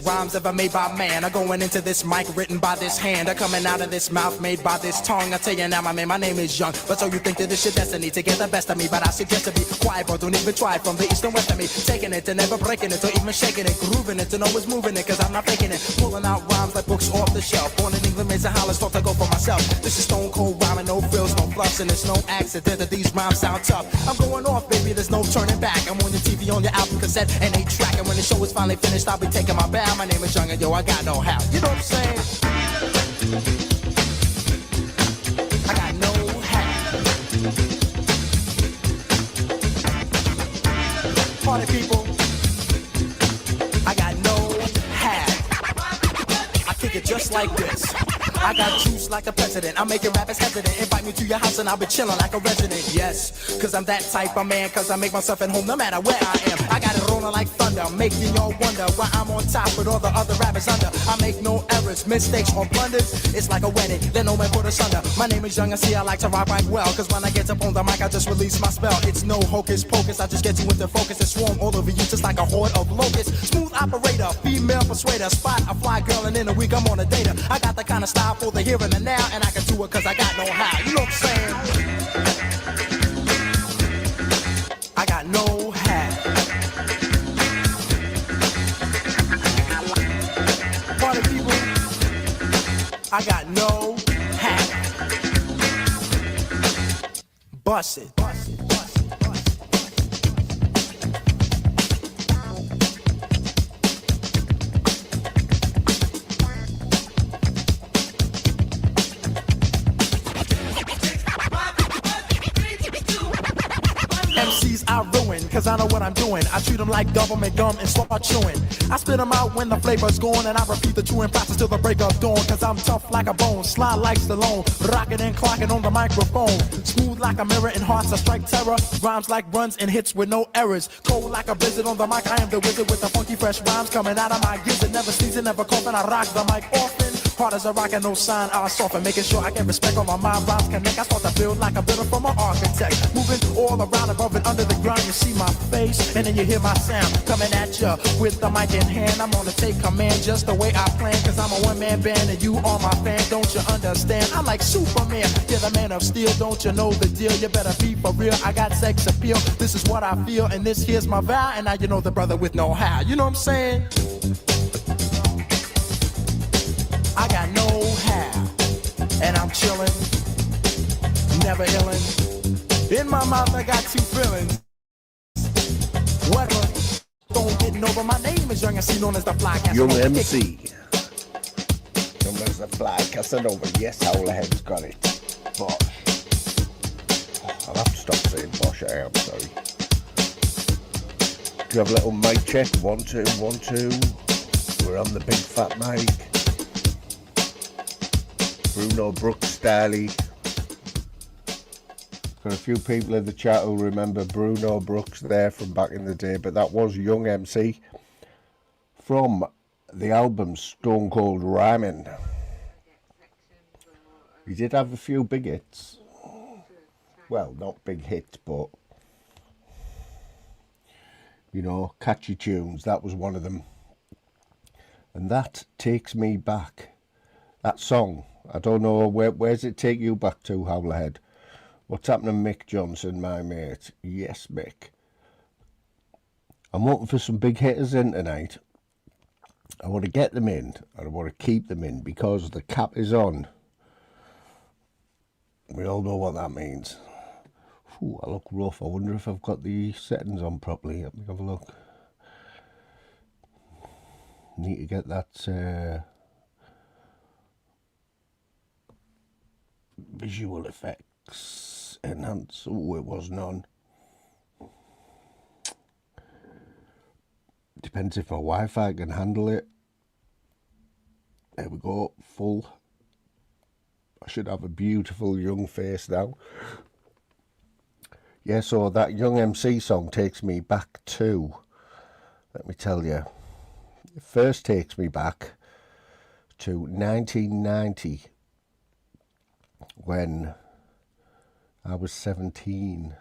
Rhymes ever made by man are going into this mic written by this hand are coming out of this mouth made by this tongue. I tell you now, my man, my name is Young, but so you think that it's your destiny to get the best of me, but I suggest to be quiet, bro. Don't even try from the east and west of me, taking it and never breaking it or even shaking it, grooving it and always moving it, cause I'm not faking it, pulling out rhymes like books off the shelf. Born in England, raised in Hollis, thought to go for myself. This is stone cold rhyming, no frills, no fluffs, and it's no accident that these rhymes sound tough. I'm going off, baby, there's no turning back. I'm on your TV, on your album cassette, and 8-track, and when the show is finally finished, I'll be taking my bow. My name is Young, and yo, I got no how. You know what I'm saying? I got no how. Party people, I got no how. I kick it just like this. I got juice like a president. I'm making rappers hesitant. Invite me to your house and I'll be chilling like a resident. Yes, cause I'm that type of man. Cause I make myself at home no matter where I am. I got it rolling like thunder, making y'all wonder why I'm on top with all the other rappers under. I make no errors, mistakes or blunders. It's like a wedding, then no man put us under. My name is Young and see I like to rock right well. Cause when I get up on the mic I just release my spell. It's no hocus pocus, I just get you into focus and swarm all over you just like a horde of locusts. Smooth operator, female persuader, spot a fly girl and in a week I'm on a data. I got the kind of style for the here and the now, and I can do it cause I got no how. You know what I'm saying? I got no how. Party people, I got no how. Bust it. MCs I ruin, cause I know what I'm doing. I treat them like government gum and start chewing. I spit them out when the flavor's gone, and I repeat the chewing process till the break of dawn. Cause I'm tough like a bone, sly like Stallone, rocking and clocking on the microphone. Smooth like a mirror and hearts that strike terror. Rhymes like runs and hits with no errors. Cold like a blizzard on the mic, I am the wizard with the funky fresh rhymes coming out of my gizzard. Never season, never coughing, I rock the mic often. Hard as a rock and no sign, I soften, making sure I get respect on my mind. Rhymes connect, I start to build like a builder from an architect. Moving all around, above and under the ground, you see my face, and then you hear my sound coming at ya with the mic in hand. I'm gonna take command just the way I plan, cause I'm a one-man band and you are my fan. Don't you understand? I'm like Superman, you're the man of steel. Don't you know the deal? You better be for real. I got sex appeal, this is what I feel, and this here's my vow. And now you know the brother with no how. You know what I'm saying? I got no how, and I'm chillin', never illin'. In my mouth I got two feelings. Whatever, don't getting over. My name is Young MC, known as the Fly Casanova. Young MC, known as the Fly Casanova. Yes, Owlhead's got it. But I'll have to stop saying Bosh. I am sorry. Do you have a little mic check? 1 2 1 2. We're on the big fat mic. Bruno Brooks Starley. Got a few people in the chat who remember Bruno Brooks there from back in the day, but that was Young MC from the album Stone Cold Rhyming. He did have a few big hits. Well, not big hits, but you know, catchy tunes. That was one of them. And that takes me back. That song, I don't know, where's it take you back to, Howlerhead? What's happening, Mick Johnson, my mate? Yes, Mick. I'm looking for some big hitters in tonight. I want to get them in, and I want to keep them in, because the cap is on. We all know what that means. Ooh, I look rough. I wonder if I've got the settings on properly. Let me have a look. Need to get that visual effects enhance. Oh, it was none. Depends if my Wi-Fi can handle it. There we go, full. I should have a beautiful young face now. Yeah, so that Young MC song takes me back to, let me tell you, it first takes me back to 1990 when I was 17.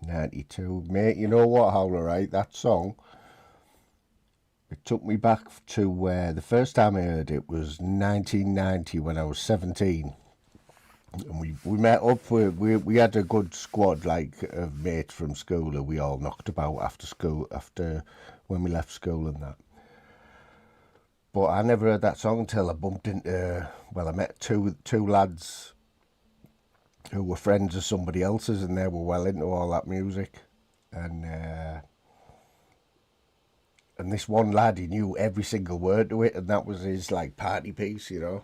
92. Mate, you know what, Howler, right? That song, it took me back to the first time I heard it was 1990 when I was 17. And we met up, we had a good squad, like, of mates from school who we all knocked about after school, after when we left school and that. But I never heard that song until I bumped into, well, I met two lads who were friends of somebody else's, and they were well into all that music. And this one lad, he knew every single word to it, and that was his, like, party piece, you know.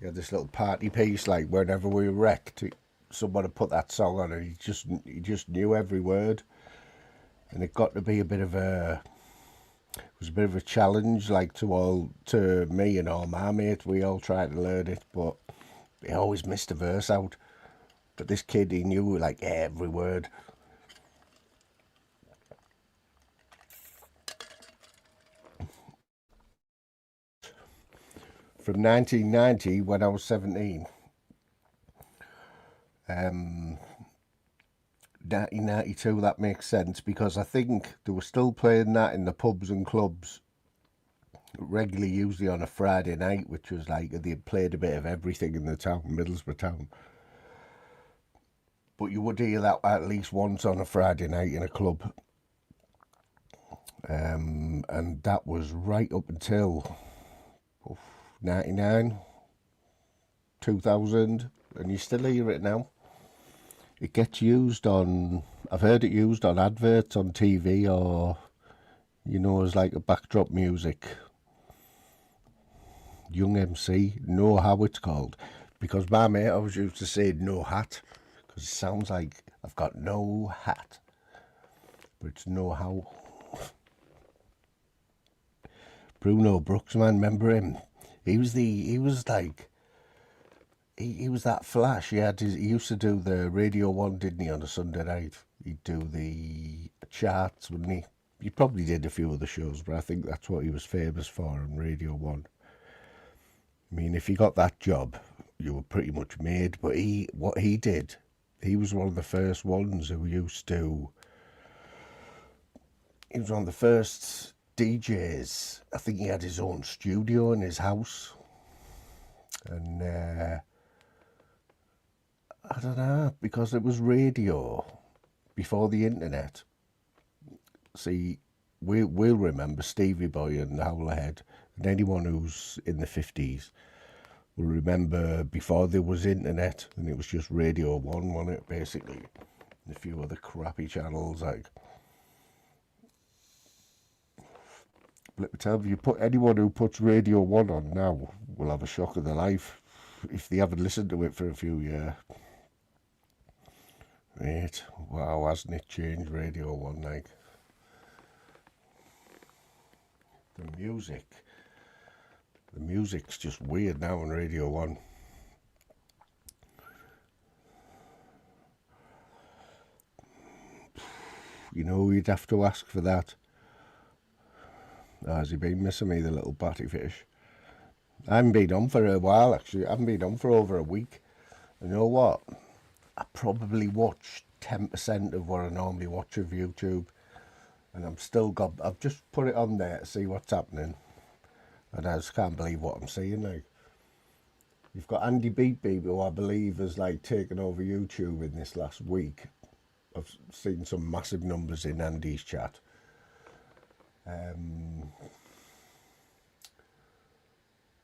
He had this little party piece, like, whenever we were wrecked, someone had put that song on, and he just knew every word. And it got to be a bit of a, it was a bit of a challenge, like, to me and all my mates. We all tried to learn it, but he always missed a verse out. But this kid, he knew, like, every word. From 1990, when I was 17. 1992, that makes sense, because I think they were still playing that in the pubs and clubs regularly, usually on a Friday night, which was like they played a bit of everything in the town, Middlesbrough town. But you would hear that at least once on a Friday night in a club. And that was right up until 99, 2000, and you still hear it now. It gets used on, I've heard it used on adverts on TV, or, you know, as like a backdrop music. Young MC, know how it's called. Because my mate always used to say no hat, because it sounds like I've got no hat. But it's no how. Bruno Brooks, man, remember him? He was that flash. He used to do the Radio 1, didn't he, on a Sunday night? He'd do the charts, wouldn't he? He probably did a few other shows, but I think that's what he was famous for on Radio 1. I mean, if you got that job, you were pretty much made. But what he did, he was one of the first ones who used to, he was one of the first DJs. I think he had his own studio in his house. And I don't know, because it was radio before the internet. See, we'll remember Stevie Boy and Howlerhead, and anyone who's in the 50s will remember before there was internet, and it was just Radio 1, wasn't it, basically? And a few other crappy channels, like. Let me tell you, anyone who puts Radio 1 on now will have a shock of their life if they haven't listened to it for a few years. Mate, wow, hasn't it changed, Radio 1, like? The music's just weird now on Radio 1. You know, you'd have to ask for that. Has he been missing me, the little batty fish? I haven't been on for a while, actually. I haven't been on for over a week. You know what? I probably watch 10% of what I normally watch of YouTube. And I've just put it on there to see what's happening. And I just can't believe what I'm seeing, like. You've got Andy Beat Beat, who I believe has, like, taken over YouTube in this last week. I've seen some massive numbers in Andy's chat.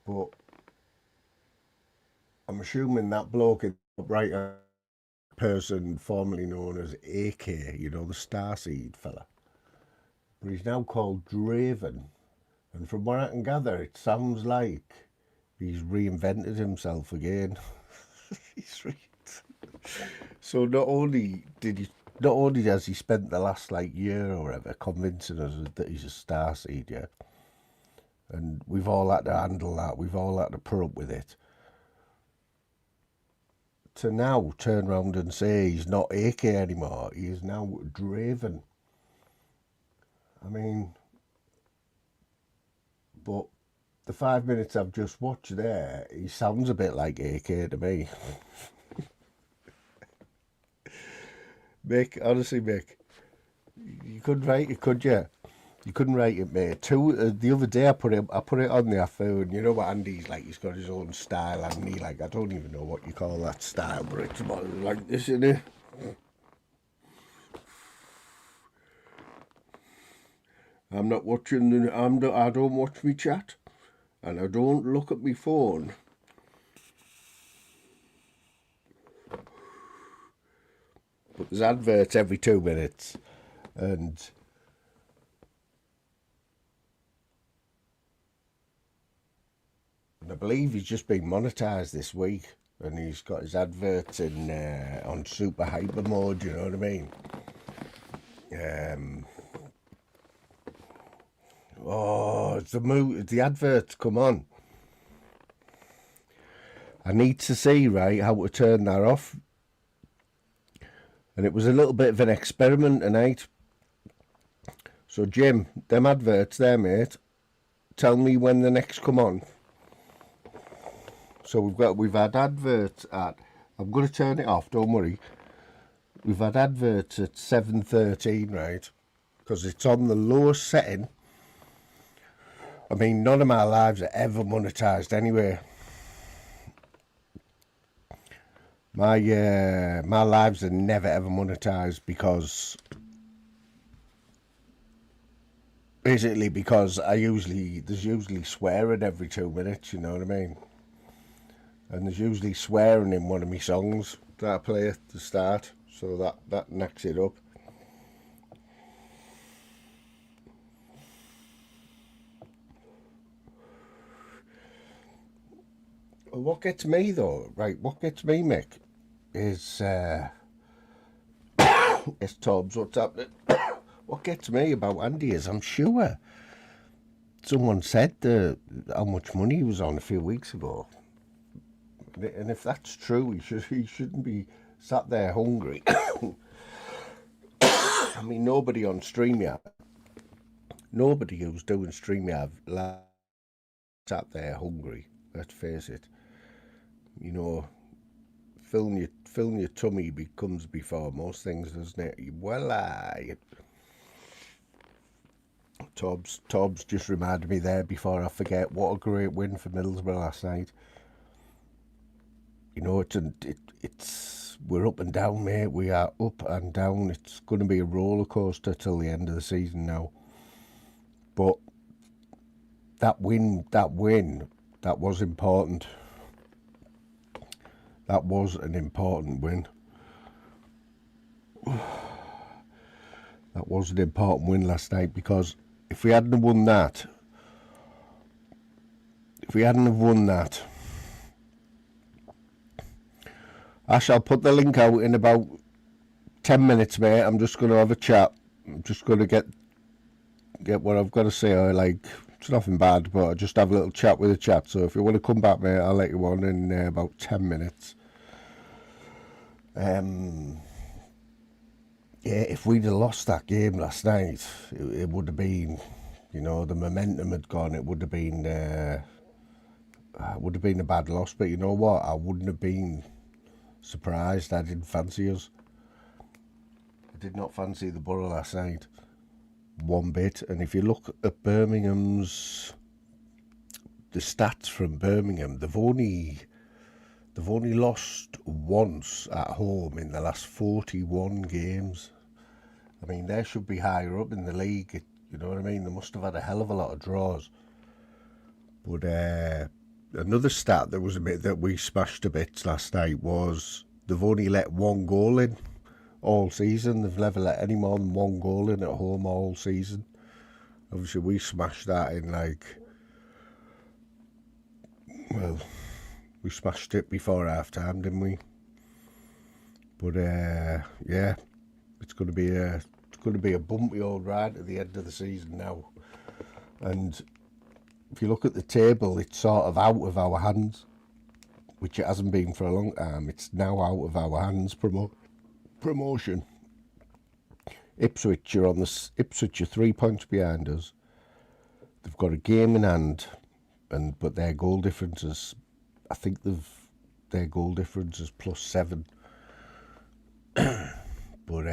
But I'm assuming that bloke is the upright person formerly known as AK, you know, the Starseed fella. But he's now called Draven. And from what I can gather, it sounds like he's reinvented himself again. So not only has he spent the last, like, year or whatever convincing us that he's a starseed, yeah, And we've all had to handle that. We've all had to put up with it. To now turn around and say he's not AK anymore. He is now Draven. I mean, but the 5 minutes I've just watched there, he sounds a bit like AK to me. Mick, honestly, Mick, you couldn't write it, could you? You couldn't write it, mate. The other day I put it on the phone. You know what Andy's like? He's got his own style, and he like, I don't even know what you call that style, but it's about like this, isn't it? I'm not watching I don't watch me chat, and I don't look at my phone. But there's adverts every 2 minutes, and I believe he's just been monetised this week, and he's got his adverts in on super hyper mode. You know what I mean? Oh, the adverts come on. I need to see right how to turn that off, and it was a little bit of an experiment tonight. So Jim, them adverts there, mate. Tell me when the next come on. So we've had adverts at. I'm going to turn it off. Don't worry. We've had adverts at 7:13, right? Because it's on the lowest setting. I mean, none of my lives are ever monetised anyway. My lives are never ever monetised because basically because there's usually swearing every 2 minutes. You know what I mean? And there's usually swearing in one of my songs that I play at the start, so that knacks it up. Well, what gets me though, right? What gets me, Mick, is it's Tobbs. What's happening? What gets me about Andy is I'm sure someone said how much money he was on a few weeks ago. And if that's true, he shouldn't be sat there hungry. I mean, nobody on StreamYard, nobody who's doing StreamYard sat there hungry. Let's face it. You know, filling your tummy comes before most things, doesn't it? Well, Tobbs just reminded me there before I forget. What a great win for Middlesbrough last night. You know, we're up and down, mate. We are up and down. It's going to be a roller coaster till the end of the season now. But that win, that was important. That was an important win. That was an important win last night, because if we hadn't have won that, I shall put the link out in about 10 minutes, mate. I'm just going to have a chat. I'm just going to get what I've got to say. It's nothing bad, but I just have a little chat with the chat. So if you want to come back, mate, I'll let you on in about 10 minutes. Yeah, if we'd have lost that game last night, it would have been, you know, the momentum had gone. It would have been a bad loss. But you know what? I wouldn't have been surprised. I didn't fancy us. I did not fancy the Borough last night one bit. And if you look at the stats from Birmingham, they've only lost once at home in the last 41 games. I mean, they should be higher up in the league. You know what I mean? They must have had a hell of a lot of draws. But another stat that was a bit that we smashed to bits last night was they've only let one goal in all season. They've never let any more than one goal in at home all season. Obviously, we smashed that in we smashed it before half time, didn't we? But yeah, it's going to be a bumpy old ride at the end of the season now, and if you look at the table, it's sort of out of our hands, which it hasn't been for a long time. It's now out of our hands. Promotion. Ipswich are 3 points behind us. They've got a game in hand, but their goal difference is, I think their goal difference is +7. But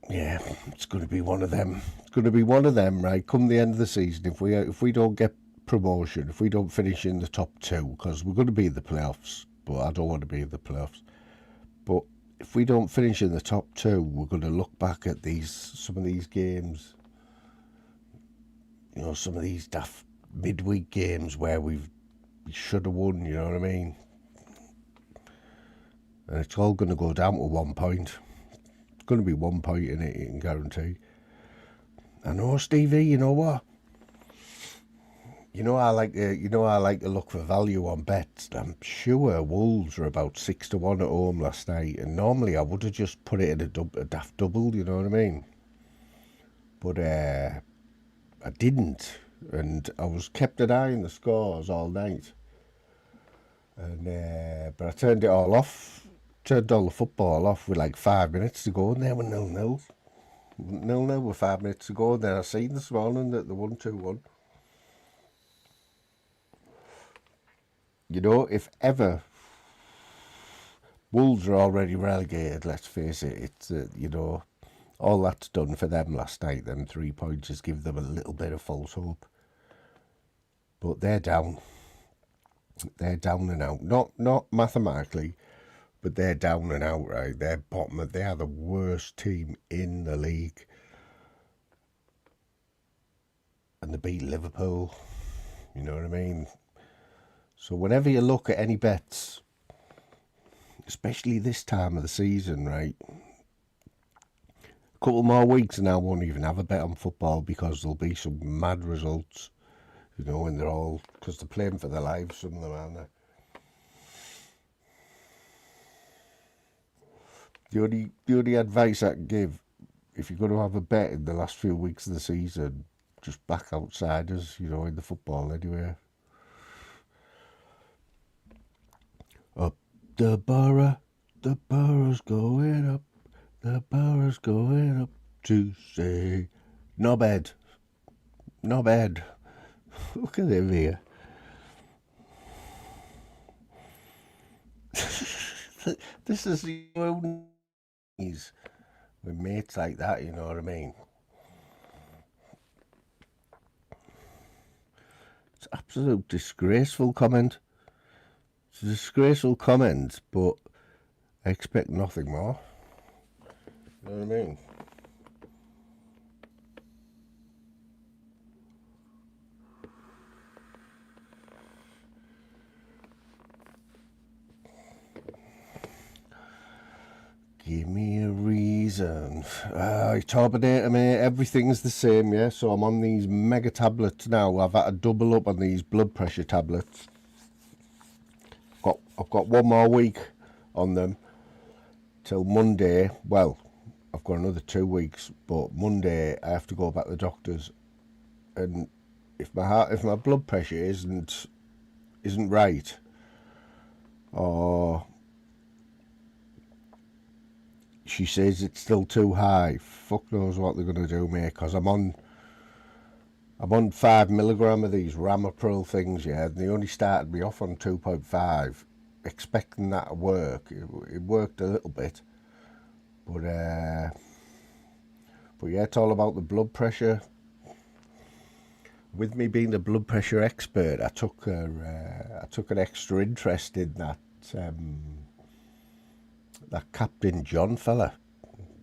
yeah, it's going to be one of them. It's going to be one of them, right? Come the end of the season, if we don't get promotion, if we don't finish in the top 2, because we're going to be in the playoffs, but I don't want to be in the playoffs. But if we don't finish in the top 2, we're going to look back at some of these games, you know, some of these daft midweek games where we should have won, you know what I mean? And it's all going to go down to 1 point. It's going to be 1 point in it, you can guarantee. I know, Stevie, you know what? I like to look for value on bets. I'm sure Wolves are about 6-1 at home last night, and normally I would have just put it in a daft double, you know what I mean? But I didn't, and I was kept an eye on the scores all night. And but I turned it all off, turned all the football off with like 5 minutes to go, and there were 0-0. 0-0 with 5 minutes to go. And then I seen this morning that they won 2-1. You know, if ever, Wolves are already relegated, let's face it. It's, you know, all that's done for them last night. Them 3 points just give them a little bit of false hope. But they're down. They're down and out. Not mathematically, but they're down and out, right? They're bottom. They are the worst team in the league. And they beat Liverpool. You know what I mean? So whenever you look at any bets, especially this time of the season, right? A couple more weeks and I won't even have a bet on football because there'll be some mad results, you know, and they're all, because they're playing for their lives, some of them, aren't they? The only advice I can give, if you're going to have a bet in the last few weeks of the season, just back outsiders, you know, in the football anyway. Up the borough's going up, the borough's going up to say, no bad. Look at him here. This is the own with mates like that, you know what I mean? It's absolute disgraceful comment. It's a disgraceful comment, but I expect nothing more. You know what I mean? Give me a reason. Fmttm, everything's the same, yeah? So I'm on these mega tablets now. I've had to double up on these blood pressure tablets. I've got 1 more week on them till Monday. Well, I've got another 2 weeks, but Monday I have to go back to the doctors. And if my blood pressure isn't right, or she says it's still too high, fuck knows what they're going to do, mate, because I'm on 5 milligram of these Ramapril things, yeah, and they only started me off on 2.5, expecting that to work. It worked a little bit, but yeah, it's all about the blood pressure. With me being the blood pressure expert, I took an extra interest in that Captain John fella,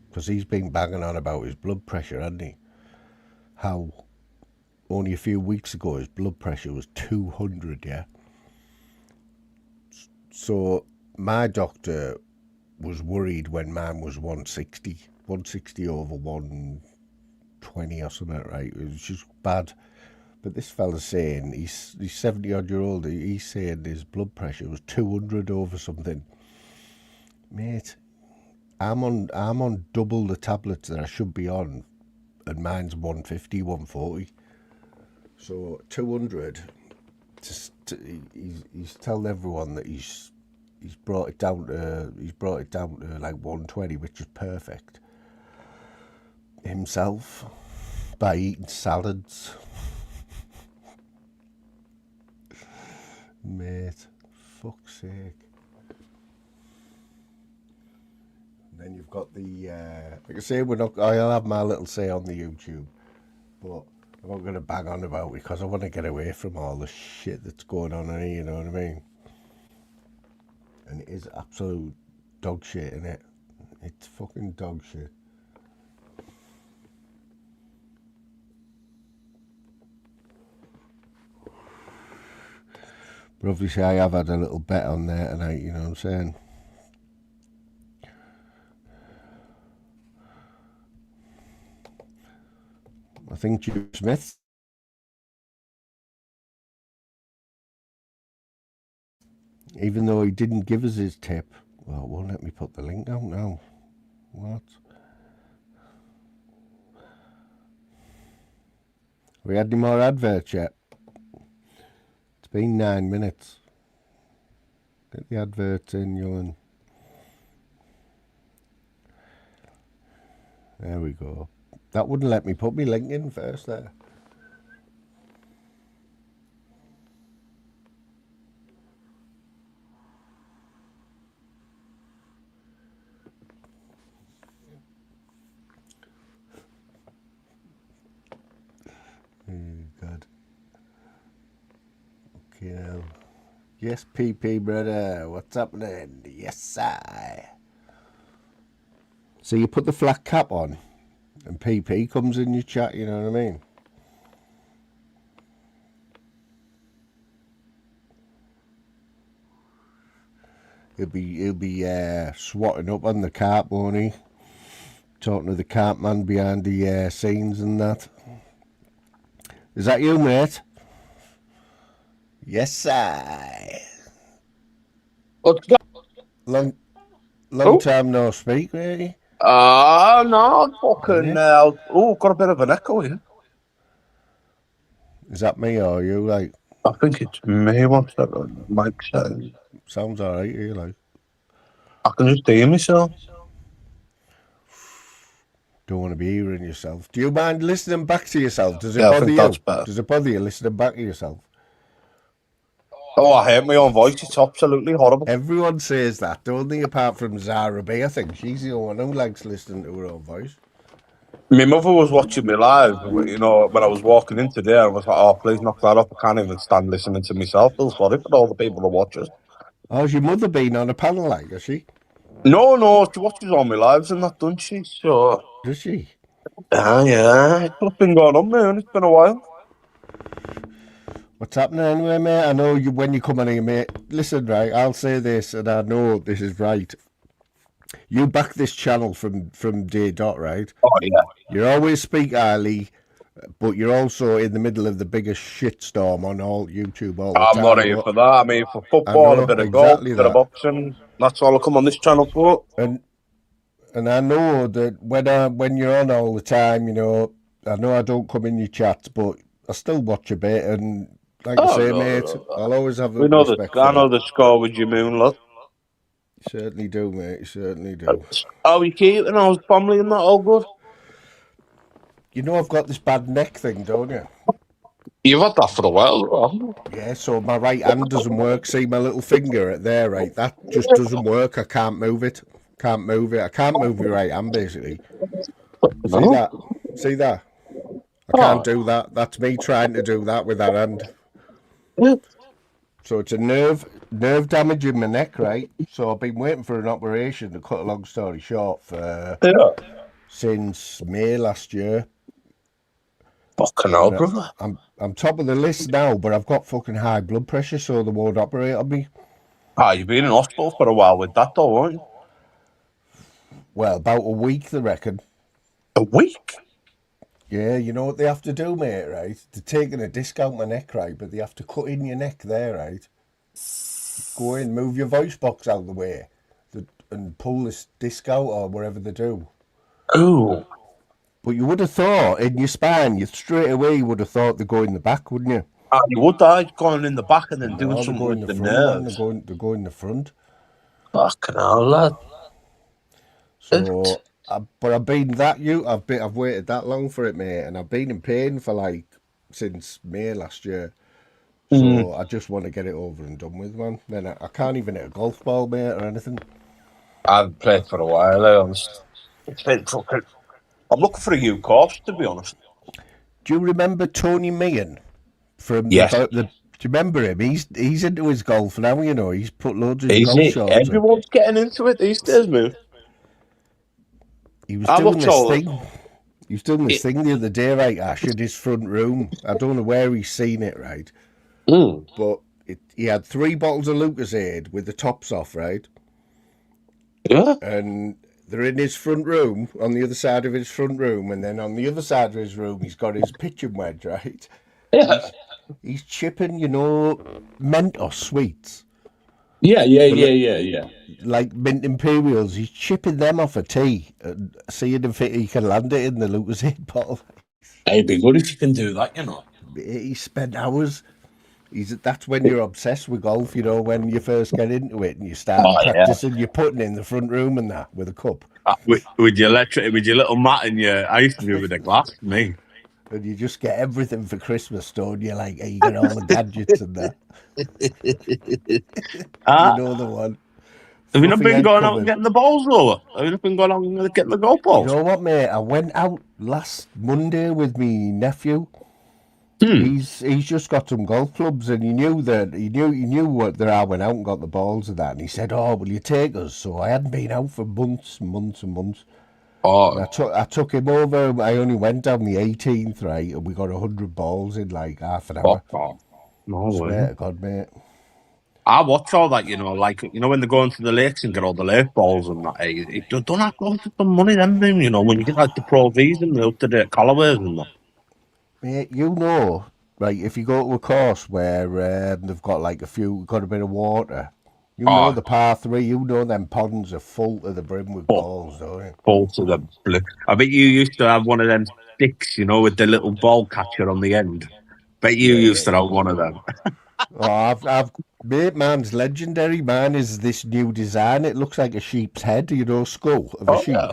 because he's been banging on about his blood pressure, hasn't he? How only a few weeks ago his blood pressure was 200, yeah? So my doctor was worried when mine was 160 over 120 or something, right? It was just bad. But this fella's saying, he's 70 odd year old, he's saying his blood pressure was 200 over something. Mate, I'm on double the tablets that I should be on, and mine's 150, 140. So 200. He's telling everyone that he's brought it down to like 120, which is perfect. Himself by eating salads. Mate, fuck's sake. And then you've got the like I say, I'll have my little say on the YouTube, but I'm not going to bang on about it because I want to get away from all the shit that's going on in here, you know what I mean? And it is absolute dog shit, innit? It's fucking dog shit. But obviously I have had a little bet on there tonight, you know what I'm saying? I think Jim Smith, even though he didn't give us his tip, well, it won't let me put the link out now. What? Have we had any more adverts yet? It's been 9 minutes. Get the adverts in, Ewan. There we go. That wouldn't let me put my link in first there. God. Okay now. Yes, PP brother. What's happening? Yes, I. So you put the flat cap on, and PP comes in your chat. You know what I mean? He'll be swatting up on the carp, won't he? Talking to the carp man behind the scenes and that. Is that you, mate? Yes, I. What's that? Long time no speak, really. No, fucking. Got a bit of an echo here. Is that me or you? Like, I think it's me. What's that? Mike says. sounds alright here, like. I can just hear myself. Don't want to be hearing yourself. Do you mind listening back to yourself? Does it Yeah, I bother think you? that's better. Does it bother you listening back to yourself? Oh, I hate my own voice. It's absolutely horrible. Everyone says that, don't they? Apart from Zara B, I think she's the only one who likes listening to her own voice. My mother was watching me live, you know, when I was walking in today. I was like, oh, please knock that off. I can't even stand listening to myself. Feel sorry for all the people that watch us. How's your mother been on a panel like, has she? No, she watches all my lives and that, doesn't she? So, Does she? yeah. What's been going on, man? It's been a while. What's happening anyway, mate? I know you when you come in here, mate. Listen, right, I'll say this, and I know this is right. You back this channel from day dot, right? Oh, yeah. You always speak highly, but you're also in the middle of the biggest shitstorm on all YouTube all the I'm time. not here for that. I'm here for football, know, a bit of golf, exactly a bit of that. boxing. That's all I come on this channel for. And I know that when you're on all the time, you know, I know I don't come in your chats, but I still watch a bit. And like I say, mate, I'll always have We know respect the for I know that. the score with your moon, lad. You certainly do, mate. You certainly do. How are you keeping? How's family and that all good? You know I've got this bad neck thing, don't you? You've had that for a while, haven't you? Yeah, so my right hand doesn't work. See my little finger there, right? That just doesn't work. I can't move it. Can't move it. I can't move my right hand, basically. See that? See that? I can't do that. That's me trying to do that with that hand. So it's a nerve damage in my neck, right? So I've been waiting for an operation, to cut a long story short, for since May last year. Fucking hell, brother. I'm top of the list now, but I've got fucking high blood pressure, so they won't operate on me. You've been in hospital for a while with that, though, haven't you? Well, about a week, they reckon. A week? Yeah, you know what they have to do, mate, right? They're taking a disc out my neck, right? But they have to cut in your neck there, right? Go in, move your voice box out of the way, and pull this disc out or whatever they do. Oh. But you would have thought in your spine, you straight away would have thought they go in the back, wouldn't you? You would die going in the back and then doing No, they something go in with the the front, man. nerves. They go in the front. Fucking hell, lad. So, but I've been that I've waited that long for it, mate, and I've been in pain for like since May last year. So I just want to get it over and done with, man. Then I can't even hit a golf ball, mate, or anything. I've played for a while, honest. It's been fucking... I'm looking for a new course, to be honest. Do you remember Tony Meehan from Yes. Do you remember him? He's into his golf now, you know. He's put loads of his Is golf it? shots up. Everyone's getting into it these days, man. He was I doing looked this all... thing. He was doing this thing the other day, right, Ash, in his front room. I don't know where he's seen it, right? But he had 3 bottles of Lucasade with the tops off, right? Yeah. And they're in his front room, on the other side of his front room, and then on the other side of his room, he's got his pitching wedge, right? Yeah. He's chipping, you know, Mentos sweets. Yeah. Like mint imperials. He's chipping them off a tee and seeing if he can land it in the Lucasade bottle. It'd be good if you can do that, you know. He spent hours. That's when you're obsessed with golf, you know, when you first get into it and you start practicing your putting in the front room and that with a cup. With your little mat and your... I used to do it with a glass, me. And you just get everything for Christmas, don't you? Like, you get all the gadgets and that. You know the one. Have you not been going out and getting the balls over? Have you not been going out and getting the golf balls? You know what, mate? I went out last Monday with me nephew. He's just got some golf clubs, and he knew what there. I went out and got the balls and that, and he said, "Oh, will you take us?" So I hadn't been out for months and months. Oh, And I took him over. I only went down the 18th, right, and we got 100 balls in like half an hour. No way. Swear to God, mate. I watch all that, you know, like, you know, when they go into the lakes and get all the lake balls and that, don't have to have some money, them, you know, when you get like the Pro Vs and the up-to-date Callaways and that. Mate, you know, like, if you go to a course where they've got like got a bit of water, you know the par 3, you know them ponds are full to the brim with balls, don't you? Full to the blue. I bet you used to have one of them sticks, you know, with the little ball catcher on the end. Bet you used to have one of them. Oh, mate, mine's legendary. Mine is this new design. It looks like a sheep's head, you know, skull of a sheep. Yeah.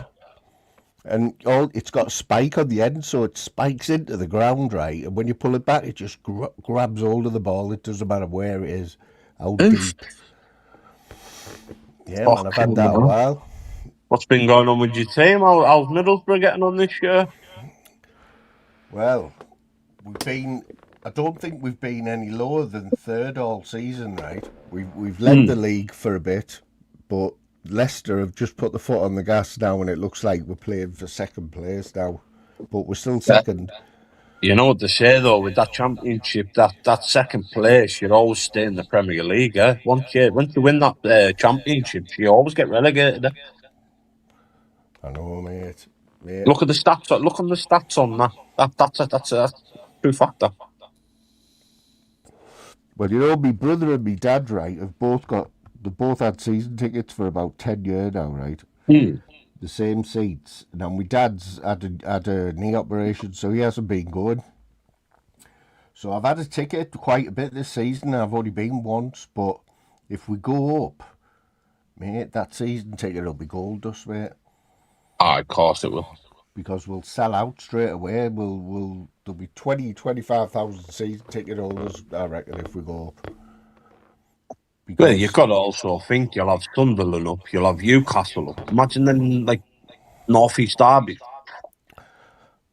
And it's got a spike on the end, so it spikes into the ground, right? And when you pull it back, it just grabs hold of the ball. It doesn't matter where it is, how deep. Yeah, man, I've had that a while. What's been going on with your team? How's Middlesbrough getting on this year? Well, I don't think we've been any lower than 3rd all season, right? We've led the league for a bit, but Leicester have just put the foot on the gas now, and it looks like we're playing for 2nd place now, but we're still 2nd. You know what they say though, with that championship, that 2nd place, you'd always stay in the Premier League. Eh? Once you win that championship, you always get relegated. Eh? I know, mate. Look at the stats. Look on the stats on that. That's a true factor. Well, you know, my brother and my dad, right, they both had season tickets for about 10 years now, right? The same seats. Now, my dad's had a knee operation, so he hasn't been going. So I've had a ticket quite a bit this season. I've only been once, but if we go up, mate, that season ticket will be gold dust, mate. Oh, of course it will. Because we'll sell out straight away. There'll be 25,000 season ticket holders, I reckon, if we go up. Because... Well, you've got to also think you'll have Sunderland up, you'll have Newcastle up. Imagine then, like, North East Derby.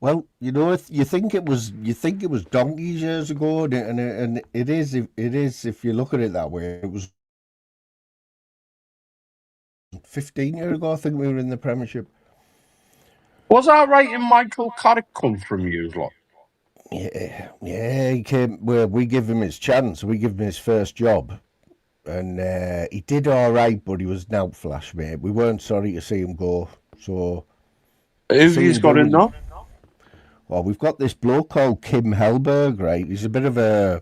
Well, you know, you think it was donkeys years ago, and it is if you look at it that way. It was 15 years ago, I think we were in the Premiership. Was that right? And Michael Carrick come from you, lot? Yeah, he came. Well, we give him his chance. We give him his first job, and he did all right, but he was an outflash, mate. We weren't sorry to see him go. So, who's he's got in now? Well, we've got this bloke called Kim Hellberg, right? He's a bit of a...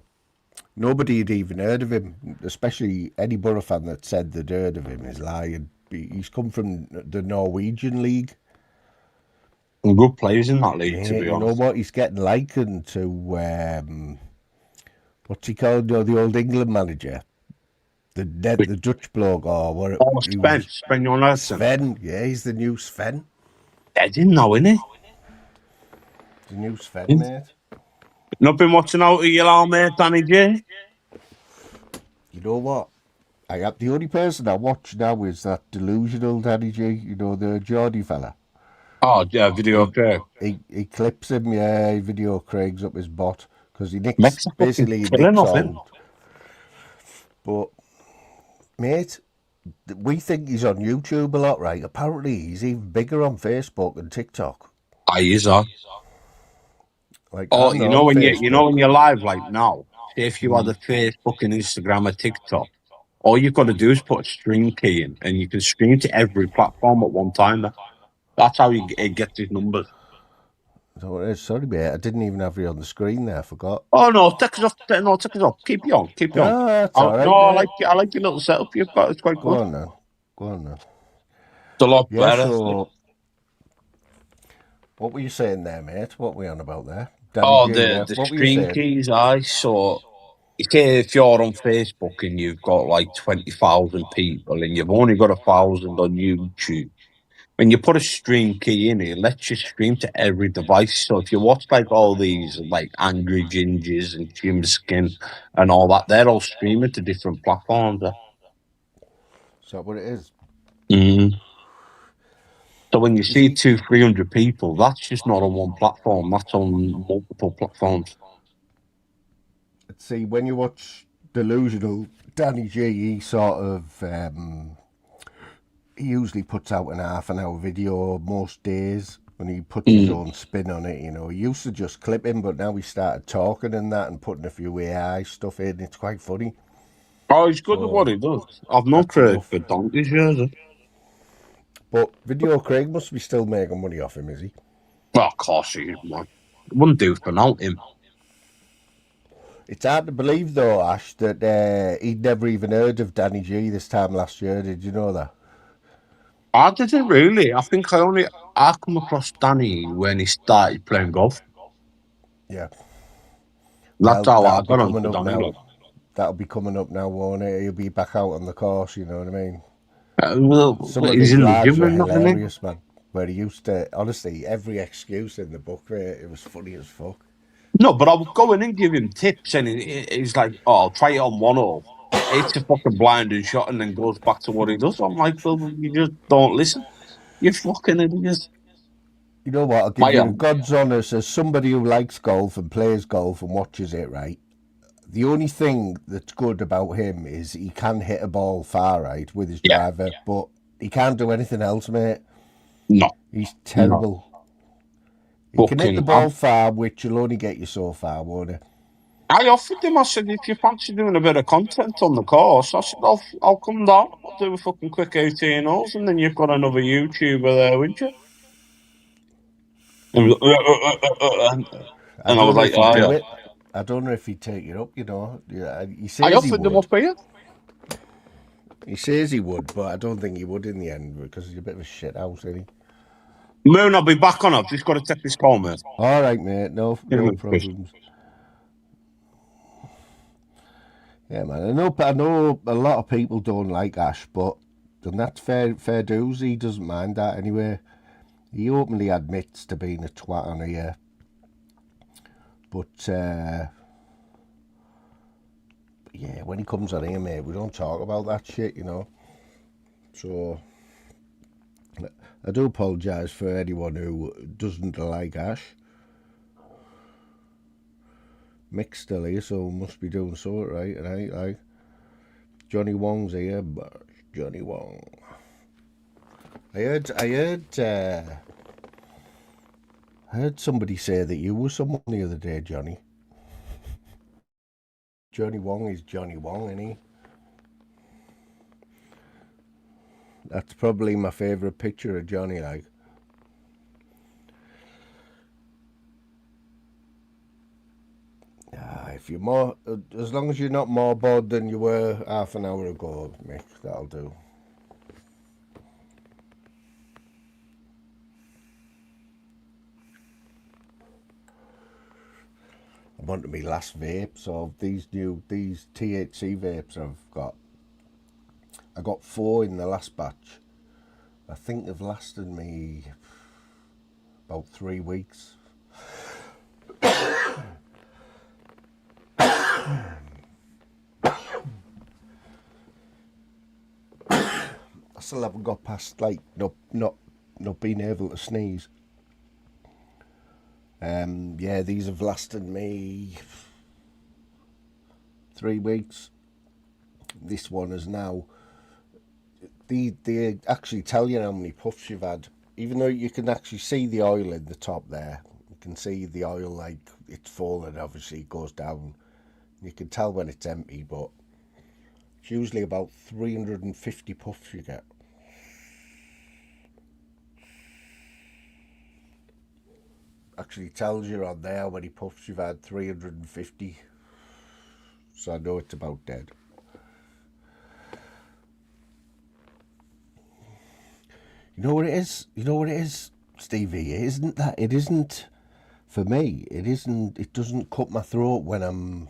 Nobody had even heard of him, especially any Borough fan that said they'd heard of him is lying. He's come from the Norwegian League. Some good players in that league, Yeah, to be you know honest. what? He's getting likened to what's he called? You know, the old England manager, the Dutch bloke, or what? Oh, He Sven, was Sven Jonassen. Sven. Yeah, he's the new Sven. I didn't know, innit? The new Sven, mate. Not been watching out of your old mate, Danny J? You know what? The only person I watch now is that delusional Danny G. You know, the Geordie fella. Oh, yeah, video He, okay. he clips him, yeah. He video Craig's up his bot because he nicks Makes a fucking basically he killing nicks of him. all. But mate, we think he's on YouTube a lot, right? Apparently, he's even bigger on Facebook and TikTok. I is that. Like Oh, I'm not on Facebook. when you're live like now, say if you had a Mm. Facebook and Instagram or TikTok, all you've got to do is put a stream key in and you can stream to every platform at one time. That's how it gets his numbers. So, sorry, mate. I didn't even have you on the screen there. I forgot. Oh no, take us off. No, take us off. Keep you on. Keep you on. No, that's I, all no, right, I mate. like I like your little setup you've got. It's quite Go good. on then. Go on then. It's a lot Yeah. better. So, what were you saying there, mate? What were we on about there? Danny Oh, G. Yeah. the What were you stream saying? keys. I saw. Say if you're on Facebook and you've got like 20,000 people and you've only got 1,000 on YouTube, when you put a stream key in, it lets you stream to every device. So if you watch like all these like Angry Gingers and Jim Skin and all that, they're all streaming to different platforms. Is that what it is? Mm. So when you Is see he? 300 people, that's just not on one platform. That's on multiple platforms. See, when you watch Delusional, Danny G, he sort of he usually puts out an half an hour video most days when he puts his Mm. own spin on it. You know, he used to just clip him, but now he started talking and that and putting a few AI stuff in. It's quite funny. Oh, he's good at what So he does. I've known that's Craig enough. for donkey's years. But Video Craig must be still making money off him, is he? Well, of course he is, man. Wouldn't do for now, him. It's hard to believe though, Ash, that he'd never even heard of Danny G this time last year. Did you know that? I didn't really. I think I come across Danny when he started playing golf. Yeah. That's Well, how I that'll be got coming onto up Danny. now. Like. That'll be coming up now, won't it? He'll be back out on the course, you know what I mean? Well, Some of he's his in the lives gym are and that, isn't he? hilarious, man. Where he used to, honestly, every excuse in the book, mate, it was funny as fuck. No, but I would go in and give him tips, and he's like, "Oh, I'll try it on 1 hole. It's a fucking blinding shot, and then goes back to what he does." I'm like, "Well, you just don't listen. You fucking idiots." You know what? I'll give My you God's honest as somebody who likes golf and plays golf and watches it, right? The only thing that's good about him is he can hit a ball far, right, with his yeah, driver, but he can't do anything else, mate. no, He's no, terrible. He can hit the fucking. ball far, which will only get you so far, won't it? I offered him. I said, "If you fancy doing a bit of content on the course, I said I'll come down. I'll do a fucking quick 18 holes, and then you've got another YouTuber there, wouldn't you?" And, he was I and I don't was know like, if he'd "Oh do yeah." it. I don't know if he'd take it up, you know. Yeah, he I says he offered them would. up here. He says he would, but I don't think he would in the end because he's a bit of a shit house, isn't he? Moon, I'll be back on. I've just got to take this call, mate. All right, mate. No, Give no me a push. problems. Yeah, man. I know a lot of people don't like Ash, but and that's fair dues. He doesn't mind that anyway. He openly admits to being a twat on here, but yeah, when he comes on here, mate, we don't talk about that shit, you know. So I do apologise for anyone who doesn't like Ash. Mick's still here, so must be doing so right, right? Like Johnny Wong's here, but Johnny Wong. I heard somebody say that you were someone the other day, Johnny. Johnny Wong is Johnny Wong, isn't he? That's probably my favourite picture of Johnny, like. If you're more, as long as you're not more bored than you were half an hour ago, Mick, that'll do. I'm on to my last vape. So these THC vapes I got 4 in the last batch. I think they've lasted me about 3 weeks. I still haven't got past like not being able to sneeze. Yeah, these have lasted me 3 weeks. This one is now. They actually tell you how many puffs you've had, even though you can actually see the oil in the top there. You can see the oil, like it's falling. Obviously, it goes down. You can tell when it's empty, but it's usually about 350 puffs you get. Actually tells you on there how many puffs you've had, 350. So I know it's about dead. You know what it is? You know what it is, Stevie? It isn't, for me, it doesn't cut my throat when I'm,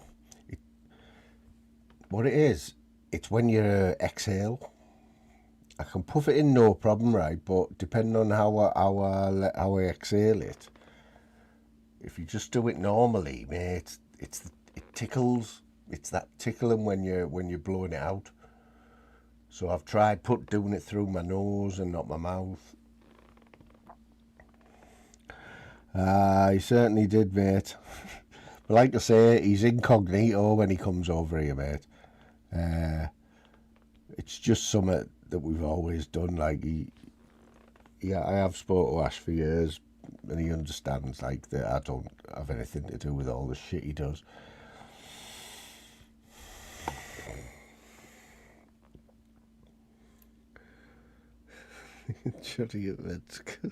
what it is, it's when you exhale. I can puff it in no problem, right? But depending on how I exhale it, if you just do it normally, mate, it tickles. It's that tickling when you're blowing it out. So I've tried doing it through my nose and not my mouth. He certainly did, mate. But like I say, he's incognito when he comes over here, mate. It's just something that we've always done. Like I have spoken to Ash for years, and he understands like that I don't have anything to do with all the shit he does. Shutting at med school.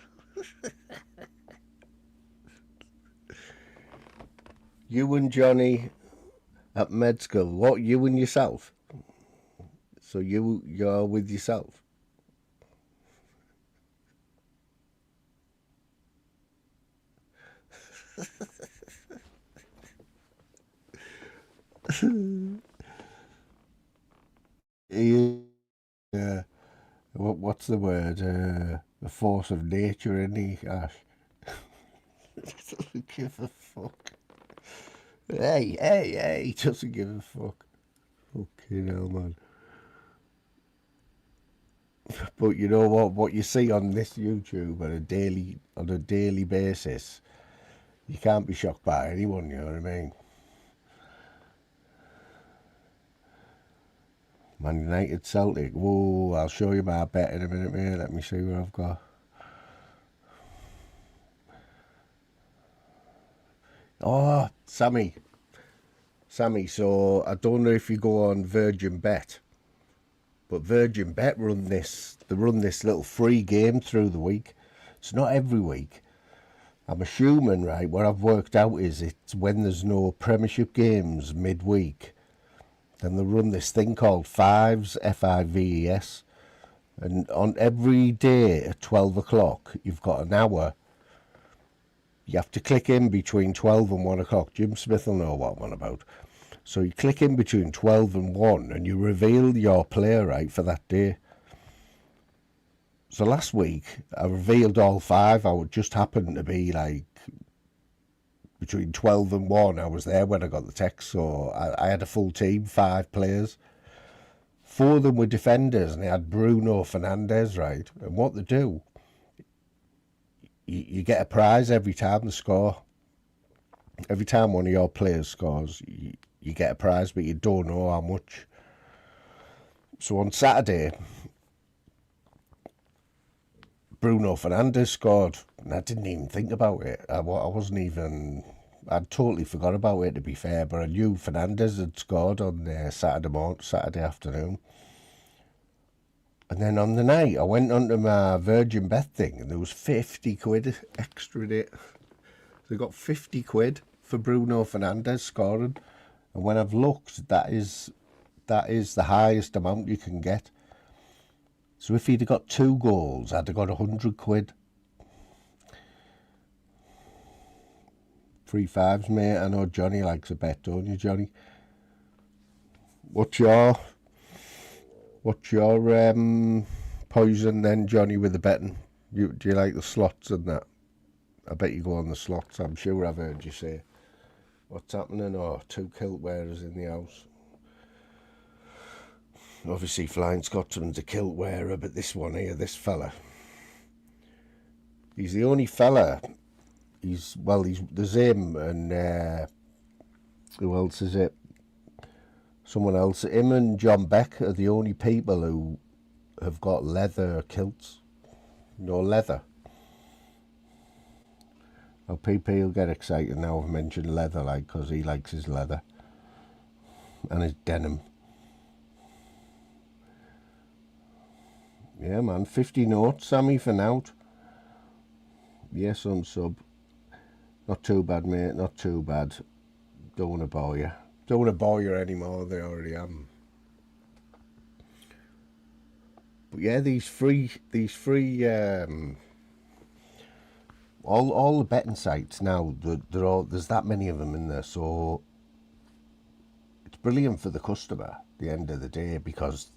You and Johnny at med school. What, you and yourself? So you're with yourself? What's the word? The force of nature, isn't he, Ash? Doesn't give a fuck. Hey, he doesn't give a fuck. Fucking hell, man. But you know what you see on this YouTube on a daily basis, you can't be shocked by anyone, you know what I mean? Man United Celtic. Whoa, I'll show you my bet in a minute, mate. Let me see what I've got. Oh, Sammy, so I don't know if you go on Virgin Bet, but Virgin Bet run this little free game through the week. It's not every week. I'm assuming, right, what I've worked out is it's when there's no Premiership games midweek, then they run this thing called Fives, Fives, and on every day at 12 o'clock, you've got an hour. You have to click in between 12 and 1 o'clock. Jim Smith will know what I'm on about. So you click in between 12 and 1 and you reveal your player, right, for that day. So last week, I revealed all 5. I would just happen to be like between 12 and 1. I was there when I got the text. So I had a full team, 5 players. 4 of them were defenders and they had Bruno Fernandes, right? And what they do, you get a prize every time they score. Every time one of your players scores, you get a prize, but you don't know how much. So on Saturday, Bruno Fernandes scored, and I didn't even think about it. I'd totally forgot about it, to be fair, but I knew Fernandes had scored on Saturday afternoon. And then on the night, I went onto my Virgin Bet thing, and there was 50 quid extra in it. They got 50 quid for Bruno Fernandes scoring. And when I've looked, that is the highest amount you can get. So if he'd have got 2 goals, I'd have got 100 quid. free fives, mate. I know Johnny likes a bet, don't you, Johnny? What's your poison then, Johnny, with the betting? Do you like the slots and that? I bet you go on the slots. I'm sure I've heard you say. What's happening? Oh, 2 kilt wearers in the house. Obviously, Flying Scotsman's a kilt wearer, but this one here, this fella, he's the only fella. There's him and who else is it? Someone else. Him and John Beck are the only people who have got leather kilts. No leather. Now, PP will get excited now I've mentioned leather, like, because he likes his leather and his denim. Yeah, man, 50 notes, Sammy, for now. Yes, unsub. Not too bad, mate, not too bad. Don't want to bore you. Don't want to bore you anymore, they already am. But yeah, these free all the betting sites now, there's that many of them in there, so it's brilliant for the customer at the end of the day, because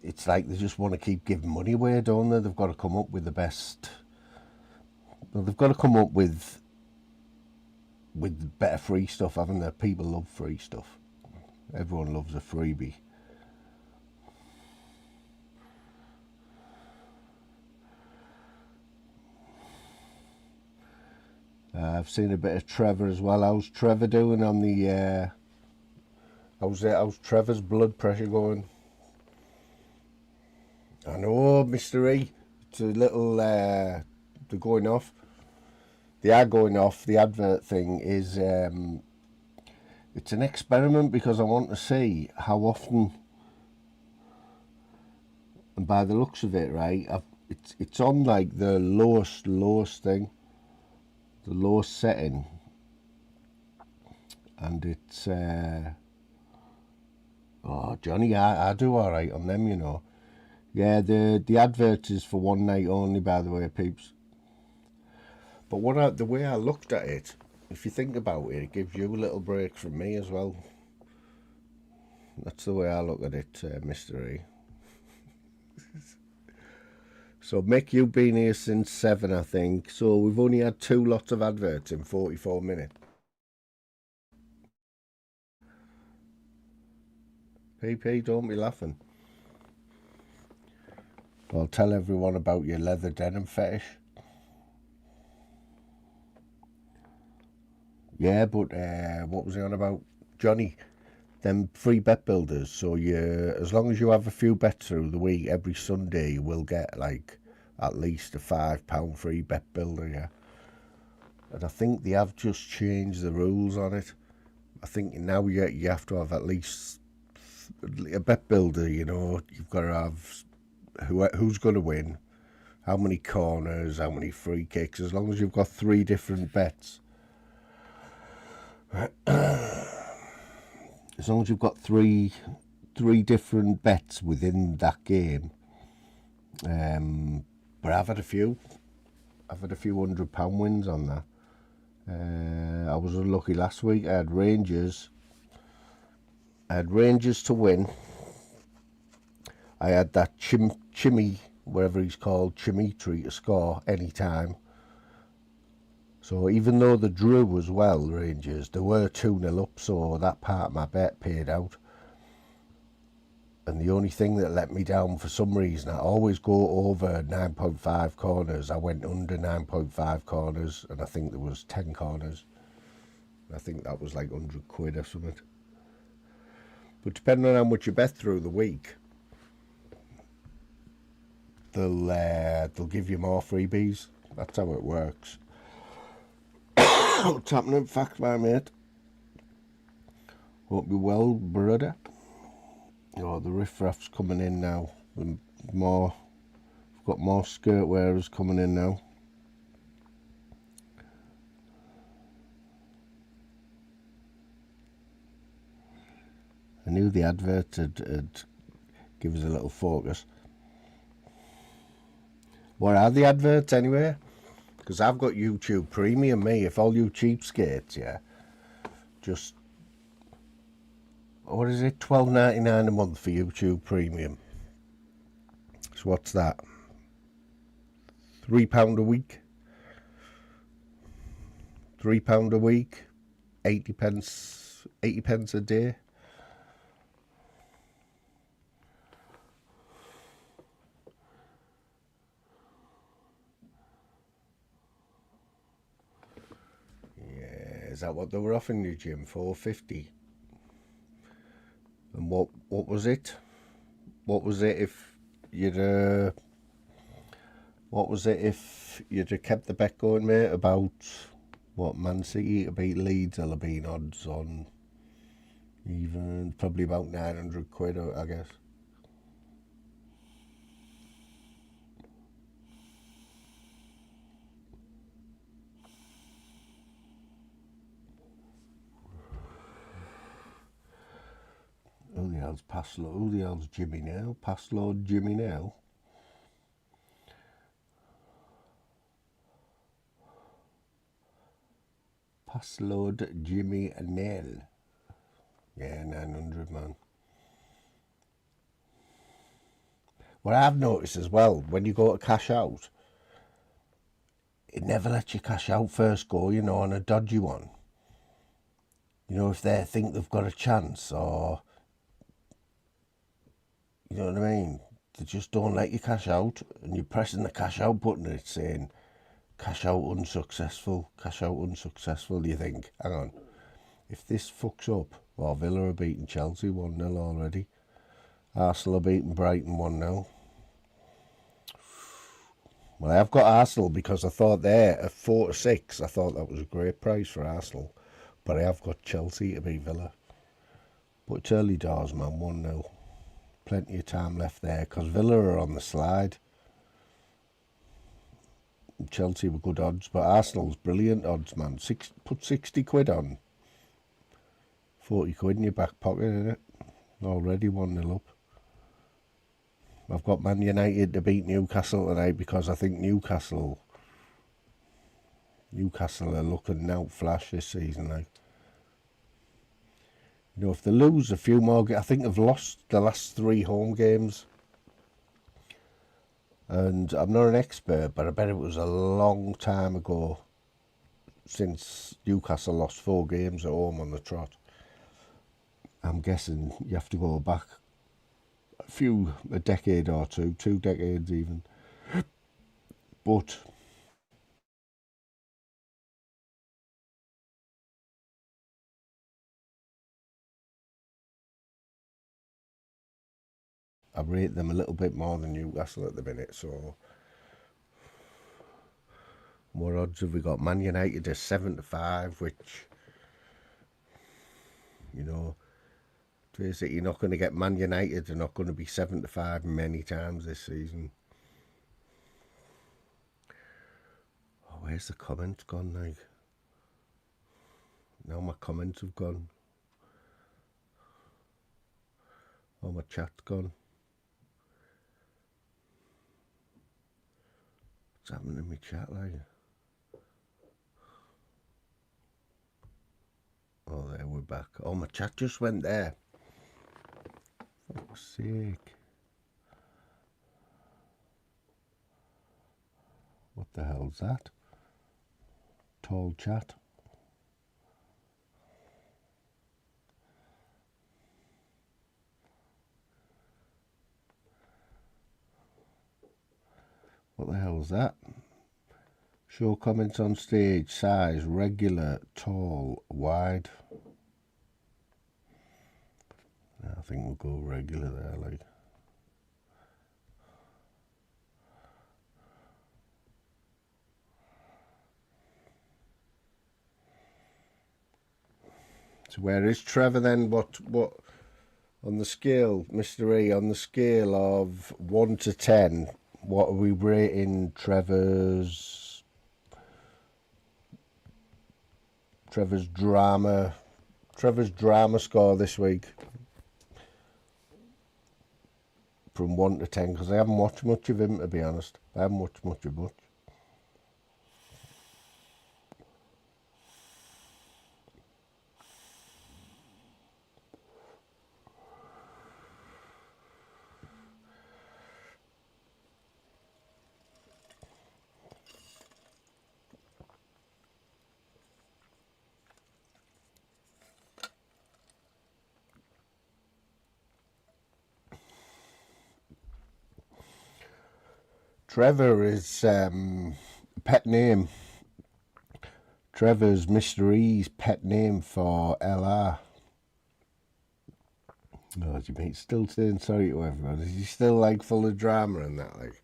it's like they just want to keep giving money away, don't they? They've got to come up with the best. Well, they've got to come up with better free stuff, haven't they? People love free stuff. Everyone loves a freebie. I've seen a bit of Trevor as well. How's Trevor doing on the... How's Trevor's blood pressure going? I know, Mr. E. It's a little... they're going off. They are going off. The advert thing is... it's an experiment, because I want to see how often... And by the looks of it, right, it's on like the lowest thing. The lowest setting, and it's oh, Johnny, I do all right on them, you know. Yeah, the advert is for one night only, by the way, peeps. But the way I looked at it, if you think about it, it gives you a little break from me as well. That's the way I look at it, Mr. E. So, Mick, you've been here since 7, I think. So, we've only had 2 lots of adverts in 44 minutes. PP, don't be laughing. I'll tell everyone about your leather denim fetish. Yeah, but what was I on about? Johnny, them free bet builders. So as long as you have a few bets through the week, every Sunday you will get like at least a £5 free bet builder, yeah. And I think they have just changed the rules on it. I think now you have to have at least a bet builder, you know. You've got to have who's going to win, how many corners, how many free kicks, as long as you've got 3 different bets. As long as you've got three different bets within that game. But I've had a few £100 wins on that. I was unlucky last week. I had Rangers to win. I had that Chimmy, whatever he's called, Chimitri, to score any time. So even though they drew as well, Rangers, they were 2-0 up, so that part of my bet paid out. And the only thing that let me down for some reason, I always go over 9.5 corners. I went under 9.5 corners, and I think there was 10 corners. I think that was like 100 quid or something. But depending on how much you bet through the week, they'll give you more freebies. That's how it works. What's happening, fact, my mate? Hope you're well, brother. Oh, the riffraff's coming in now. We've got more skirt wearers coming in now. I knew the advert would give us a little focus. What are the adverts anyway? Because I've got YouTube Premium, me. If all you cheapskates, yeah, just, what is it, $12.99 a month for YouTube Premium. So what's that? £3 a week? £3 a week? 80 pence a day? Yeah, is that what they were offering you, Jim? $4.50? And what was it? What was it if you'd what was it if you'd have kept the bet going, mate, about what Man City to beat Leeds? Will have been odds on even probably about 900 quid, I guess. Who the hell's Paslow? Who the hell's Jimmy now? Paslow Jimmy now? Passload Jimmy Nail. Yeah, 900, man. What I've noticed as well, when you go to cash out, it never lets you cash out first go, you know, on a dodgy one. You know, if they think they've got a chance, or, you know what I mean? They just don't let you cash out, and you're pressing the cash out button and it's saying, cash out unsuccessful, cash out unsuccessful. You think, hang on, if this fucks up, well, Villa are beating Chelsea 1-0 already. Arsenal are beating Brighton 1-0. Well, I've got Arsenal because I thought there at 4-6, I thought that was a great price for Arsenal. But I have got Chelsea to beat Villa. But it's early doors, man, 1-0. Plenty of time left there because Villa are on the slide. Chelsea were good odds, but Arsenal's brilliant odds, man. Put 60 quid on. 40 quid in your back pocket, innit? Already 1-0 up. I've got Man United to beat Newcastle tonight because I think Newcastle are looking out flash this season. Like, you know, if they lose a few more, I think they've lost the last 3 home games. And I'm not an expert, but I bet it was a long time ago since Newcastle lost 4 games at home on the trot. I'm guessing you have to go back a decade or 2 decades even. But I rate them a little bit more than Newcastle at the minute, so what odds have we got? Man United is 7-5, which, you know, face it, you're not going to get Man United, they're not going to be 7-5 many times this season. Oh, where's the comments gone, like? Now my comments have gone. Oh, my chat's gone. What's happening in my chat, like? Oh, there, we're back. Oh, my chat just went there. For fuck's sake. What the hell's that? Tall chat. What the hell's that? Show comments on stage. Size, regular, tall, wide. I think we'll go regular there, like. So where is Trevor then? What on the scale, Mr. E, on the scale of 1 to 10, what are we rating Trevor's drama score this week? From 1 to 10, because I haven't watched much of him, to be honest. I haven't watched much of much. Trevor is pet name. Trevor's Mr. E's pet name for LR. Oh, do you mean still saying sorry to everyone? Is he still like full of drama and that like?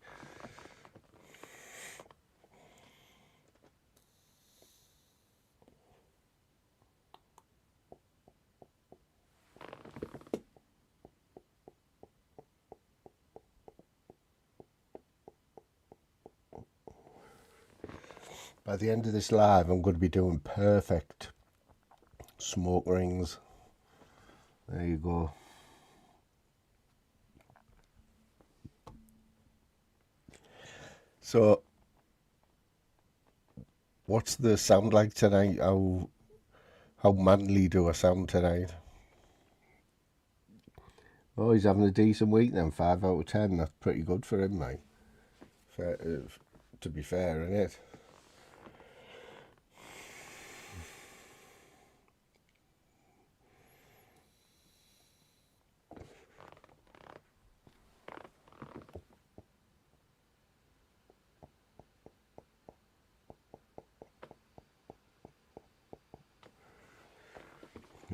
By the end of this live, I'm going to be doing perfect smoke rings. There you go. So, what's the sound like tonight? How manly do I sound tonight? Oh, he's having a decent week then. 5 out of 10. That's pretty good for him, mate. Fair, to be fair, isn't it?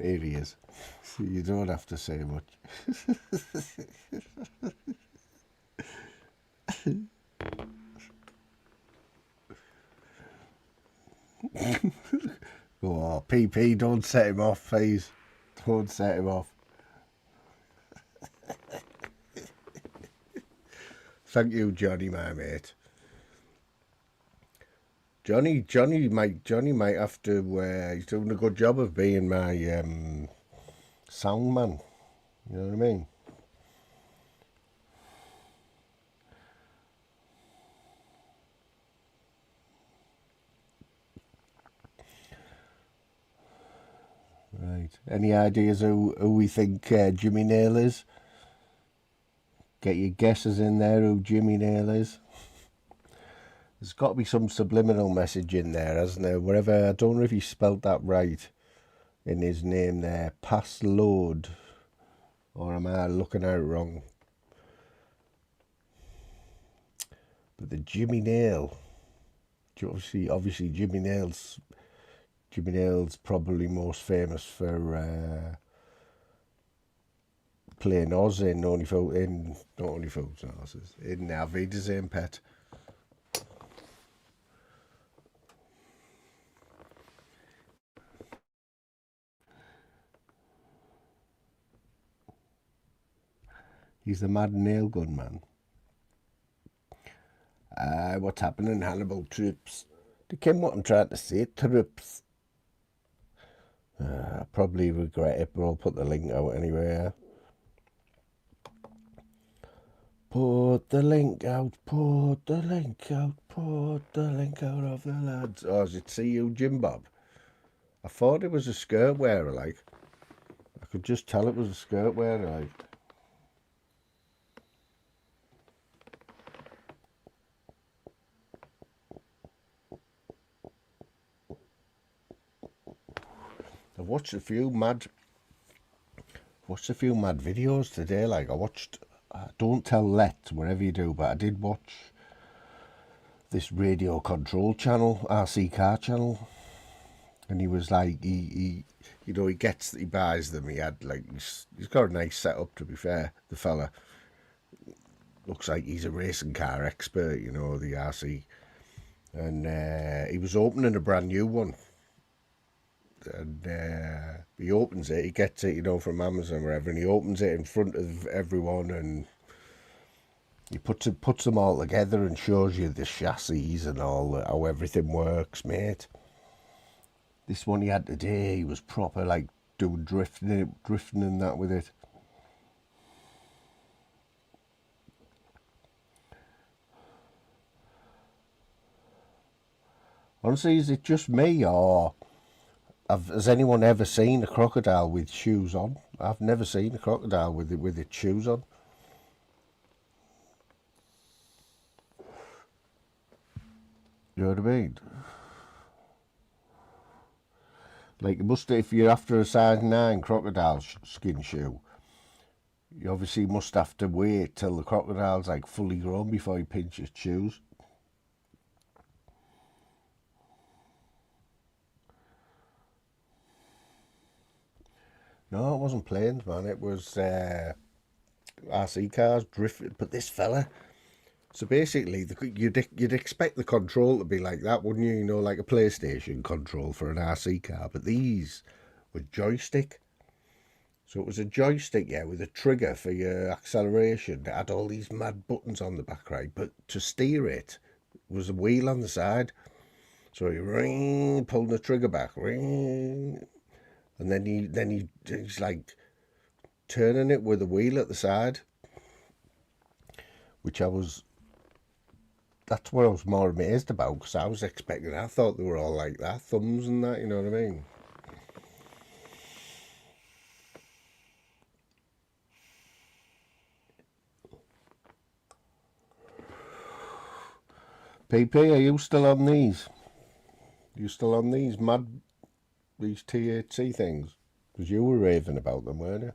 Here he is. So you don't have to say much. Oh, PP, don't set him off, please. Don't set him off. Thank you, Johnny, my mate. Johnny might have to. He's doing a good job of being my sound man. You know what I mean? Right. Any ideas who we think Jimmy Nail is? Get your guesses in there who Jimmy Nail is. There's got to be some subliminal message in there, hasn't there? Wherever, I don't know if he spelt that right in his name there. Pass load. Or am I looking at it wrong? But the Jimmy Nail. Obviously Jimmy Nail's probably most famous for playing Oz in not only Fools and Horses, in Arvida's Aim Pet. He's the mad nail gun man. What's happening, Hannibal troops? Do you ken what I'm trying to say, troops? I probably regret it, but I'll put the link out anyway. Put the link out, put the link out, put the link out of the lads. Oh, is it See You, Jim Bob? I thought it was a skirt wearer, like. I could just tell it was a skirt wearer, like. I've watched a few mad videos today. Like I watched, don't tell let wherever you do, but I did watch this radio control channel, RC car channel, and he was like, he buys them. He had like he's got a nice setup. To be fair, the fella looks like he's a racing car expert, you know, the RC, and he was opening a brand new one. And he opens it, he gets it, you know, from Amazon or wherever, and he opens it in front of everyone, and he puts them all together and shows you the chassis and all, how everything works, mate. This one he had today, he was proper like doing drifting and that with it. Honestly, is it just me, or has anyone ever seen a crocodile with shoes on? I've never seen a crocodile with its shoes on. You know what I mean? Like, if you're after a size 9 crocodile skin shoe, You obviously must have to wait till the crocodile's like fully grown before you pinch his chews. No, it wasn't planes, man. It was RC cars drifting. But this fella, so basically, you'd expect the control to be like that, wouldn't you? You know, like a PlayStation control for an RC car. But these were joystick. So it was a joystick, yeah, with a trigger for your acceleration. It had all these mad buttons on the back, right? But to steer it was a wheel on the side. So you ring, pulling the trigger back, ring, and then he's like turning it with a wheel at the side, which that's what I was more amazed about, because I thought they were all like that, thumbs and that, you know what I mean? PP, are you still on these? You still on these THC things? Because you were raving about them, weren't you?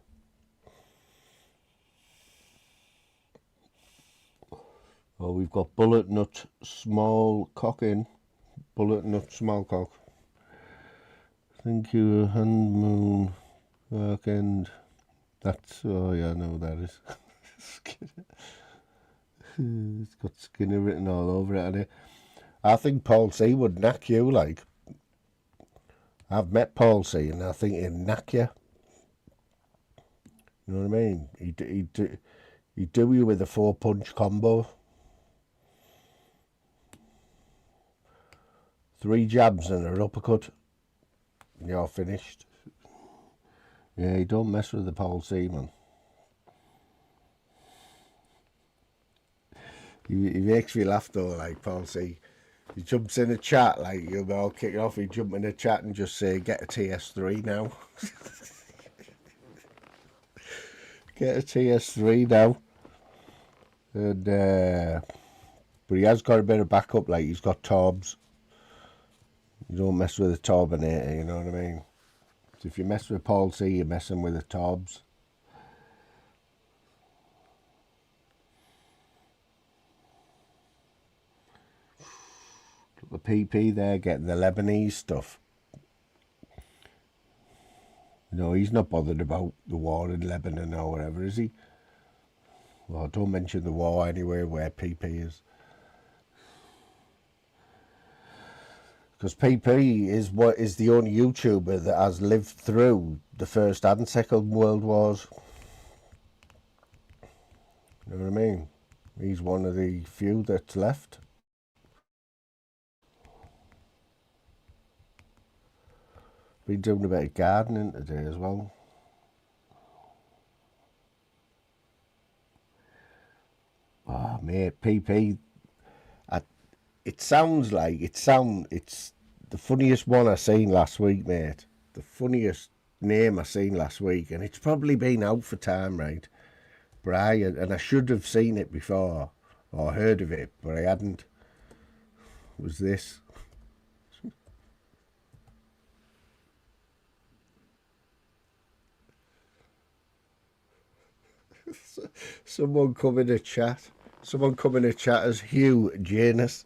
Oh, we've got bullet nut small cock in. Bullet nut small cock. Thank you, hand moon weekend. Oh yeah, I know what that is. It's got Skinner written all over it, hasn't it? I think Paul C would knack you, like. I've met Paul C and I think he'd knack you. You know what I mean? He'd do you with a 4-punch combo. 3 jabs and an uppercut. And you're finished. Yeah, you don't mess with the Paul C, man. He makes me laugh though, like Paul C. He jumps in a chat, like you'll be all kicking off. He'd jump in a chat and just say, "Get a TS3 now." Get a TS3 now. And but he has got a bit of backup, like he's got Torbs. You don't mess with a Torbinator, you know what I mean? So if you mess with Paul C, you're messing with a Torbs. The PP there getting the Lebanese stuff. You know, he's not bothered about the war in Lebanon or whatever, is he? Well, don't mention the war anyway where PP is. Because PP is the only YouTuber that has lived through the First and Second World Wars. You know what I mean? He's one of the few that's left. Been doing a bit of gardening today as well. Oh, mate, PP. It's the funniest one I seen last week, mate. The funniest name I seen last week, and it's probably been out for time, right? But I should have seen it before or heard of it, but I hadn't. It was this. Someone come in a chat. Someone come in a chat as Hugh Janus.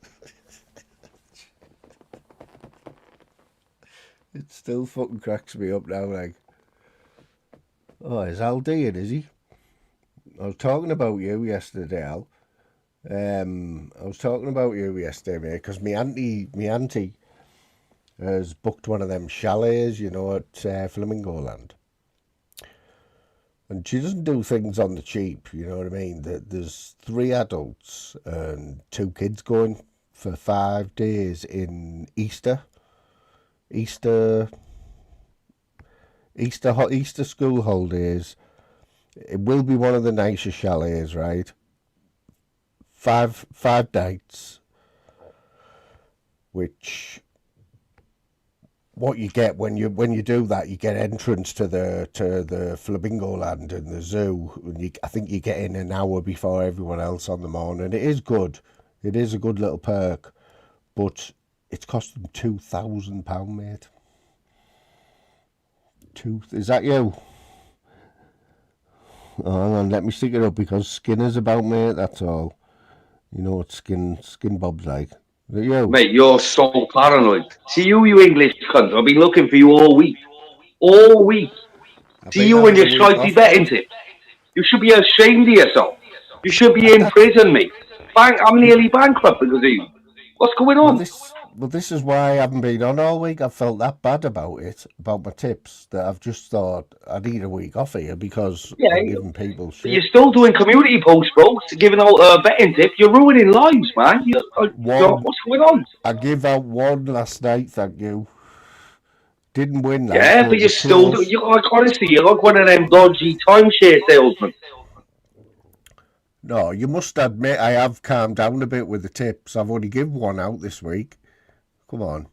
It still fucking cracks me up now, like. Oh, is Al dead, is he? I was talking about you yesterday, Al. I was talking about you yesterday, mate, because my auntie has booked one of them chalets, you know, at Flamingo Land. And she doesn't do things on the cheap, you know what I mean? There's 3 adults and 2 kids going for 5 days in Easter school holidays. It will be one of the nicer chalets, right? 5 nights, which what you get when you do that, you get entrance to the Flamingo Land and the zoo, and I think you get in an hour before everyone else on the morning. It is good. It is a good little perk, but it's costing £2,000, mate. Is that you? Oh, hang on, let me stick it up because Skinner's about, mate, that's all. You know what Skin Bob's like. Is it you? Mate, you're so paranoid. See you English cunt. I've been looking for you all week. All week. I've See been you and having a your week shitey off, betting mate. tips. You should be ashamed of yourself. You should be in That's prison, mate. I'm nearly bankrupt because of you. What's going well on? this is why I haven't been on all week. I felt that bad about it, about my tips, that I've just thought I need a week off here because Yeah, I'm giving people but you're shit. still doing community posts, bro, giving out betting tips. You're ruining lives, man. One What's going on? I gave out one last night, thank you. Didn't win, like, Yeah, but but it you're was still, close. you're like, honestly, you're like one of them dodgy timeshare salesmen. No, you must admit I have calmed down a bit with the tips. I've only given one out this week. Come on.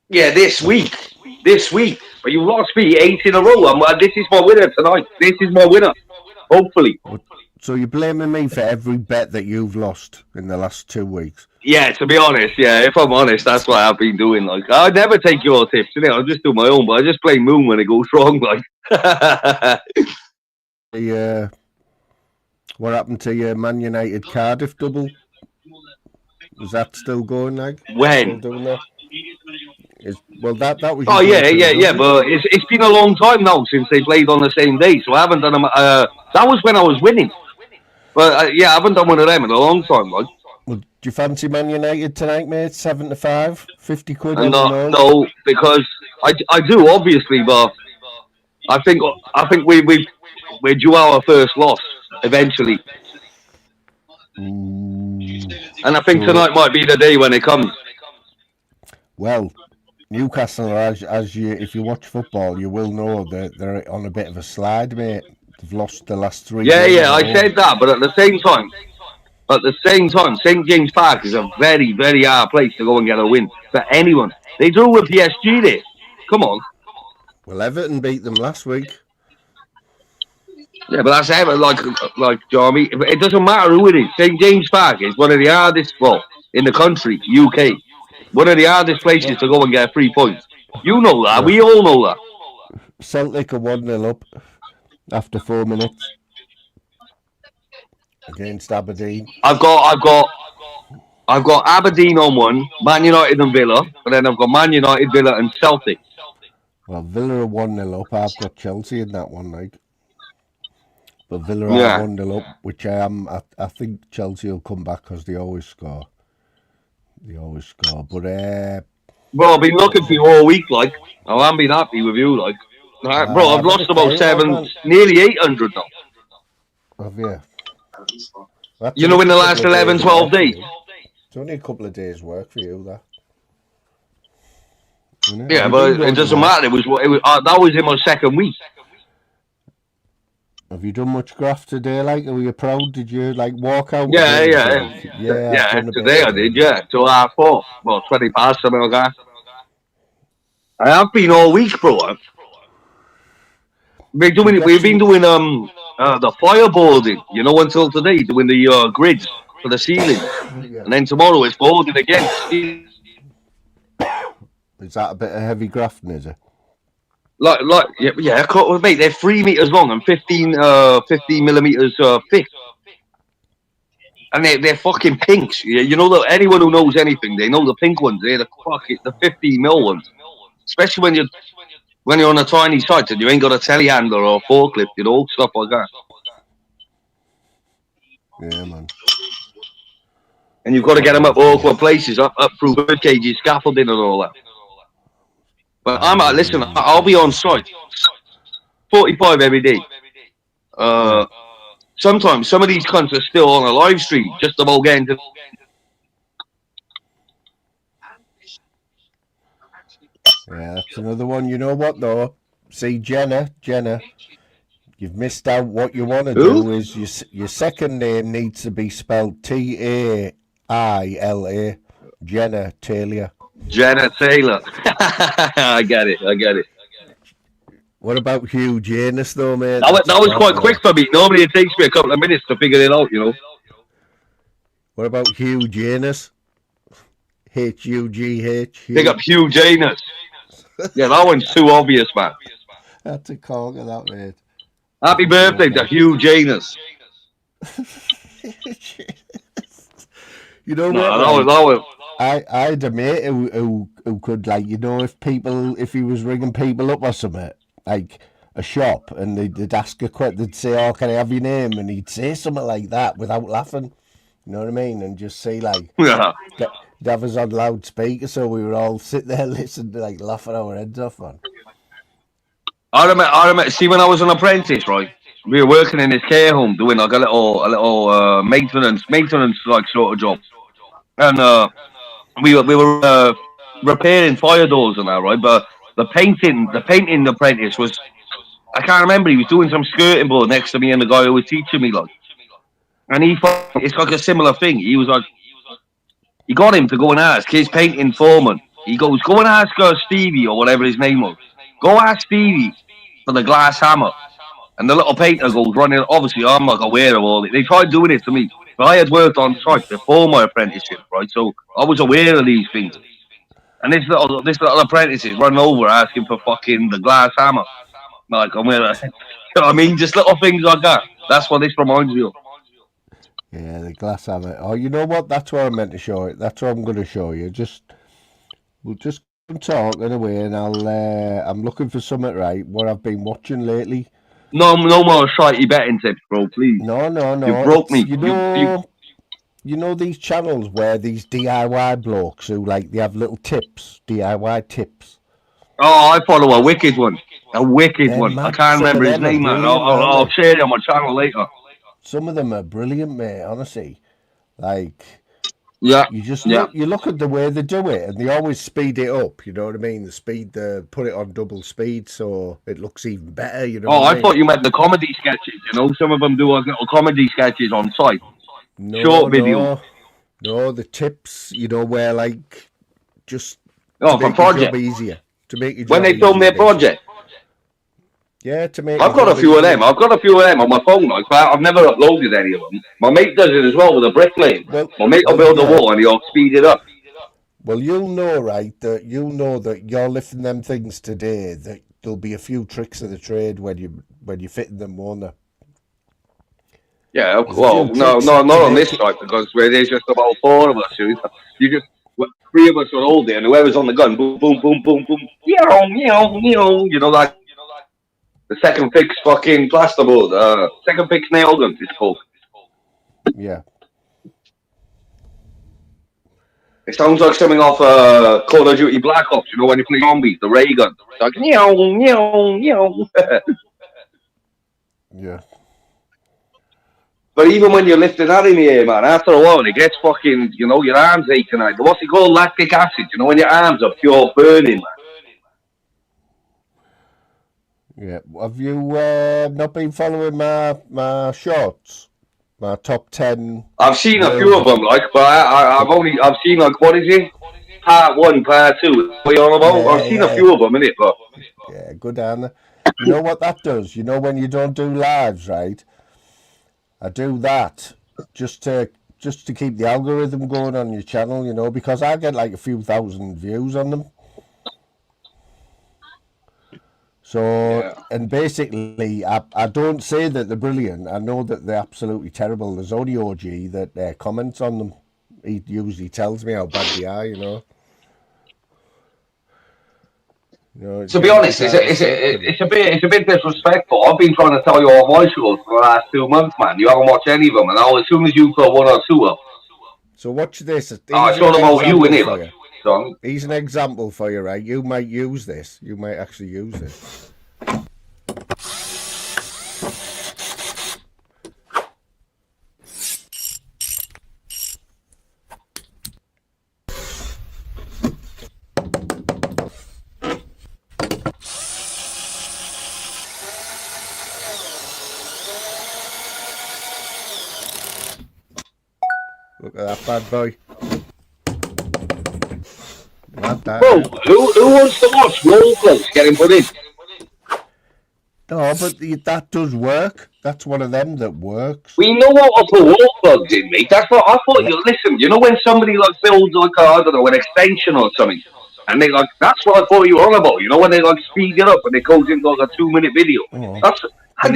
Yeah, this week. This week. But you lost me 8 in a row. This is my winner tonight. This is my winner. Hopefully. So you're blaming me for every bet that you've lost in the last 2 weeks? Yeah, to be honest, yeah, if I'm honest, that's what I've been doing. Like, I never take your tips, you know, I just do my own, but I just play Moon when it goes wrong, like. What happened to your Man United Cardiff double? Is that still going, like? Still When? doing that? Well, that was your Oh, yeah, go-to, yeah, yeah, wasn't it? but it's been a long time now since they played on the same day, so I haven't done them. That was when I was winning. But, yeah, I haven't done one of them in a long time, like. Well, do you fancy Man United tonight, mate? 7-5, 50 quid And on the nose. no, because I do, obviously, but I think we're due our first loss eventually. And I think So, tonight might be the day when it comes. well, Newcastle, if you watch football, you will know that they're on a bit of a slide, mate. They've lost the last 3 Yeah, games yeah, at I home. said that, but at the same time, St James Park is a very, very hard place to go and get a win for anyone. They drew with PSG there. Come on. Well, Everton beat them last week. Yeah, but that's ever like Jeremy. It doesn't matter who it is. St James Park is one of the hardest, in the country, UK. One of the hardest places to go and get 3 points. You know that. Well, We all know that. Celtic are 1-0 up after 4 minutes against Aberdeen. I've got Aberdeen on one, Man United and Villa, and then I've got Man United, Villa, and Celtic. Well, Villa are 1-0 up. I've got Chelsea in that one, like. But Villa are Yeah. 1-0 up, which I am. I think Chelsea will come back because they always score. But Bro, I've been looking for you all week, like. I haven't been happy with you, like. Bro, I've I've had lost a about quiet one, man. nearly 800 now. Have you? That's You know, in the only a last couple of 11, days 12 work for days. you. It's only a couple of days' work for you, that. Isn't it? Yeah, Have you but done it loads of doesn't work? matter. That was in my second week. Have you done much graft today? Like, were you proud? Did you like walk out Yeah, today? yeah. Yeah, I've Yeah, done a bit today I today, did, mate. yeah. Till half 4. Well, 20 past, something like that. I have been all week, bro. We've been doing the fireboarding, you know, until today, doing the grids for the ceiling, Yeah. and then tomorrow it's boarding again. Is that a bit of heavy grafting? Is it? Yeah, mate. They're 3 meters long and 15 millimeters thick, and they're fucking pinks. You know that anyone who knows anything, they know the pink ones. They're the 15 mil ones, especially when you're on a tiny site and you ain't got a telehandler or a forklift, you know, stuff like that. Yeah, man. And you've got to get them up awkward places, up through bird cages, scaffolding, and all that. But listen, I'll be on site 45 every day. Sometimes some of these cunts are still on a live stream, just about getting to. Yeah, that's another one. You know what though? See, Jenna, you've missed out. What you want to do Who? is your second name needs to be spelled Taila. Jenna Taylor. Jenna Taylor. I get it. What about Hugh Janus though, mate? That was quite quick for me. Normally it takes me a couple of minutes to figure it out, you know. What about Hugh Janus? Hugh. Pick up Hugh Janus. Yeah, that one's too obvious, man. That's a corker, that, mate. Happy birthday to Hugh Janus. You know No, what? that was. I had a mate who could, like, you know, if he was ringing people up or something, like a shop, and they'd ask a question, they'd say, "Oh, can I have your name?" And he'd say something like that without laughing. You know what I mean? And just say like, Yeah. he'd have us on loudspeaker, so we would all sit there listening, like laughing our heads off, man. I remember. See, when I was an apprentice, right, we were working in this care home doing like a little maintenance like sort of job, and we were repairing fire doors and that, right? But the painting apprentice was, I can't remember. He was doing some skirting board next to me and the guy who was teaching me, like, and he thought it's like a similar thing. He was like, he got him to go and ask his painting foreman. He goes, go and ask Stevie or whatever his name was. Go ask Stevie for the glass hammer. And the little painter goes running. Obviously, I'm not aware of all it. They tried doing it to me. But I had worked on site before my apprenticeship, right? So I was aware of these things. And this little apprentice is running over asking for fucking the glass hammer. Like, I'm gonna, you know what I mean? Just little things like that. That's what this reminds me of. Yeah, the glass hammer. Oh, you know what? That's what I meant to show you. That's what I'm going to show you. We'll just talk anyway, and I'm looking for something, right? What I've been watching lately. No more shitey betting tips, bro. Please. No. You broke me. You know these channels where these DIY blokes who, like, they have little tips, DIY tips. Oh, I follow a wicked one. A wicked They're one. I mad. can't Some of remember his them are name, man. brilliant, aren't I'll they? share it on my channel later. Some of them are brilliant, mate. Honestly, like, Yeah. you just Yeah. look at the way they do it, and they always speed it up. You know what I mean? They put it on double speed, so it looks even better. You know. Oh, what I I thought mean? you meant the comedy sketches. You know, some of them do like little comedy sketches on site. Short videos. No, the tips. You know, where, like, just Oh, to for make your job project. easier. To make your job When they film easier, their project. Yeah, to make. I've got a few of them. I've got a few of them on my phone, like, but I've never uploaded any of them. My mate does it as well with a bricklaying. My mate will build a wall and he'll speed it up. Well, you'll know, right, that you're lifting them things today, that there'll be a few tricks of the trade when you're fitting them, won't there? Yeah, well, no, not on this site, because there's just about 4 of us. Three of us are all there, and whoever's on the gun, boom, boom, boom, boom, boom, meow, meow, meow. You know, like the second fix fucking plasterboard, second fix nail gun, it's called. Yeah. It sounds like something off Call of Duty Black Ops, you know, when you play zombies, the ray gun. It's like, meow, meow, meow. Yeah. But even when you're lifting that in the air, man, after a while, it gets fucking, you know, your arms aching. What's it called? Lactic acid. You know, when your arms are pure burning, man. Yeah. Have you not been following my shorts? My top 10. I've seen a few of them, like, but I've seen, like, what is it? Part 1, part 2. What are you on about? Yeah, I've seen a few of them, innit? But yeah, good, Anna. You know what that does? You know, when you don't do lives, right? I do that just to keep the algorithm going on your channel, you know, because I get like a few thousand views on them. So, yeah. And basically, I don't say that they're brilliant. I know that they're absolutely terrible. There's only OG that comments on them. He usually tells me how bad they are, you know. To be honest, it's a bit disrespectful. I've been trying to tell you all my shows for the last 2 months, man. You haven't watched any of them, and as soon as you put 1 or 2 up. So watch this. It's all about you, innit? So, here's an example for you, right? You might use this. You might actually use this. Look at that bad boy. Bro, who wants to watch role plays getting put in? No, but that does work. That's one of them that works. We know how to put wall plugs in, mate. That's what I thought. You listen. You know when somebody like builds like I don't know, an extension or something, and they like that's what I thought you were on about. You know when they like speed it up and it goes into like a 2-minute video. I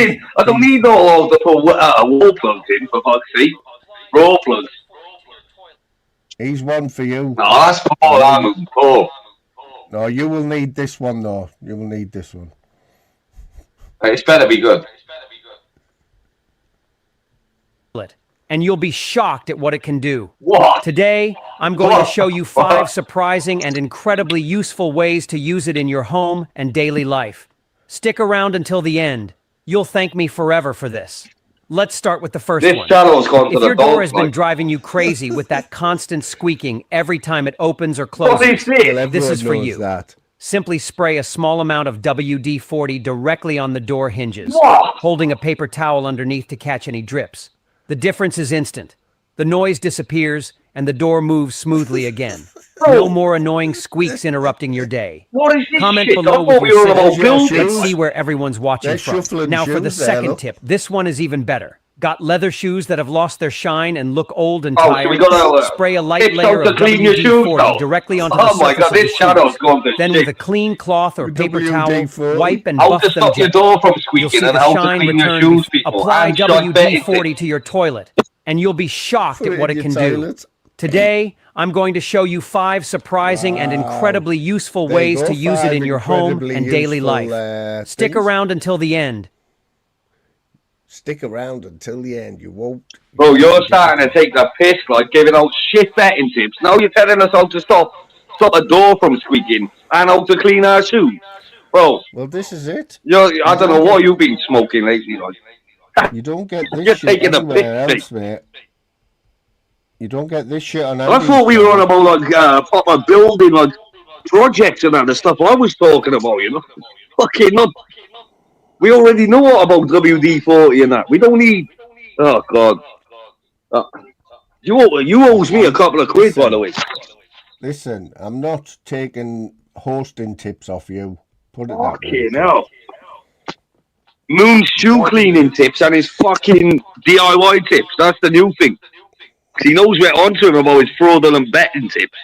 don't need no all the wall plugs in, for fuck's sake. Raw plugs. He's one for you. No, that's poor, I'm poor. No, you will need this one, though. You will need this one. It's better be good. And you'll be shocked at what it can do. What? Today, I'm going to show you 5 surprising and incredibly useful ways to use it in your home and daily life. Stick around until the end. You'll thank me forever for this. Let's start with the first This one. channel's gone to If the your door dog, has been like. driving you crazy with that constant squeaking every time it opens or closes, What is this? Well, this is for everyone knows you. that. Simply spray a small amount of WD-40 directly on the door hinges, What? holding a paper towel underneath to catch any drips. The difference is instant. The noise disappears, and the door moves smoothly again. No more annoying squeaks interrupting your day. What is this Comment shit? below I with thought we your were city. about building. Let's see where everyone's watching They're from. shuffling Now for the shoes there, second look. tip. This one is even better. Got leather shoes that have lost their shine and look old and Oh, so tired? we gotta Spray a light tips layer out to of clean your shoes WD-40 now. directly onto the Oh my surface god, of the this shadow's shoes. gone to Then shit. with a clean cloth or paper towel, WD-40. wipe and How buff to them stop your gently. door from You'll squeaking see and the how to shine clean your return. shoes, people. Apply And shut betting WD-40 to your toilet, and you'll be shocked Put at it what in it your can do. toilet. Today, I'm going to show you 5 surprising and incredibly useful There you ways go, to use it 5 in your home incredibly and daily useful, life. Stick things. around until the end. Stick around until the end. You won't. Bro, you're starting to take the piss, like giving out shit betting tips. Now you're telling us how to stop a door from squeaking and how to clean our shoes. Bro, Well, this is it. I don't know what you've been smoking lately, like. You don't get You're this shit taking a anywhere piss, else, mate. You don't get this shit on. I thought we were on about like proper building, like projects and that, the stuff I was talking about, you know. Fucking not. We already know about WD-40 and that. We don't need. Oh god. You owes me a couple of quid, by the way. Listen, I'm not taking hosting tips off you. Put it that way. Fucking hell. Moon's shoe cleaning tips and his fucking DIY tips. That's the new thing. He knows we're onto him about his fraudulent betting tips.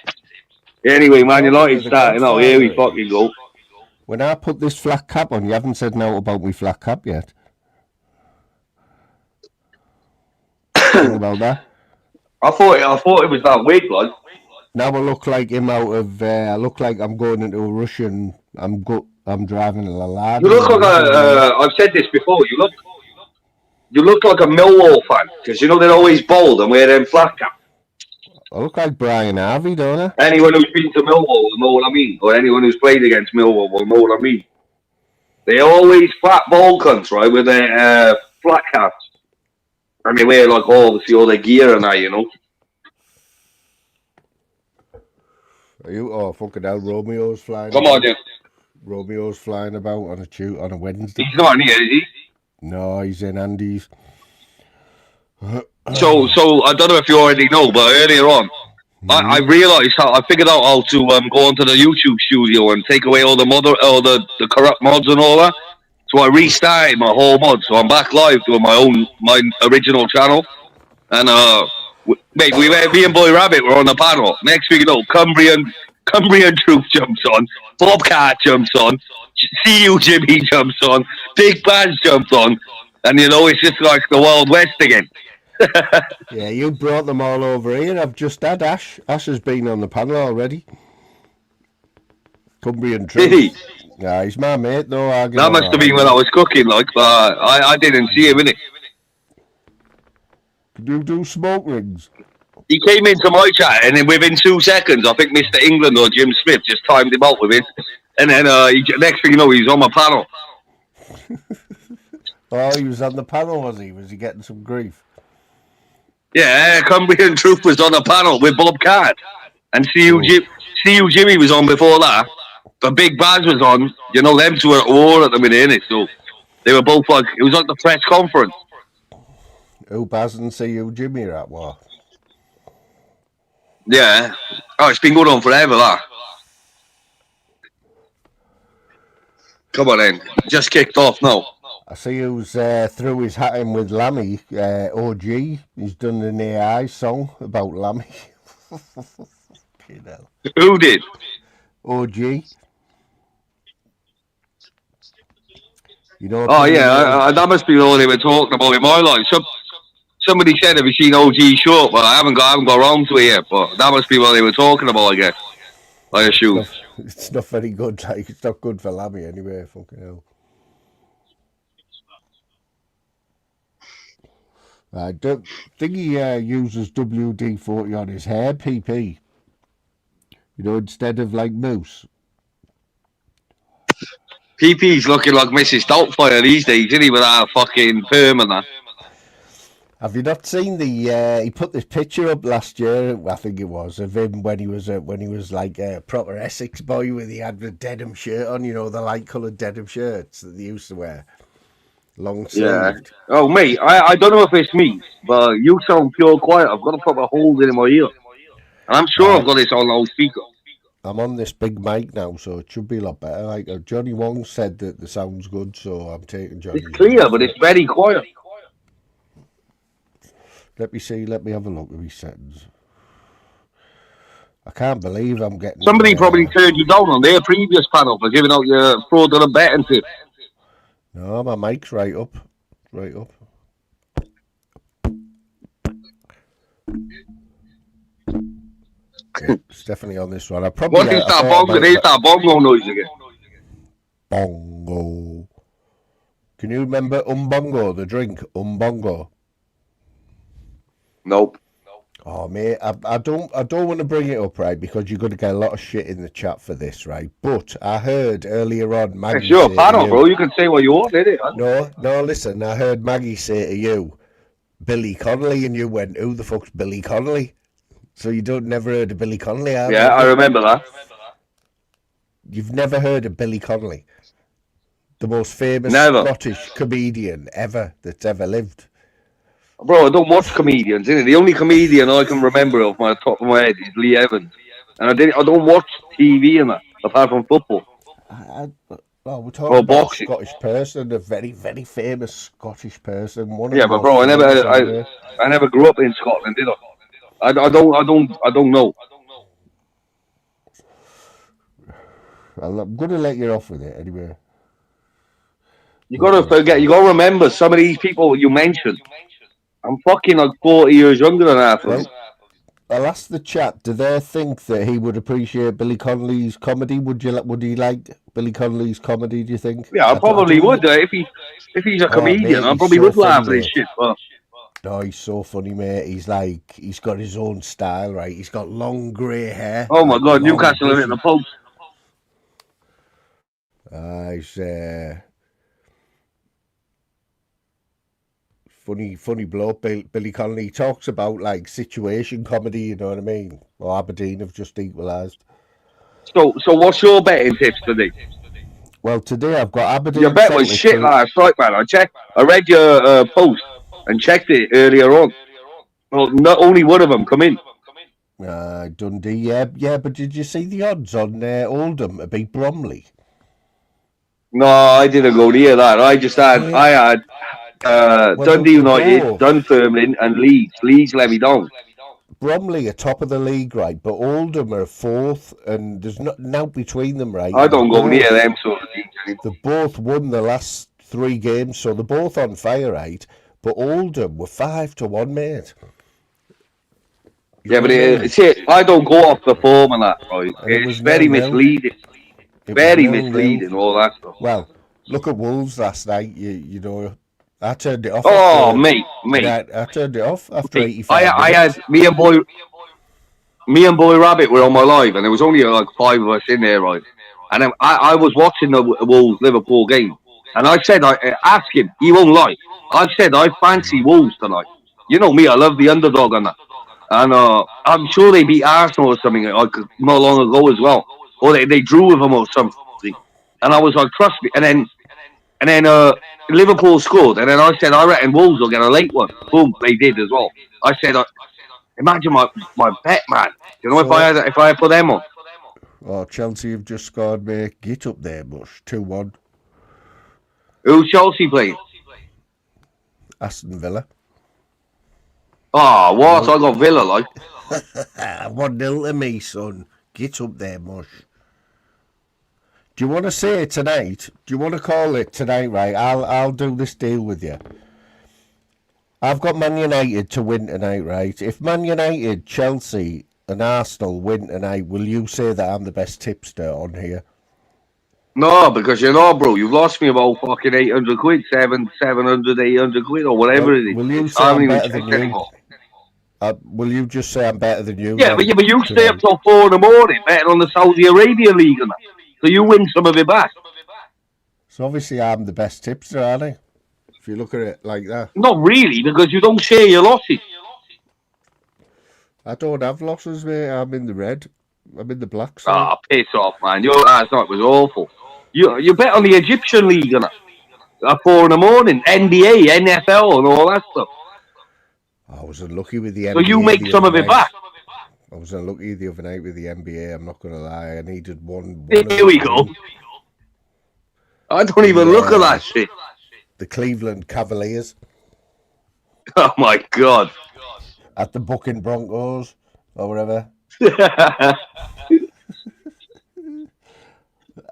Anyway, Man United starting out. Here we fucking go. When I put this flat cap on, you haven't said no about me flat cap yet. Think about that. I thought it was that wig, like. Now I look like him out of. I look like I'm going into a Russian. I'm driving a Lada. You look like I've said this before. You look like a Millwall fan because you know they're always bold and wear them flat cap. I look like Brian Harvey, don't I? Anyone who's been to Millwall will know what I mean, or anyone who's played against Millwall will know what I mean. They always flat ball cunts, right, with their flat caps, and they wear like all their gear and that, you know. Are you? Oh, fucking hell, Romeo's flying. Come on, yeah. Romeo's flying about on a Wednesday. He's not in here, is he? No, he's in Andy's. So I don't know if you already know, but earlier on, I realised I figured out how to go onto the YouTube studio and take away all the corrupt mods and all that. So I restarted my whole mod, so I'm back live doing my original channel. And mate, me and Boy Rabbit were on the panel. Next thing you know, Cumbrian Truth jumps on, Bobcat jumps on, CU Jimmy jumps on, Big Baz jumps on, and you know it's just like the Wild West again. Yeah, you brought them all over here. I've just had Ash. Ash has been on the panel already. Cumbrian Truth. Did he? Yeah, he's my mate though. That must have been when I was cooking, like, but I didn't see him in it. Did you do smoke rings? He came into my chat, and then within 2 seconds, I think Mr. England or Jim Smith just timed him out with it. And then next thing you know, he's on my panel. Oh, he was on the panel, was he? Was he getting some grief? Yeah, Cumbrian Truth was on the panel with Bob Card. And CU Jimmy was on before that. But Big Baz was on. You know, them two are at war at the minute, innit? So they were both like, it was like the press conference. Who Baz and CU Jimmy are at war? Yeah. Oh, it's been going on forever, that. Come on then. Just kicked off now. I see who's threw his hat in with Lammy. OG. He's done an AI song about Lammy. You know. Who did? OG. You know, Oh opinion yeah, wise. that must be all they were talking about in my life. Somebody said, "Have you seen OG Short?" Well, I haven't got around to it yet, but that must be what they were talking about, I guess. I assume. It's not very good. Like, it's not good for Lammy anyway. Fucking hell. I don't think he uses WD-40 on his hair, PP. You know, instead of like mousse. PP's looking like Mrs. Doubtfire these days, isn't he? With that fucking perm and that. Have you not seen the? He put this picture up last year, I think it was, of him when he was like a proper Essex boy, with he had the denim shirt on. You know, the light coloured denim shirts that they used to wear, long sleeved. Yeah. Oh, mate, I don't know if it's me, but you sound pure quiet. I've got a proper hold in my ear. And I'm sure I've got this on loudspeaker. I'm on this big mic now, so it should be a lot better. Like Johnny Wong said that the sound's good, so I'm taking Johnny. It's clear, but it's very quiet. Let me see. Let me have a look at these settings. I can't believe I'm getting. Somebody probably turned you down on their previous panel for giving out your fraudulent betting tips. No, my mic's right up. Right up. Yeah, it's definitely on this one. I probably. What is that bongo? There's that bongo noise again. Bongo. Can you remember Umbongo, the drink? Umbongo. Nope. Oh mate, I don't want to bring it up, right, because you're going to get a lot of shit in the chat for this, right? But I heard earlier on Maggie. It's your panel, bro. You can say what you want, innit? No, listen. I heard Maggie say to you, Billy Connolly, and you went, "Who the fuck's Billy Connolly?" So you never heard of Billy Connolly, have you? Yeah, I remember that. You've never heard of Billy Connolly, the most famous Scottish comedian ever that's ever lived. Bro, I don't watch comedians, innit? The only comedian I can remember off my top of my head is Lee Evans. And I don't watch TV and that, apart from football. Well, we're talking about boxing. A Scottish person, a very, very famous Scottish person. Yeah, but bro, I never grew up in Scotland, did I? I don't know. Well, I'm gonna let you off with it anyway. You gotta remember some of these people you mentioned. I'm fucking like 40 years younger than half of them. I'll ask the chat. Do they think that he would appreciate Billy Connolly's comedy? Would he like Billy Connolly's comedy? Do you think? Yeah, I probably would. If he's a comedian, mate, I probably would laugh at his shit. But no, he's so funny, mate. He's got his own style, right? He's got long grey hair. Oh my god, Newcastle are in the post. He's funny bloke, Billy Connolly. He talks about like situation comedy, you know what I mean? Well, Aberdeen have just equalised. So what's your betting tips today? Well, today I've got Aberdeen. Your bet was shit last night, man. I read your post and checked it earlier on. Well, not only one of them come in. Dundee, yeah, but did you see the odds on Oldham to beat Bromley? No, I didn't go near that. I had Dundee United, Dunfermline, and Leeds. Leeds let me down. Bromley are top of the league, right? But Oldham are fourth, and there's not between them, right? I don't go near them sort of things. They both won the last 3 games, so they're both on fire, right? But Oldham were 5-1, mate. Yeah, but I don't go off the form and that, right? It's very misleading. Very misleading, all that stuff. Well, look at Wolves last night. You know, I turned it off. Oh, mate. I turned it off after 85 I minutes. had me and Boy Rabbit were on my live, and there was only like 5 of us in there, right? And then I was watching the Wolves Liverpool game, and I said, I asked him, he won't lie. I said I fancy Wolves tonight. You know me, I love the underdog on that. And I'm sure they beat Arsenal or something not long ago as well. Or they drew with them or something. And I was like, trust me. And then Liverpool scored. And then I said, I reckon Wolves will get a late one. Boom, they did as well. I said, imagine my bet, man. You know, so, if I put them on. Oh, Chelsea have just scored, mate. Get up there, Bush. 2-1. Who's Chelsea playing? Aston Villa. Oh, what? I got Villa, like. 1-0 to me, son. Get up there, Mush. Do you want to say it tonight? Do you want to call it tonight, right? I'll do this deal with you. I've got Man United to win tonight, right? If Man United, Chelsea and Arsenal win tonight, will you say that I'm the best tipster on here? No, because you're not, bro. You've lost me about fucking 800 quid, 700, 800 quid, or whatever Well, it is. will you I say haven't I'm even better than checked you? anymore. Will you just say I'm better than you? Yeah, then, but you stay up tonight? till 4 in the morning, betting on the Saudi Arabia League and that. So you win some of it back. So obviously I'm the best tipster, aren't I? If you look at it like that. Not really, because you don't share your losses. I don't have losses, mate. I'm in the red. I'm in the black side. Ah, piss off, man. Your last night was awful. You bet on the Egyptian League and that. At 4 in the morning, NBA, NFL, and all that stuff. I was unlucky with the NBA. So you make some of it back. I was unlucky the other night with the NBA. I'm not going to lie. I needed one. Here we go. I don't even look at that shit. The Cleveland Cavaliers Oh my god. at the Bucking Broncos or whatever.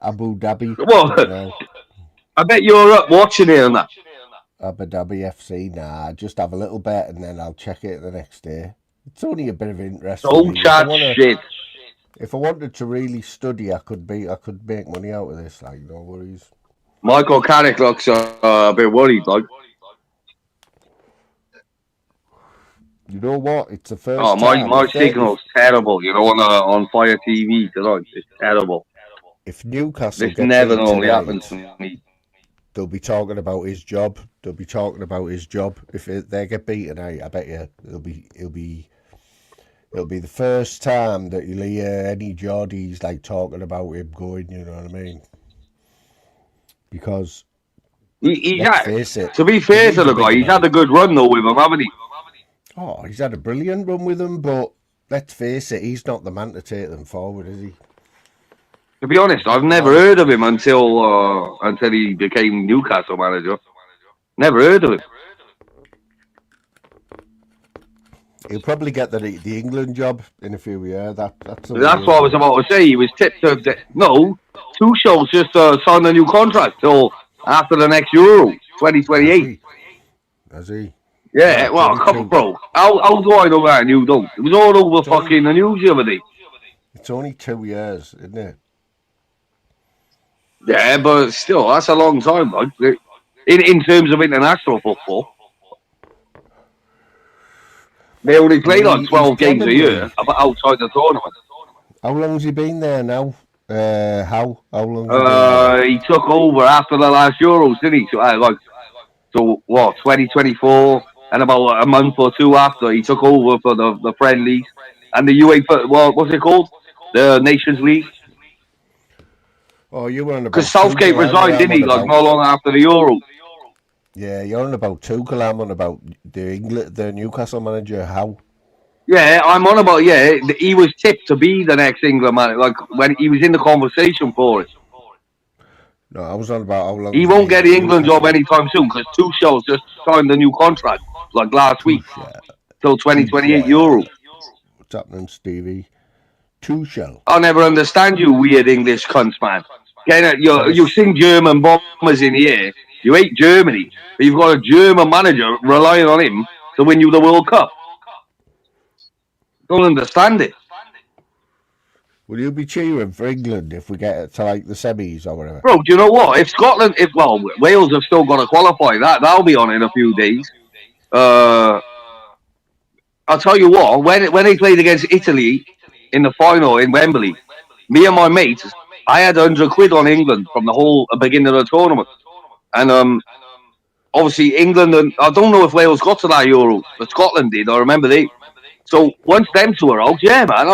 Abu Dhabi. Well, I bet you're up watching it and that. Abu Dhabi FC. Nah, just have a little bet and then I'll check it the next day. It's only a bit of interest. Don't chat shit. If I wanted to really study, I could make money out of this. Like, no worries. Michael Carrick looks a bit worried, like. You know what? It's the first. Oh, time. my signal's terrible. You know, on Fire TV tonight, it's terrible. If Newcastle This gets never beat normally tonight, happens to me. they'll be talking about his job. They'll be talking about his job. If they get beaten, I bet you it'll be the first time that you'll hear any Geordies like talking about him going. You know what I mean? Because let's face it, to be fair to the guy, he's had a good run though with him, haven't he? Oh, he's had a brilliant run with them, but let's face it, he's not the man to take them forward, is he? To be honest, I've never heard of him until he became Newcastle manager. Never heard of him. He'll probably get the England job in a few years. That's what I was about to say. He was tipped to... No, Tuchel's just signed a new contract till after the next Euro, 2028. Has he? Yeah, well, come on, bro. How do I know that and you don't? It was all over fucking the news the other day. It's only 2 years, isn't it? Yeah, but still, that's a long time, like, in terms of international football. They only played on 12 games a year outside the tournament. How long has he been there now? How long? He took over after the last Euros, didn't he? So what, 2024, and about a month or two after, he took over for the friendlies and the UEFA, what's it called? The Nations League. Oh, you were on about... Because Southgate resigned, didn't he? Like, not long after the Euros. Yeah, you're on about Tuchel. I'm on about the Newcastle manager. How? Yeah, I'm on about, he was tipped to be the next England manager, like, when he was in the conversation for it. No, I was on about how long... He won't get the England job anytime soon, because Tuchel's just signed a new contract, like last week, till 2028 Euro. What's happening, Stevie? Tuchel. I'll never understand you weird English cunts, man. You sing German bombers in the air. You hate Germany, but you've got a German manager relying on him to win you the World Cup. Don't understand it. Will you be cheering for England if we get to like the semis or whatever? Bro, do you know what? If Wales have still got to qualify. That'll be on in a few days. I'll tell you what. When they played against Italy in the final in Wembley, me and my mates, I had 100 quid on England from the whole beginning of the tournament. And obviously England, and I don't know if Wales got to that Euro, but Scotland did. I remember they. So once them two are out, yeah, man,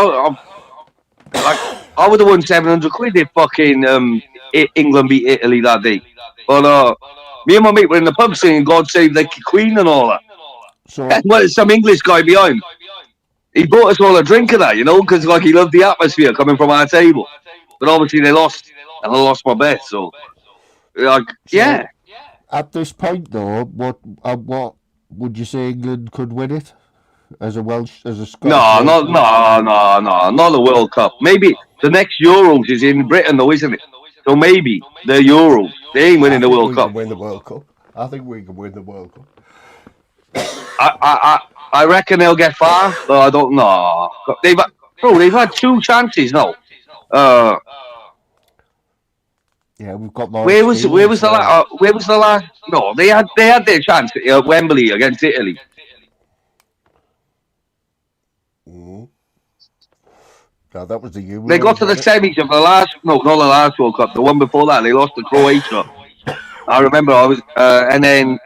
I would have won 700 quid if fucking England beat Italy that day. But me and my mate were in the pub singing "God Save the Queen" and all that. So, and well, some English guy behind. He bought us all a drink of that, you know, because like he loved the atmosphere coming from our table. But obviously they lost, and I lost my bet. So, yeah. At this point, though, what would you say England could win it as a Scottish? No, not the World Cup. Maybe the next Euros is in Britain, though, isn't it? So maybe the Euros. They ain't winning the World we Cup. can win the World Cup. I think we can win the World Cup. I reckon they'll get far, but I don't know. They've had 2 chances now. Yeah, we've got more Where was experience the now. where was the last? No, they had their chance at Wembley against Italy. No, that was the Euros. They got to the semis of the last. No, not the last World Cup. The one before that, they lost to Croatia. I remember. And then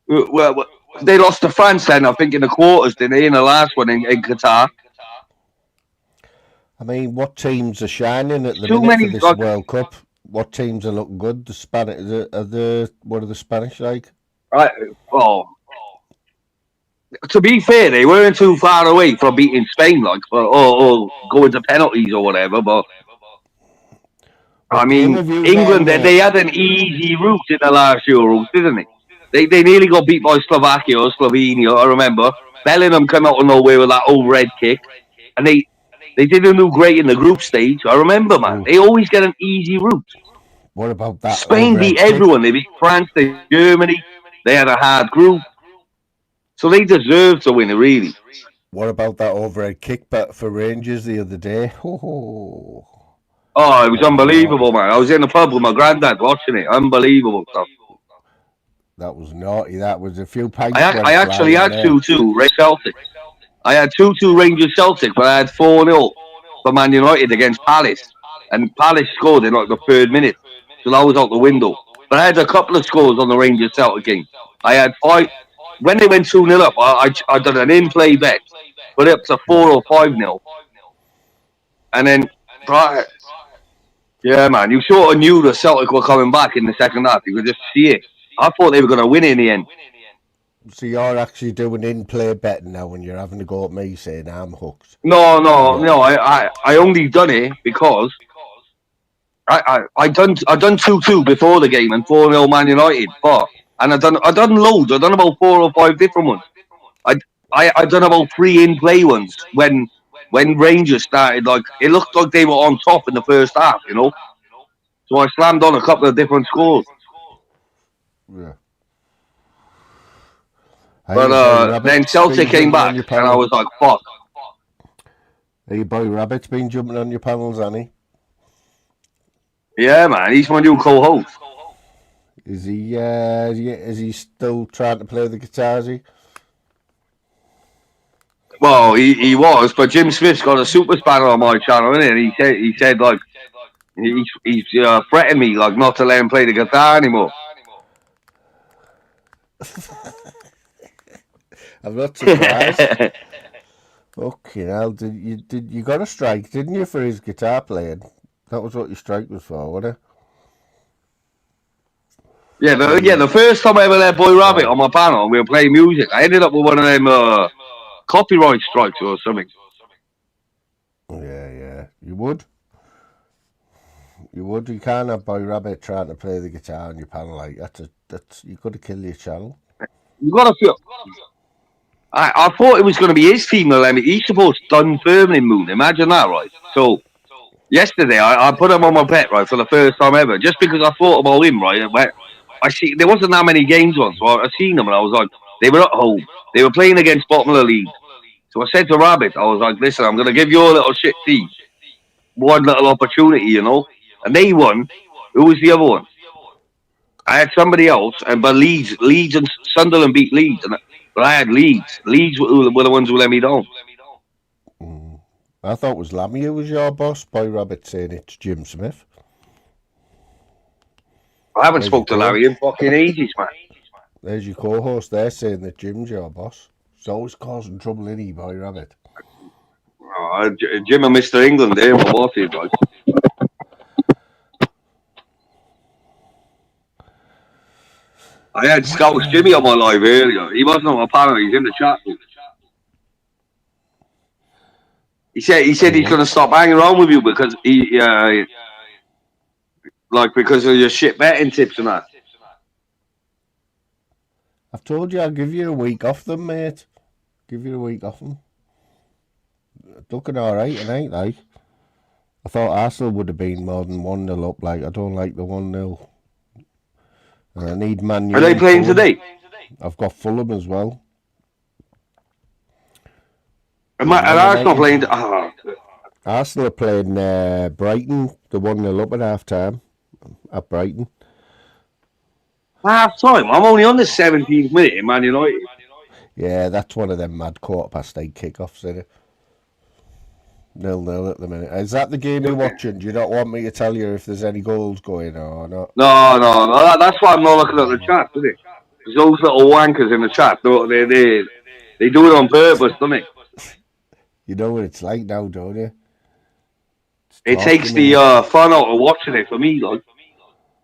well, they lost to France. Then I think in the quarters, didn't they? In the last one in Qatar. I mean, what teams are shining at the Too minute many, for this like, World Cup? What teams are looking good? The Spanish, what are the Spanish like? Right. Oh, to be fair, they weren't too far away from beating Spain, like, or going to penalties or whatever. But I What game mean, have you got, England, mate? they had an easy route in the last Euros, didn't they? They nearly got beat by Slovakia or Slovenia. I remember Bellingham came out of nowhere with that old red kick, and they didn't do great in the group stage. I remember, man. They always get an easy route. What about that Spain beat overhead kick? everyone. They beat France, they beat Germany. They had a hard group. So they deserve to win it, really. What about that overhead kick back for Rangers the other day? Oh, it was unbelievable, man. I was in the pub with my granddad watching it. Unbelievable stuff. That was naughty. That was a few pints. I actually had 2-2 Celtic. I had 2-2 Rangers Celtic, but I had 4-0 for Man United against Palace. And Palace scored in like the 3rd minute. So that was out the window. But I had a couple of scores on the Rangers Celtic game. I had 5. When they went 2-0 up, I done an in-play bet. Put it up to 4 or 5-0. And then, yeah, man, you sort of knew the Celtic were coming back in the second half. You could just see it. I thought they were going to win in the end. So you're actually doing in-play betting now when you're having to go at me saying I'm hooked. No. I only done it because I done 2-2 before the game and 4-0 Man United. And I done loads. I done about 4 or 5 different ones. I done about 3 in-play ones when Rangers started. Like, it looked like they were on top in the first half, you know. So I slammed on a couple of different scores. Yeah. But then Celtic came back, and I was like, fuck. Are your boy Rabbit's been jumping on your panels, Annie? Yeah, man, he's my new co-host. Is he still trying to play the guitar, is he? Well, he was, but Jim Smith's got a super spanner on my channel, innit? And he said like, he's threatened me, like, not to let him play the guitar anymore. I'm not surprised. Okay, now you got a strike, didn't you, for his guitar playing? That was what your strike was for, wasn't it? Yeah, the first time I ever let Boy Rabbit on my panel and we were playing music, I ended up with one of them copyright strikes or something. Yeah, you would. You can't have Boy Rabbit trying to play the guitar on your panel like that's you got to kill your channel. You got to feel. I thought it was going to be his female. I mean, he's supposed to Dunfermline Moon. Imagine that, right? So yesterday I put him on my bet, right, for the first time ever, just because I thought about him, right. I see there wasn't that many games on, so I seen them and I was like, they were at home, they were playing against bottom of the league. So I said to Rabbit, I was like, listen, I'm going to give you a little shit team, one little opportunity, you know. And they won. Who was the other one? I had somebody else, but Leeds and Sunderland beat Leeds, but I had Leeds. Leeds were the ones who let me down. I thought it was Lammy who was your boss. Boy Rabbit saying it's Jim Smith. I haven't spoke to Larry in fucking ages, man. There's your co-host there saying that Jim's your boss. He's always causing trouble, isn't he, Boy Rabbit? Jim and Mr. England there, but what is like? I had Scouts Jimmy on my live earlier. He wasn't on my panel. He's in the chat room. He said he's going to stop hanging around with you because because of your shit betting tips and that. I've told you I'll give you a week off them, mate. Give you a week off them. Looking all right, ain't they? I thought Arsenal would have been more than 1-0 up. Like, I don't like the 1-0. And I need Man U Are they and playing Fulham. today? I've got Fulham as well. And Man Arsenal United. playing. Arsenal are playing Brighton. The 1-0 up at half time at Brighton. Half time. I'm only on the 17th minute in Man United. Yeah, that's one of them mad 8:15 kickoffs, isn't it? 0-0 at the minute. Is that the game you're watching? Do you not want me to tell you if there's any goals going or not? No. That's why I'm not looking at the chat, isn't it? Because those little wankers in the chat, they do it on purpose, don't they? You know what it's like now, don't you? It's It takes talking the and fun out of watching it for me, like.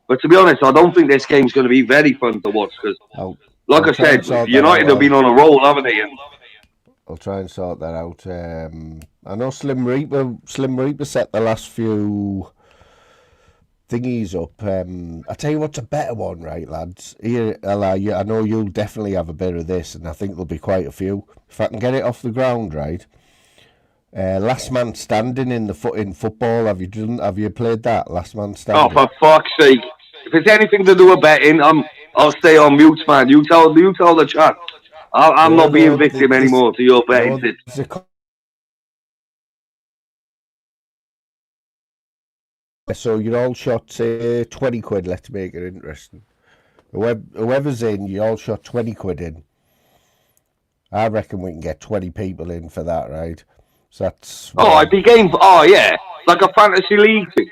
But to be honest, I don't think this game's going to be very fun to watch because, I'll, like I'll I try and said, sort that United have been out. on a roll, haven't they? And I'll try and sort that out. I know Slim Reaper set the last few thingies up. I tell you what's a better one, right, lads? Here, I know you'll definitely have a bit of this, and I think there'll be quite a few. If I can get it off the ground, right? Last man standing in football. Have you played that? Last man oh, standing. for fuck's sake! If it's anything to do with betting, I'll stay on mute, man. You tell the chat. I'm not being victim anymore to your betting tips. So you're all shot, say, 20 quid. Let's make it interesting. Whoever's in, you all shot 20 quid in. I reckon we can get 20 people in for that, right? So that's... Oh, I became. Oh, yeah. Like a fantasy league thing.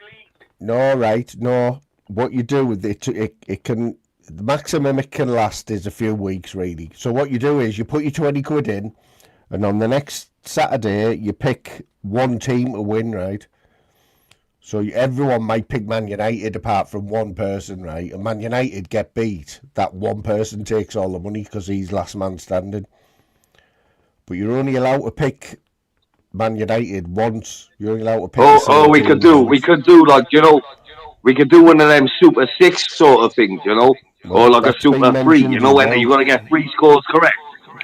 No, right, no. What you do with it can... The maximum it can last is a few weeks, really. So what you do is you put your 20 quid in, and on the next Saturday, you pick one team to win, right? So everyone might pick Man United apart from one person, right? And Man United get beat. That one person takes all the money because he's last man standing. But you're only allowed to pick Man United once. You're only allowed to pick the same We team could do. once. We could do like we could do one of them Super Six sort of things, Well, or like a that's been Super Three, mentioned as when well. you got to get three scores correct.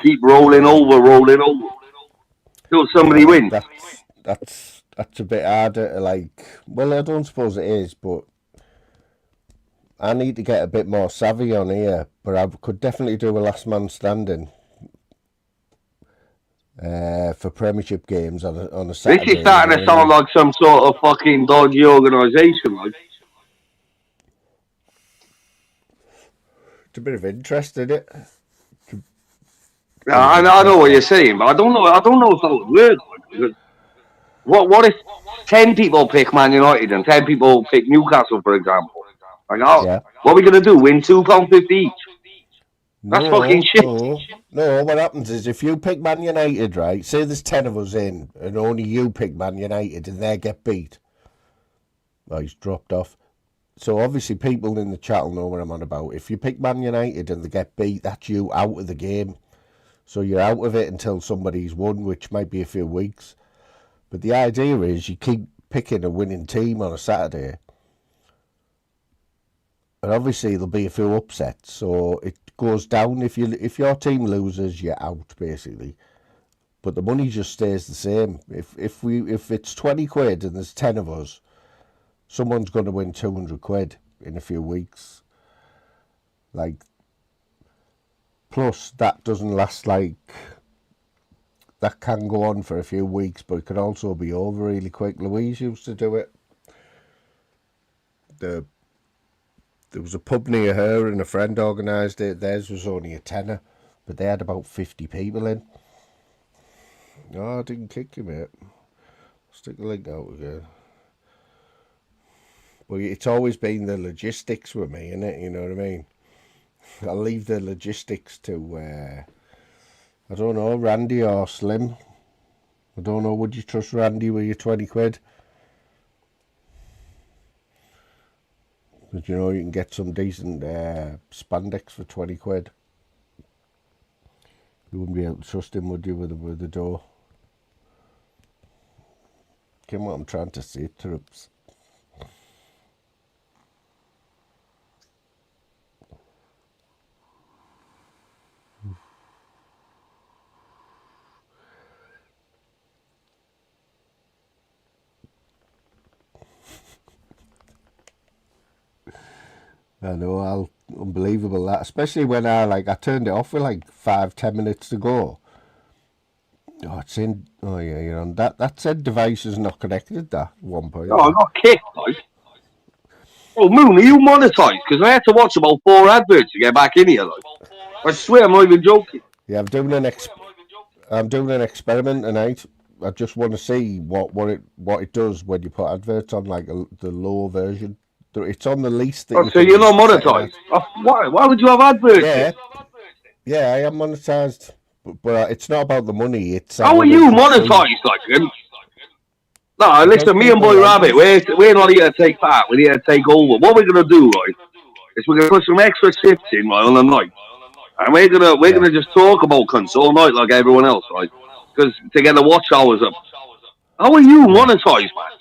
Keep rolling Yeah, over till somebody yeah, wins. that's a bit harder to like. Well, I don't suppose it is, but I need to get a bit more savvy on here. But I could definitely do a last man standing for Premiership games on a This Saturday. is starting to sound like some sort of fucking dodgy organisation, like. It's a bit of interest in it. I know what you're saying, but I don't know. I don't know if that would work. Because what if 10 people pick Man United and 10 people pick Newcastle, for example? Like, Yeah. what are we gonna do? Win £2.50 each? That's fucking No, shit. no. What happens is if you pick Man United, right? Say there's 10 of us in, and only you pick Man United, and they get beat. Oh, he's dropped off. So obviously people in the chat will know what I'm on about. If you pick Man United and they get beat, that's you out of the game. So you're out of it until somebody's won, which might be a few weeks. But the idea is you keep picking a winning team on a Saturday. And obviously there'll be a few upsets. So it goes down. If your team loses, you're out, basically. But the money just stays the same. If it's 20 quid and there's 10 of us, someone's going to win 200 quid in a few weeks. Like, plus that doesn't last, like, that can go on for a few weeks, but it can also be over really quick. Louise used to do it. There was a pub near her and a friend organised it. Theirs was only a tenner, but they had about 50 people in. No, I didn't kick you, mate. Stick the link out again. Well, it's always been the logistics with me, innit? You know what I mean? I'll leave the logistics to, I don't know, Randy or Slim. I don't know, would you trust Randy with your 20 quid? Because, you know, you can get some decent spandex for 20 quid. You wouldn't be able to trust him, would you, with the dough? Get what I'm trying to say, troops. I know, unbelievable that. Especially when I turned it off with like 5-10 minutes to go. Oh, it's in. Oh yeah, you're on that. That said device is not connected. That 1 point. Oh, I got kicked, like. Oh, Moon, are you monetized? Because I had to watch about 4 adverts to get back in here, like. I swear, I'm not even joking. Yeah, I'm doing an experiment tonight. I just want to see what it does when you put adverts on like the low version. It's on the least that Oh, you so you're can not set it monetized? at. Oh, why? Why would you have adverts then? Yeah, yeah, I am monetized, but it's not about the money. It's I How are want you to see monetized, like? No, because listen, me and people Boy like Rabbit, us. we're not here to take part. We're here to take over. What we're gonna do, right, is we're gonna put some extra shifts in, right, on the night, and we're Yeah, gonna just talk about cunts all night like everyone else, right? Because to get the watch hours up. How are you yeah, monetized, man?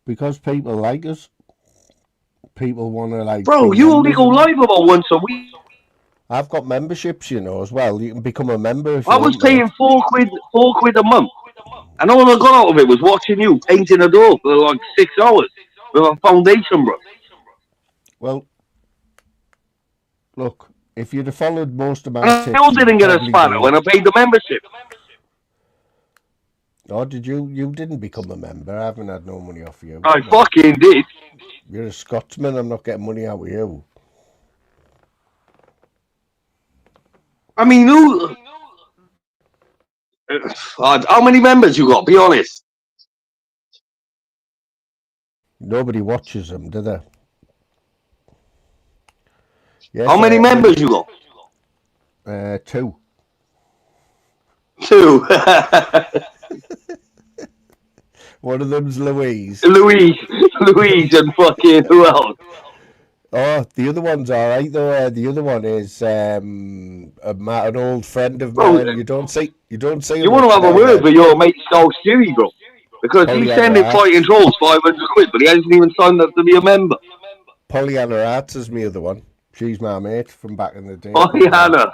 because people like us. People want to like Bro, be you only members, go and live about once a week. I've got memberships, as well. You can become a member if I you was want, paying mate. 4 quid a month, and all I got out of it was watching you painting a door for like 6 hours with a foundation brush. Well, look, if you'd have followed most of And my I still tips, you'd didn't get a probably spanner be. when I paid the membership. Oh, did you? You didn't become a member. I haven't had no money off you. I No, fucking did. you're a Scotsman. I'm not getting money out of you. I mean, who? How many members you got? Be honest. Nobody watches them, do they? How Yes, many members you got? two. 2. One of them's Louise. Louise, Louise, and fucking who else? Oh, the other one's all right though. The other one is an old friend of Bro, mine. You don't see you him want to much have a now. word with your mate Skull Stewie, bro? Because he's Pollyanna sending fighting Arts. trolls 500 quid, but he hasn't even signed up to be a member. Pollyanna Arts is my other one. She's my mate from back in the day. Oh, But Hannah.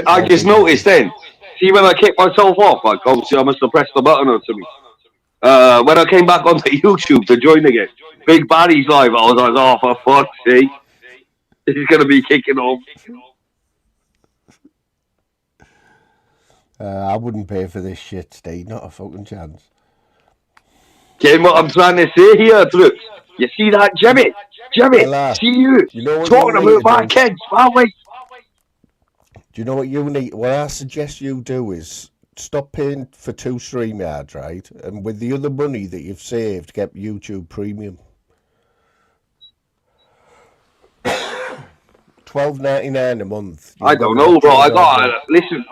I I just think he's noticed then. See, when I kicked myself off, like, obviously I must have pressed the button or something. When I came back onto YouTube to join again, Big Barry's live, I was like, oh, for fuck's sake. This is going to be kicking off. I wouldn't pay for this shit, Steve. Not a fucking chance. Getting what I'm trying to say here, Brooks. You see that, Jimmy? Jimmy, Fella, see you you know what you talking need about to my do? kids, my way. Do you know what you need? What I suggest you do is stop paying for 2 StreamYards, right? And with the other money that you've saved, get YouTube Premium. $12.99 a month. I You'll don't never know, watch bro. any I more got than listen.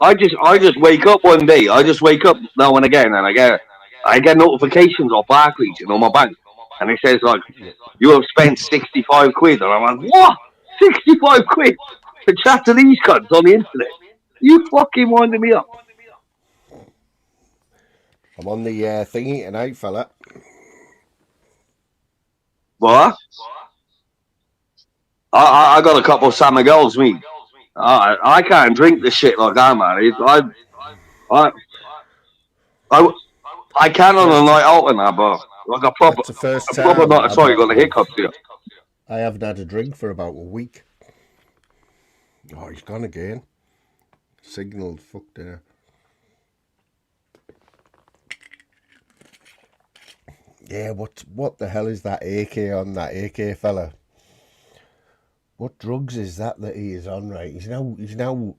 I just wake up one day. I just wake up now and again, and I get notifications off Barclays, my bank, and it says like you have spent 65 quid, and I'm like, what? 65 quid to chat to these cunts on the internet? You fucking winding me up. I'm on the thingy tonight, fella. What? I got a couple of San Miguel's, me. I can't drink this shit like that, man. I, I, I can on a First, night out and that, but like that's the first a proper time night. Sorry, got the hiccups here. I haven't had a drink for about a week. Oh, he's gone again. Signal fucked there. Yeah, what the hell is that AK on that AK fella? What drugs is that he is on, right? He's now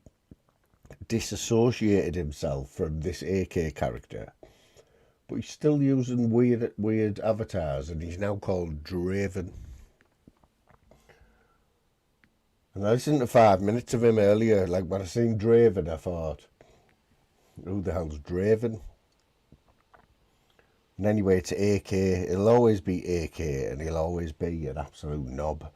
disassociated himself from this AK character, but he's still using weird avatars, and he's now called Draven. And I listened to 5 minutes of him earlier. Like when I seen Draven, I thought, who the hell's Draven? And anyway, it's AK. It'll always be AK, and he'll always be an absolute knob.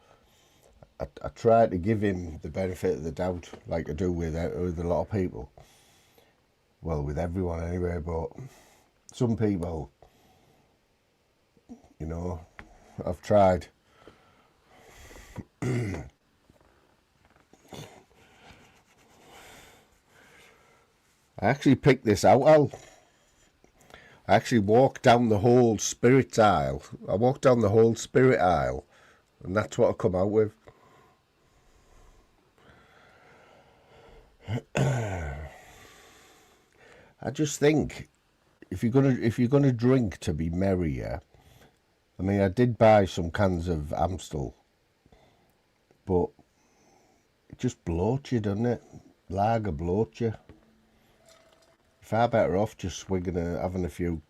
I try to give him the benefit of the doubt, like I do with a lot of people. Well, with everyone anyway, but some people, I've tried. I actually picked this out, Al. I actually walked down the whole spirit aisle. I walked down the whole spirit aisle, and that's what I come out with. I just think if you're gonna drink to be merry, yeah. I mean, I did buy some cans of Amstel, but it just bloats you, doesn't it? Lager bloats you. Far better off just swigging and having a few,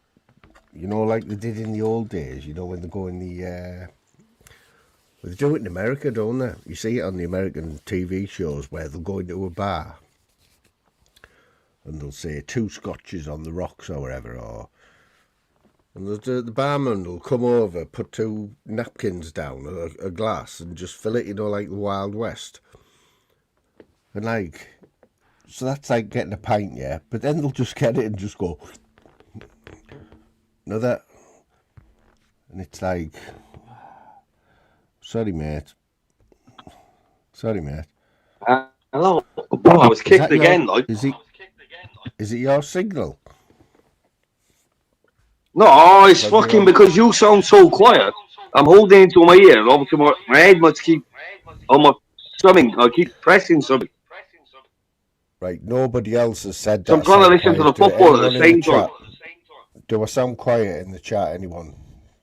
you know, like they did in the old days. You know, when they go in the, well, they do it in America, don't they? You see it on the American TV shows where they'll go into a bar and they'll say 2 scotches on the rocks or whatever, and the barman will come over, put 2 napkins down, a glass, and just fill it, you know, like the Wild West. And like, so that's like getting a pint, yeah? But then they'll just get it and just go, another. And it's like, sorry, mate. Hello. Oh, I was kicked again, like. Is it your signal? No, it's fucking because you sound so quiet. I'm holding into my ear. Obviously, my head must keep on my something. I keep pressing something. Right, nobody else has said that. So I'm trying to listen to the football at the same time. Do I sound quiet in the chat, anyone?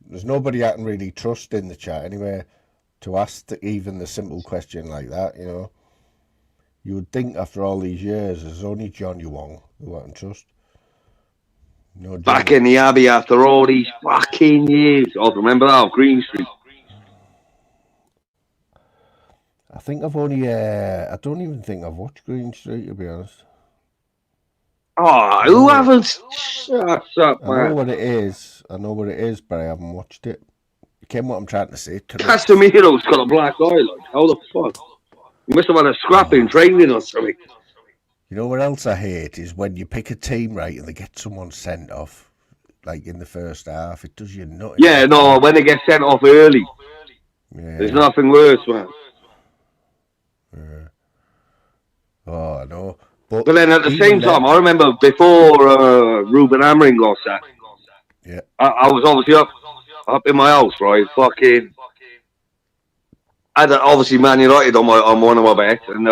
There's nobody I can really trust in the chat anyway to ask even the simple question like that, you know. You would think after all these years, there's only Johnny Wong who I can trust. No, back in the Abbey after all these fucking years. Oh, remember that, Green Street? I think I've only, I don't even think I've watched Green Street, to be honest. Oh, who haven't? Shut up, man. I know what it is, but I haven't watched it. You get what I'm trying to say? Casemiro's got a black eye, like, how the fuck? You must have had a scrap in training or something. You know what else I hate is when you pick a team right and they get someone sent off, like in the first half. It does you nothing. Yeah, no, when they get sent off early. Yeah. There's nothing worse, man. Yeah. Oh, I know. But then at the same time, I remember before Ruben Amorim got sacked. Yeah. I was obviously up in my house, right? Fucking. I had obviously Man United on one of my bets, and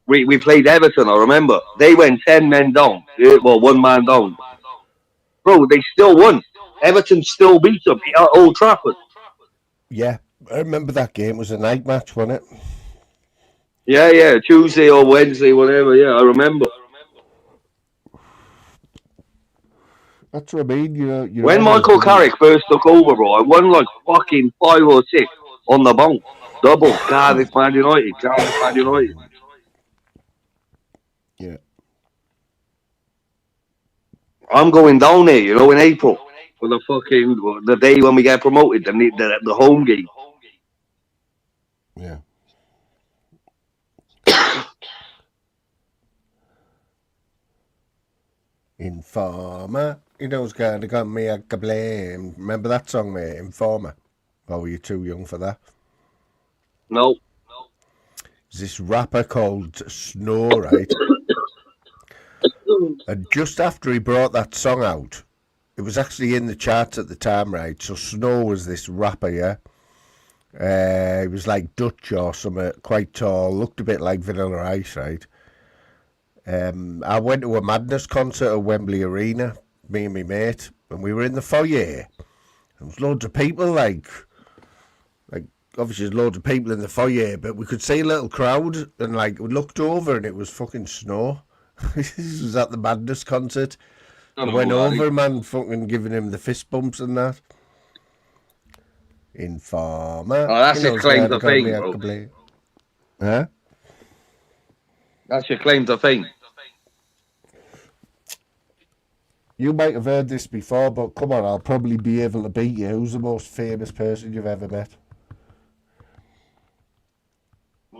we played Everton. I remember they went 10 men down. Well, 1 man down. Bro, they still won. Everton still beat them at Old Trafford. Yeah, I remember that game. It was a night match, wasn't it? Yeah, Tuesday or Wednesday, whatever. Yeah, I remember. That's what I mean. You when Michael Carrick first took over, bro, I won like fucking 5 or 6 on the bounce. Double. Cardiff, Man United. Yeah. I'm going down there, you know, in April for the day when we get promoted, the home game. Yeah. Informer, you know, kind of got me a blame. Remember that song, mate? Informer. Or were you too young for that? No. There's this rapper called Snow, right? And just after he brought that song out, it was actually in the charts at the time, right? So Snow was this rapper, yeah? He was like Dutch or something, quite tall, looked a bit like Vanilla Ice, right? I went to a Madness concert at Wembley Arena, me and my mate, and we were in the foyer. There was loads of people, like obviously there's loads of people in the foyer, but we could see a little crowd, and like we looked over and it was fucking Snow. This was at the Madness concert. I went over, man, fucking giving him the fist bumps and that. Informer. Oh, that's your claim to fame, bro. Huh? That's your claim to fame. You might have heard this before, but come on, I'll probably be able to beat you. Who's the most famous person you've ever met?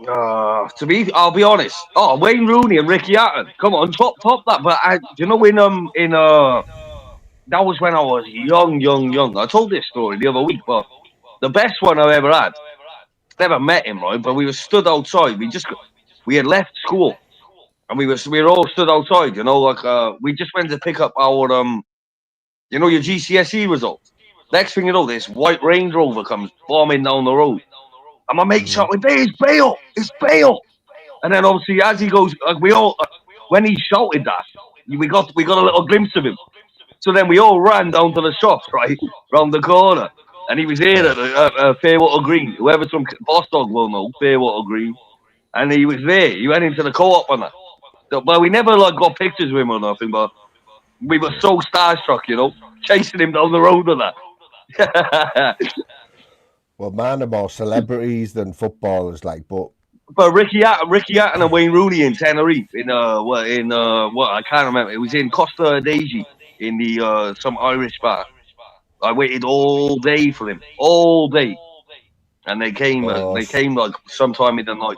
I'll be honest. Oh, Wayne Rooney and Ricky Hatton. Come on, top that. But you know, that was when I was young. I told this story the other week, but the best one I've ever had. Never met him, right? But we were stood outside. We had left school, and we were all stood outside. You know, like we just went to pick up our You know your GCSE results. Next thing you know, this white Range Rover comes bombing down the road, and my mate shouting, "Hey, it's Bale! It's Bale!" And then obviously as he goes, we all when he shouted that, we got a little glimpse of him. So then we all ran down to the shops, right, round the corner. And he was here at Fairwater Green. Whoever's from Boss Dog will know, Fairwater Green. And he was there. He went into the co-op on that. So, well, we never like got pictures with him or nothing, but we were so starstruck, you know, chasing him down the road and that. Well, man, are more celebrities than footballers, like, but But Ricky Hatton and Wayne Rooney in Tenerife in what I can't remember. It was in Costa Daisy in the some Irish bar. I waited all day for them, all day, and they came like sometime in the night.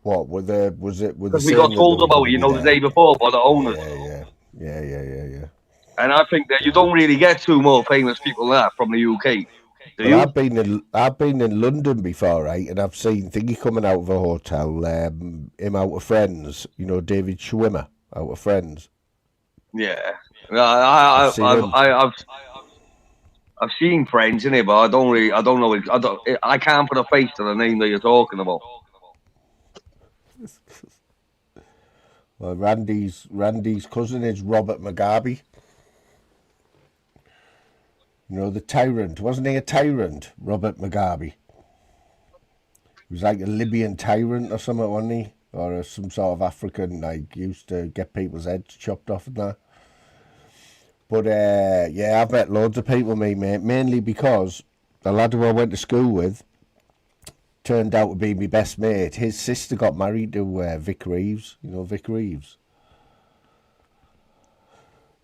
what were they? Was it? Were they Because we got saying that they told were about going it, to you be know, the there? day before by the owners. Yeah. And I think that you don't really get two more famous people than that from the UK. Do Well, you? I've been in London before, right? And I've seen Thingy coming out of a hotel, him out of Friends. You know, David Schwimmer out of Friends. Yeah. I've seen him. I've seen Friends in it, but I don't know. I can't put a face to the name that you're talking about. Well, Randy's cousin is Robert Mugabe. You know, the tyrant. Wasn't he a tyrant, Robert Mugabe? He was like a Libyan tyrant or something, wasn't he? Or some sort of African, like, used to get people's heads chopped off and that. But, yeah, I've met loads of people, mate, mainly because the lad who I went to school with turned out to be my best mate. His sister got married to Vic Reeves. You know Vic Reeves?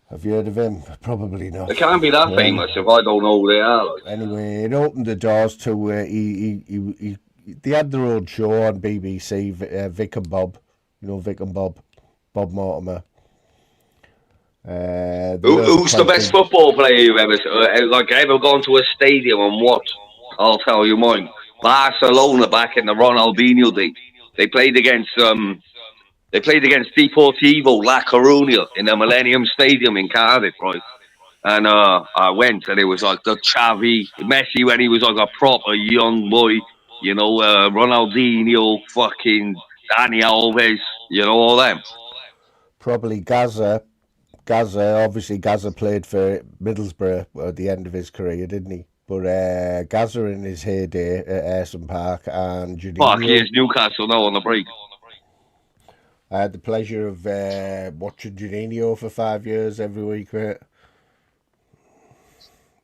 Have you heard of him? Probably not. They can't be that famous if I don't know who they are. Like. Anyway, it opened the doors to they had their own show on BBC, Vic and Bob. You know Vic and Bob Mortimer. Who's the best football player you've ever gone to a stadium and watched? I'll tell you mine. Barcelona back in the Ronaldinho day. They played against Deportivo La Coruña in the Millennium Stadium in Cardiff, right? And I went, and it was like the Xavi, Messi when he was like a proper young boy, you know, Ronaldinho, fucking Dani Alves, you know, all them. Probably Gaza. Obviously Gaza played for Middlesbrough at the end of his career, didn't he? But Gaza in his heyday at Ayresome Park and Juninho. Fuck, he is Newcastle now on the break. I had the pleasure of watching Juninho for 5 years every week, mate.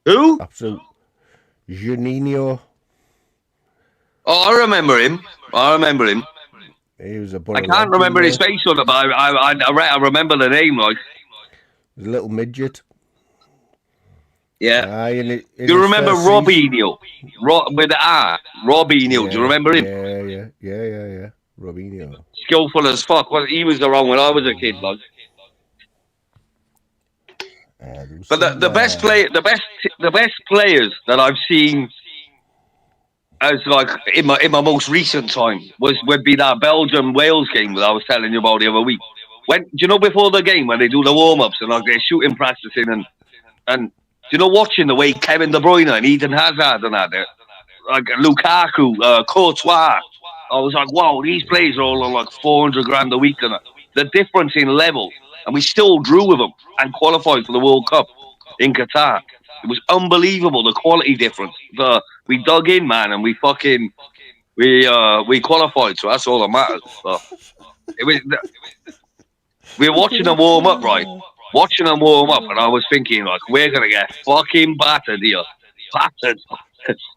Who? Absolute Juninho. Oh, I remember him. He was a I can't remember his face on it, but I remember the name, like. He was a little midget. Yeah. Do you remember Robinho? With the R. Robinho. Yeah, do you remember him? Yeah. Robinho. Skillful as fuck. Well, he was around when I was a kid, like. But the best players that I've seen as like in my most recent time would be that Belgium Wales game that I was telling you about the other week. When do you know before the game when they do the warm ups and like they're shooting practicing and do you know watching the way Kevin De Bruyne and Eden Hazard and that like Lukaku, Courtois, I was like, wow, these players are all on like 400 grand a week and that. The difference in level, and we still drew with them and qualified for the World Cup in Qatar. It was unbelievable the quality difference. We dug in, man, and we qualified. So that's all that matters. So we were watching them warm up, right? Watching them warm up, and I was thinking, like, we're gonna get fucking battered here, battered.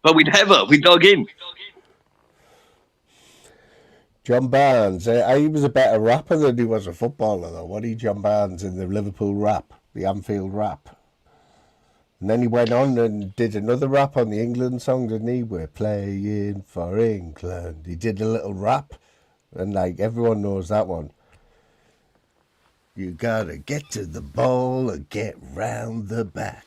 But we dug in. John Barnes, he was a better rapper than he was a footballer, though. Wasn't he, John Barnes, in the Liverpool rap, the Anfield rap? And then he went on and did another rap on the England song, didn't he? We're playing for England. He did a little rap, and like everyone knows that one. You gotta get to the ball and get round the back.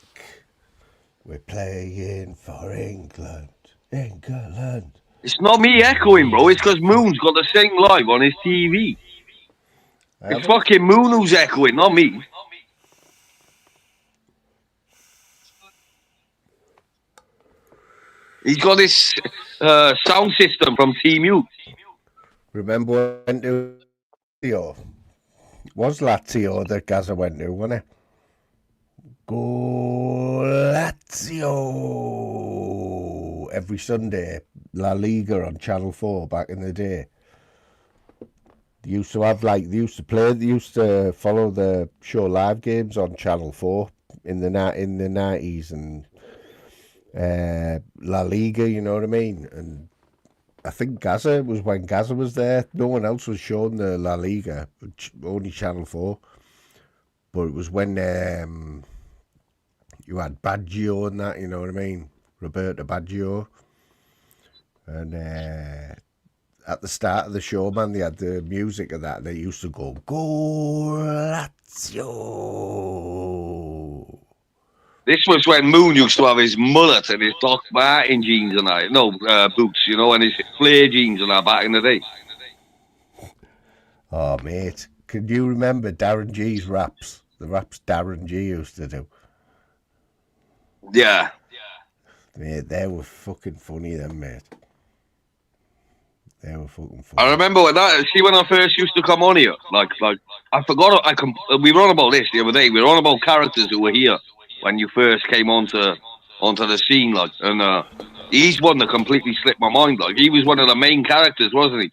We're playing for England. England. It's not me echoing, bro. It's because Moon's got the same live on his TV. It's fucking Moon who's echoing, not me. He's got this sound system from Team. Remember when to Lazio? Was Lazio that Gaza went to, wasn't it? Go Lazio! Every Sunday, La Liga on Channel 4 back in the day. They used to have they used to follow the show live games on Channel 4 in the 90s and La Liga, you know what I mean? And I think Gaza was when Gaza was there. No one else was showing the La Liga, only Channel 4. But it was when you had Baggio and that, you know what I mean? Roberto Baggio. And at the start of the show, man, they had the music of that. They used to go Lazio. This was when Moon used to have his mullet and his Doc Martin jeans and that. No, boots, you know, and his flare jeans and that back in the day. Oh, mate. Can you remember Darren G's raps? The raps Darren G used to do. Yeah. Mate, they were fucking funny, them, mate. They were fucking funny. I remember when when I first used to come on here, like I forgot. We were on about this the other day. We were on about characters who were here when you first came onto the scene, like, and he's one that completely slipped my mind. Like, he was one of the main characters, wasn't he?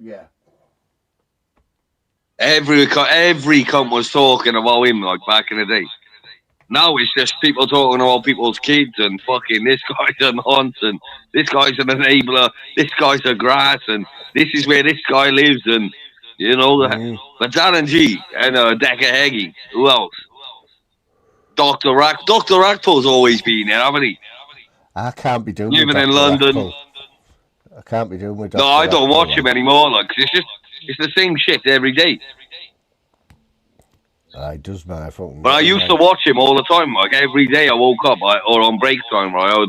Yeah. Every cunt was talking about him, like, back in the day. Now it's just people talking about people's kids and fucking this guy's a nonce and this guy's an enabler, this guy's a grass and this is where this guy lives and, you know, but Darren G and Decker Heggie, who else? Dr. Rackpole's always been there, haven't he? I can't be doing living with in Dr. London. Rackpole. I can't be doing with Dr. No, I don't Rackpole, watch him anymore, like, 'cause it's the same shit every day. He does my fucking. But I used to watch him all the time. Like every day I woke up, or on break time, right?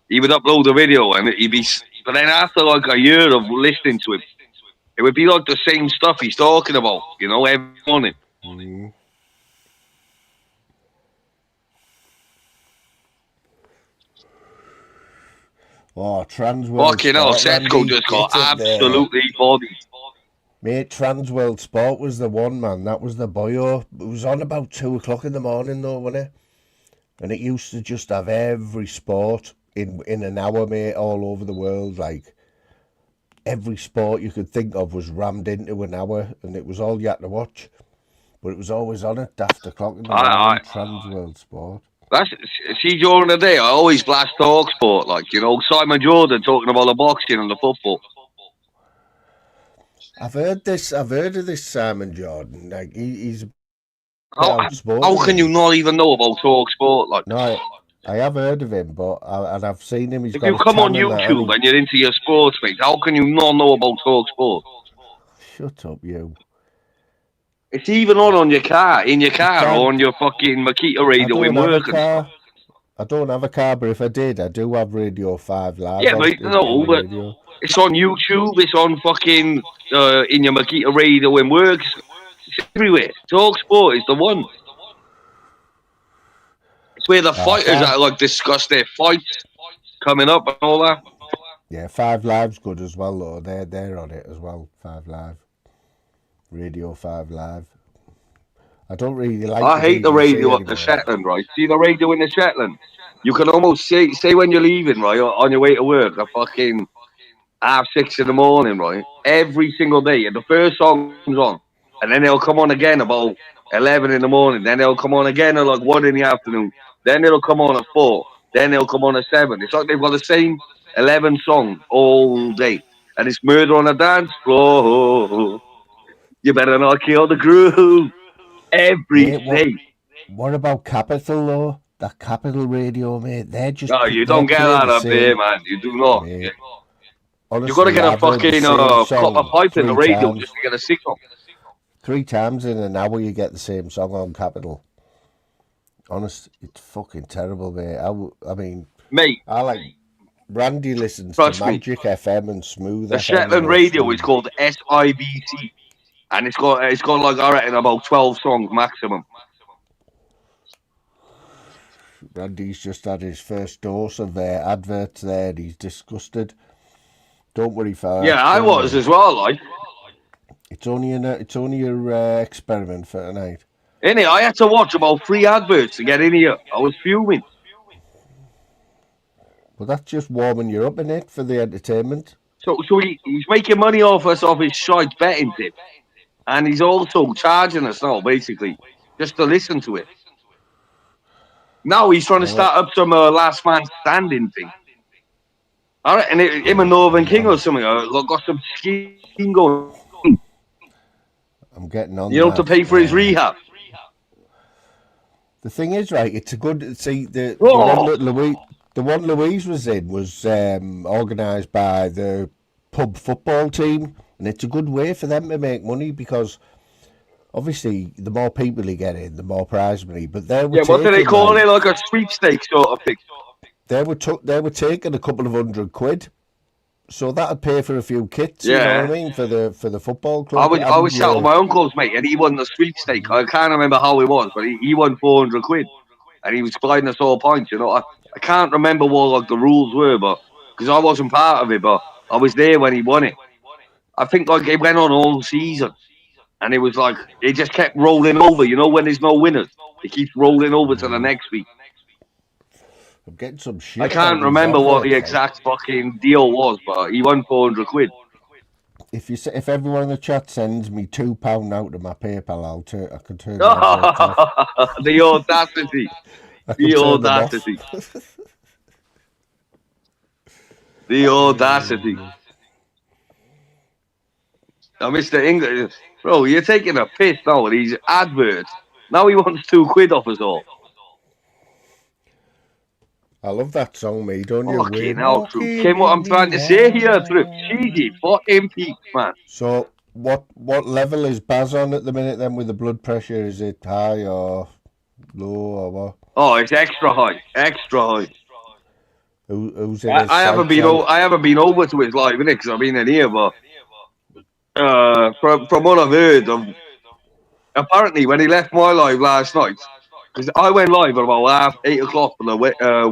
He would upload a video, and he'd be. But then after like a year of listening to him, it would be like the same stuff he's talking about, you know, every morning. Mm. Oh, Transworld. Fucking hell, Setco just got absolutely bodied. Mate, Transworld Sport was the one, man. That was the boyo. It was on about 2 o'clock in the morning, though, wasn't it? And it used to just have every sport in an hour, mate, all over the world. Like, every sport you could think of was rammed into an hour, and it was all you had to watch. But it was always on at daft o'clock in the morning, Transworld Sport. See, during the day, I always blast talk sport, like, you know, Simon Jordan talking about the boxing and the football. I've heard of this Simon Jordan. Like he's. How can you not even know about talk sport? Like, no, I have heard of him, but and I've seen him. If you come on YouTube and you're into your sports, mate, how can you not know about talk sport? Shut up, you. It's even on your car, in your car, or on your fucking Makita radio in work. I don't have a car, but if I did, I do have Radio 5 Live. Yeah, but no, but it's on YouTube, it's on fucking, in your Makita radio in work. It's everywhere. Talk Sport is the one. It's where the fighters are, like, discuss their fights coming up and all that. Yeah, 5 Live's good as well, though. They're on it as well, 5 Live. Radio 5 Live. I don't really like. I hate the radio at the Shetland, right? See the radio in the Shetland? You can almost say when you're leaving, right, on your way to work, at fucking 6:30 in the morning, right? Every single day, and the first song's on, and then they'll come on again about 11 in the morning. Then they'll come on again at like 1 in the afternoon. Then it'll come on at 4. Then they'll come on at 7. It's like they've got the same 11 songs all day, and it's Murder on a Dance Floor. You better not kill the groove. Every day. What about Capital, though? That Capital Radio, mate. They're just. No, you don't get that up there, man. You do not. Honestly, you've got to get a fucking copper pipe in the radio just to get a signal. 3 times in an hour, you get the same song on Capital. Honest, it's fucking terrible, mate. I mean, mate, I like. Randy listens to Magic FM and Smooth. The Shetland radio is called SIBC. And it's got like, I reckon, about 12 songs maximum. Randy's just had his first dose of adverts there, and he's disgusted. Don't worry, fella. Yeah, I was as well, like. It's only a experiment for tonight. Innit, I had to watch about 3 adverts to get in here. I was fuming. But that's just warming you up, innit, for the entertainment. So he's making money off us off his shite betting tip. And he's also charging us now, basically, just to listen to it. Now he's trying to start up some last man standing thing. All right, and him and Northern King or something got some scheme going. I'm getting on. You know, to pay for his rehab. The thing is, right? It's a good. See, the Oh. one that Louise was in was organised by the pub football team, and it's a good way for them to make money because obviously the more people you get in, the more prize money. But they were what do they call it? Like a sweepstakes sort of thing. They were taking a couple of £100, so that'd pay for a few kits. Yeah. You know what I mean, for the football club. I was shouting my uncle's mate, and he won the sweepstake. I can't remember how it was, but he won £400, and he was gliding us all points. You know, I can't remember what like the rules were, but because I wasn't part of it, but I was there when he won it. I think like it went on all season, and it was like it just kept rolling over. You know, when there's no winners, it keeps rolling over to the next week. I'm getting some shit. I can't remember what the exact fucking deal was, but he won £400. If everyone in the chat sends me £2 out of my PayPal, I can turn them off. The audacity. The audacity. The audacity. Now, Mr. English, bro, you're taking a piss now with these adverts. Now he wants £2 off us all. I love that song, me, don't you? Fucking hell, True. Kim, what I'm trying to say here, True. Cheesy fucking peaks, man. So, what level is Baz on at the minute then with the blood pressure? Is it high or low or what? Oh, it's extra high. Extra high. Who's in I haven't been over to his live, innit? Because I've been in here, but from what I've heard, apparently when he left my live last night, because I went live at about 8 o'clock for the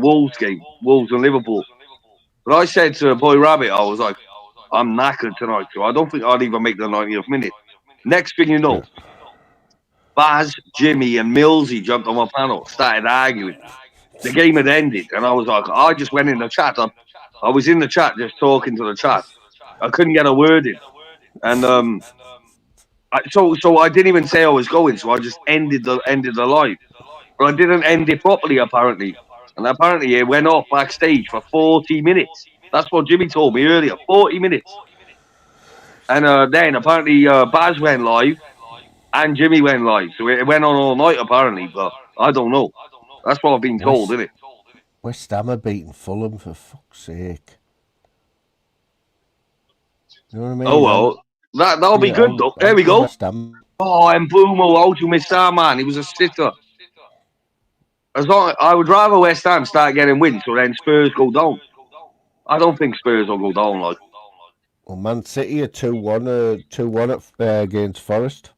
Wolves game, Wolves and Liverpool. But I said to Boy Rabbit, I was like, I'm knackered tonight, so I don't think I'd even make the 90th minute. Next thing you know, Baz, Jimmy, and Millsy jumped on my panel, started arguing. The game had ended, and I was like, I just went in the chat. I was in the chat just talking to the chat. I couldn't get a word in. And so I didn't even say I was going, so I just ended the live. But I didn't end it properly, apparently. And apparently it went off backstage for 40 minutes. That's what Jimmy told me earlier, 40 minutes. And then apparently Baz went live and Jimmy went live. So it went on all night, apparently, but I don't know. That's what I've been told, isn't it? West Ham are beating Fulham, for fuck's sake. You know what I mean? Oh, well, that'll be good, though. There we go. Oh, and Boomo, how'd you miss that, man? He was a sitter. I would rather West Ham start getting wins, so then Spurs go down. I don't think Spurs will go down, like. Well, Man City are 2-1 against Forest.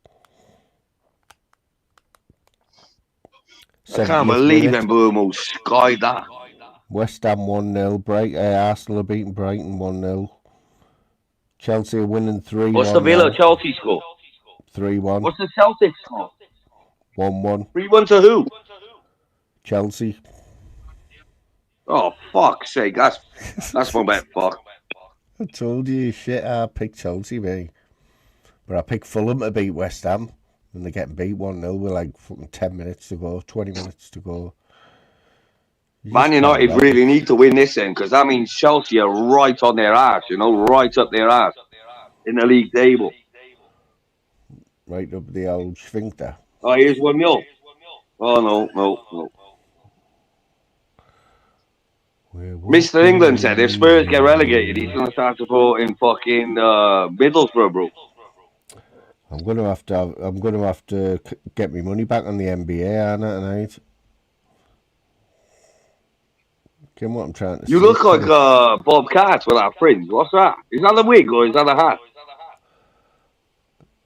I can't believe Mbeumo skied that. West Ham 1-0. Arsenal are beating Brighton 1-0. Chelsea are winning 3-1. What's the Villa-Chelsea score? 3-1. What's the Celtic score? 1-1. 3-1 to who? Chelsea. Oh, fuck's sake. That's my bet, fuck. I told you, shit, I picked Chelsea, mate. But I picked Fulham to beat West Ham. And they're getting beat 1-0 with like fucking 10 minutes to go, 20 minutes to go. Man United really need to win this end, because that means Chelsea are right on their ass, you know, right up their ass in the league table. Right up the old sphincter. Oh, here's 1-0. Oh, no. Mr. England said if Spurs get relegated, he's going to start supporting fucking Middlesbrough, bro. I'm going to have to get my money back on the NBA, aren't I, tonight? Okay, what I'm trying to You look like Bob Katz with our fringe. What's that? Is that a wig or is that a hat?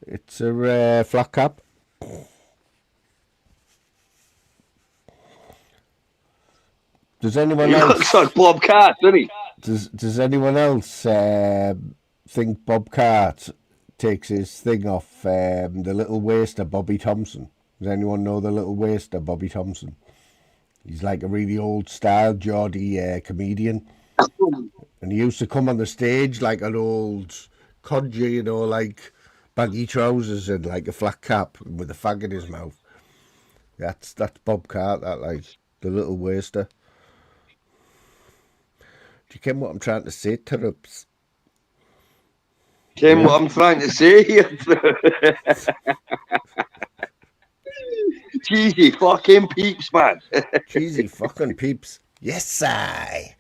It's a flat cap. Does anyone He else? looks like Bob Cart, doesn't he? Does anyone else think Bob Cart takes his thing off the little waster Bobby Thompson? Does anyone know the little waster Bobby Thompson? He's like a really old style Geordie comedian, and he used to come on the stage like an old codger, you know, like baggy trousers and like a flat cap with a fag in his mouth. That's Bob Cart, that, like the little waster. Do you get what I'm trying to say, Turrups? Kim, what I'm trying to say here. Cheesy fucking peeps, man. Cheesy fucking peeps. Yes, I.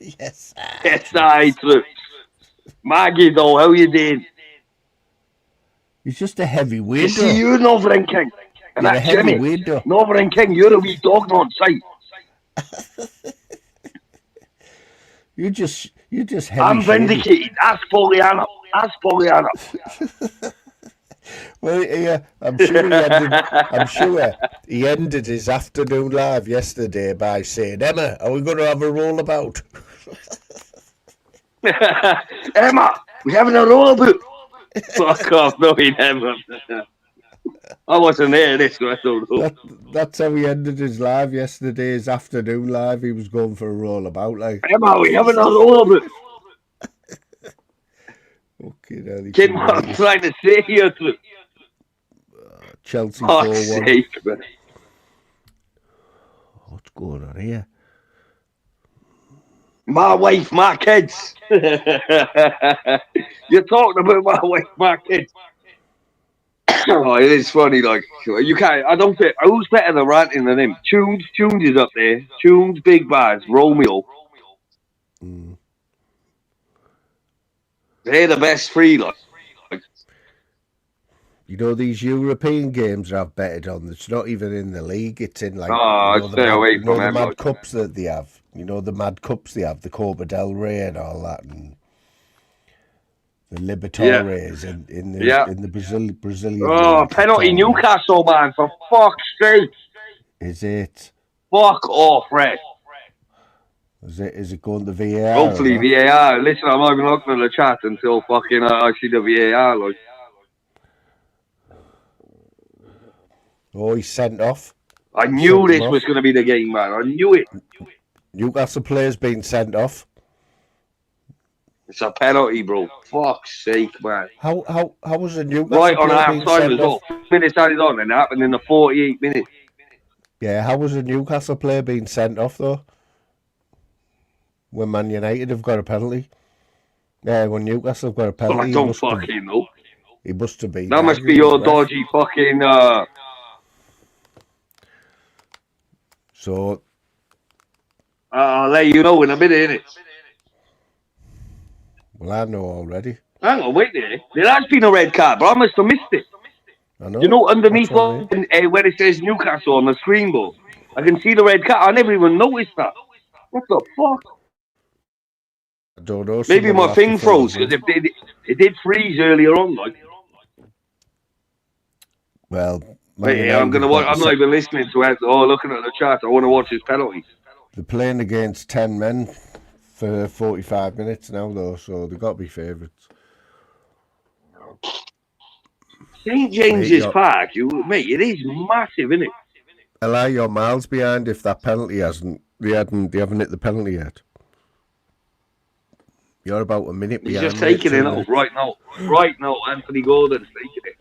Yes, I. Yes, I true. Maggie, though, how you doing? He's just a heavy You weirdo. see, you're Northern King. And You're a that's heavy Jimmy. weirdo. Northern King, you're a wee dog on sight. You just heavy. I'm shady. vindicated. Ask Pollyanna. Ask Pollyanna. Well, yeah, I'm sure he ended his afternoon live yesterday by saying, "Emma, are we going to have a rollabout?" Emma, we having a rollabout. Fuck off, no, he never. I wasn't there this, so I don't know. That's how he ended his live yesterday. His afternoon live, he was going for a rollabout, like. Emma, we having a rollabout. Okay, now Kid, what I'm trying to say here to Chelsea fuck's 4-1. sake, man. What's going on here? My wife, my kids. You're talking about my wife, my kids. Oh, it is funny, like, you can't, I don't think, who's better than ranting than him? Tunes is up there. Tunes, Big Baz, Romeo. Mm. They're the best three, like. You know, these European games I've betted on, it's not even in the league, it's in like Stay away from the them, mad like. cups that they have. You know, the mad cups they have, the Copa del Rey and all that, and the Libertadores in the Brazilian Oh, league. penalty Newcastle, man, for fuck's sake. Is it? Fuck off, Red. Is it going to VAR? Hopefully VAR. Listen, I'm not even looking at the chat until fucking I see the VAR, like. Oh, he's sent off. I knew this was going to be the game, man. I knew it. Newcastle player's been sent off. It's a penalty, bro. Fuck's sake, man. How was the Newcastle Right on player half being time sent as well. off? 2 minutes added on, and it happened in the 48 minutes. Yeah, how was the Newcastle player being sent off though? When Man United have got a penalty. Yeah, when Newcastle have got a penalty. Well, I don't fucking know. He must have been. That must be your dodgy fucking. So. I'll let you know in a minute, innit? Well, I know already. Hang on, wait there. There has been a red card, but I must have missed it. I know. You know, underneath where it says Newcastle on the screen, bro, I can see the red card. I never even noticed that. What the fuck? I don't know. Maybe my thing froze because it did freeze earlier on, like. Well, wait, I'm gonna watch. I'm not even listening to it. Oh, looking at the chat. I want to watch his penalty. They're playing against 10 men for 45 minutes now, though, so they've got to be favourites. St James's Park, mate, it is massive, isn't it? Ella, you're miles behind if that penalty they haven't hit the penalty yet. You're about a minute behind. He's just taking it out right now. Right now, Anthony Gordon's taking it.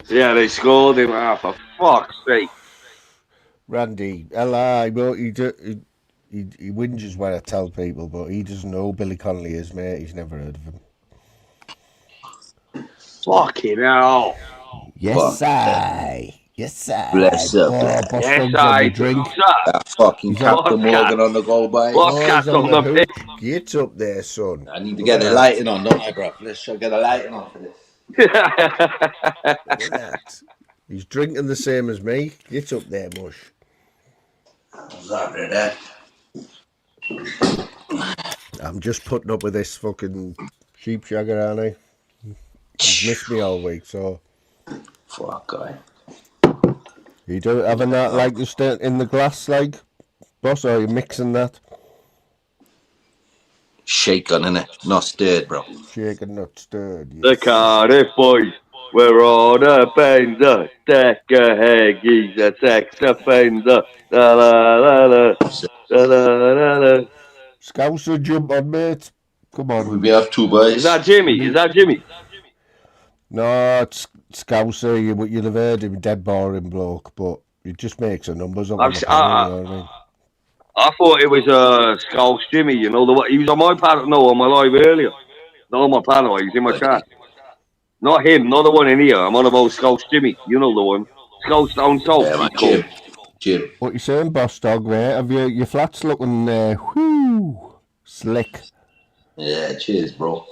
Yeah, they scored him. Ah, for fuck's sake. Randy, Ella, he whinges when I tell people, but he doesn't know who Billy Connolly is, mate. He's never heard of him. Fucking hell. Yes, I. Yes, I. Bless up. Yes, I drink. Fucking Captain Morgan on the goal, boy. What's on the pitch? Get up there, son. I need to get the lighting on, don't I, bro? Let's get the lighting on for this. Look at that. He's drinking the same as me. Get up there, mush. Sorry, that. I'm just putting up with this fucking sheep shagger, aren't I? He's missed me all week, so. Fuck, guy. You do having that like just in the glass, like, boss, or are you mixing that? Shaken, innit? Not stirred, bro. Shaken, not stirred. The Yes. Cardiff boys, we're on a bender. Decker Haggies, a sex offender. La la la la. La la la la. Scouser, jump on, mate. Come on. We have two boys. Is that Jimmy? Is that Jimmy? No, it's Scouser. You'll have heard him, dead boring bloke, but he just makes the numbers up on the panel, you know what I mean? I thought it was Skulls Jimmy, you know, he was on my panel, no, on my live earlier. Not on my panel, he was in my chat. Not him, not the one in here. I'm on about Skulls Jimmy, you know the one. Skulls down south. Yeah, man, Jim. What you saying, boss dog, mate? Have your flat's looking slick? Yeah, cheers, bro.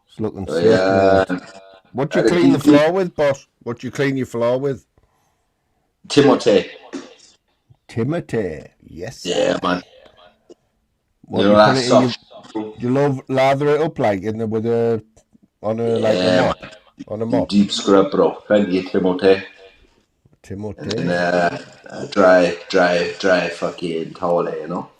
It's looking slick, mate. What do you clean the floor with, boss? What do you clean your floor with? Timothy. Yes. Yeah, man. What you put it in? You love lather it up like in the with a on a like a mop. Man. On a mop. Deep scrub, bro. Plenty of Timothy. And dry fucking towel, you know.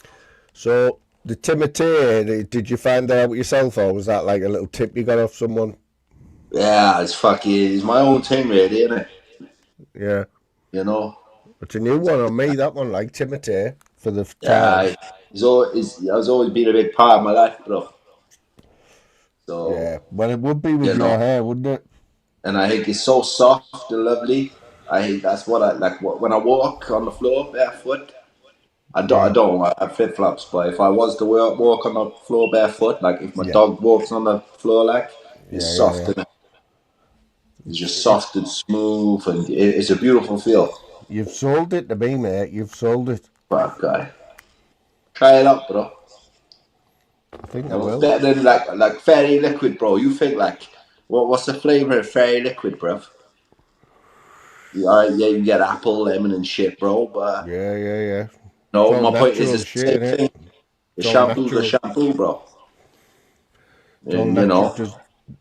So the Timothy, did you find that out yourself, or was that like a little tip you got off someone? Yeah, it's my own thing, really, isn't it? Yeah. You know. It's a new one on me. That one, like Timothy, for the time. It's always been a big part of my life, bro. So yeah, well, it would be with your hair, wouldn't it? And I think it's so soft and lovely. I think that's what I like. When I walk on the floor barefoot, I have flip flops. But if I was to walk on the floor barefoot, like if my dog walks on the floor, like it's soft, and it's just soft and smooth, and it's a beautiful feel. You've sold it to me, mate. You've sold it. Fuck, guy. Try it out, bro. I think I will. Better than like fairy liquid, bro. You think like what's the flavour of fairy liquid, bro? Yeah, you get apple, lemon, and shit, bro. But yeah. No, my point is the same thing. The shampoo's a shampoo, bro. You know.